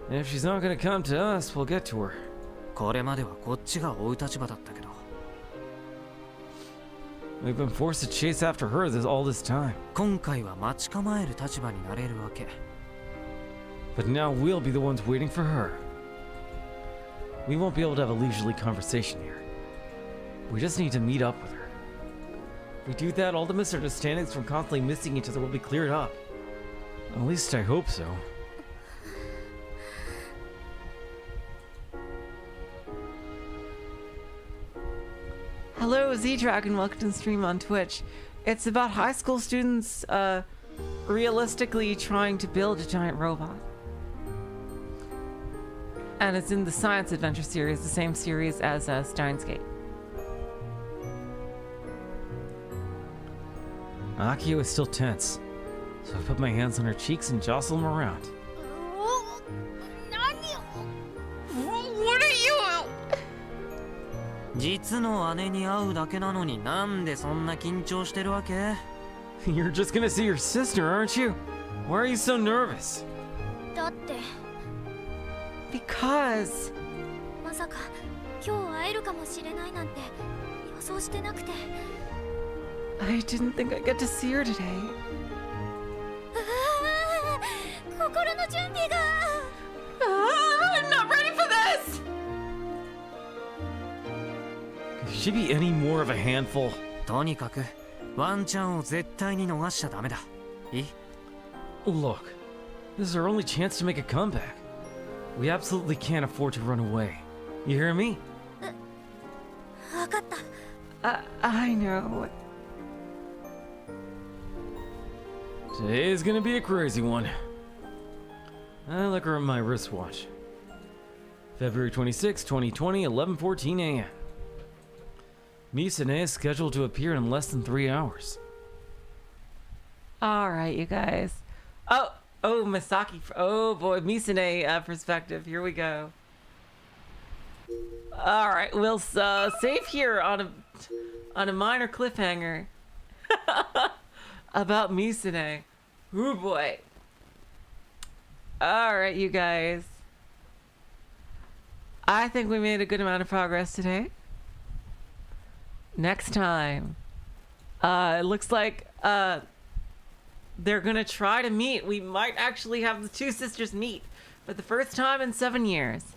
And if she's not gonna come to us, we'll get to her. これまではこっちが追う立場だったけど、 We've been forced to chase after her all this time. 今回は待ち構える立場になれるわけ。 But now we'll be the ones waiting for her. We won't be able to have a leisurely conversation here. We just need to meet up with her. If we do that, all the misunderstandings from constantly missing each other will be cleared up. At least I hope so. Hello, Z-Dragon. Welcome to the stream on Twitch. It's about high school students realistically trying to build a giant robot. And it's in the Science Adventure series, the same series as Steins Gate. Akio is still tense, so I put my hands on her cheeks and jostle them around. What are you? 実の姉に会うだけなのになんでそんな緊張してるわけ？ You're just gonna see your sister, aren't you? Why are you so nervous? だって Because まさか今日会えるかもしれないなんて予想してなくて。 I didn't think I'd get to see her today. 心の準備が。I'm not ready for this! Could she be any more of a handful? とにかくワンチャンを絶対に逃しちゃダメだ。いい？ Look, this is our only chance to make a comeback. We absolutely can't afford to run away. You hear me? わかった。I know. Today is gonna be a crazy one. I look at my wristwatch. February 26, 2020, 11:14 a.m. Misane is scheduled to appear in less than 3 hours. All right, you guys. Oh, Masaki. Oh boy, Misane perspective. Here we go. All right, we'll save here on a minor cliffhanger about Misane. Oh boy. All right, you guys. I think we made a good amount of progress today. Next time, it looks like they're gonna try to meet. We might actually have the two sisters meet for the first time in 7 years,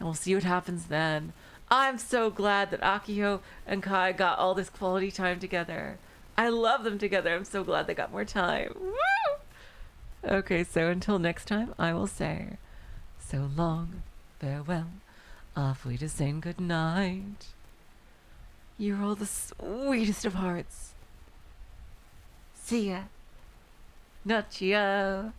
and we'll see what happens then. I'm so glad that Akio and Kai got all this quality time together. I love them together. I'm so glad they got more time. Woo! Okay, so until next time, I will say so long, farewell, off we to saying good night. You're all the sweetest of hearts. See ya. Nuccio.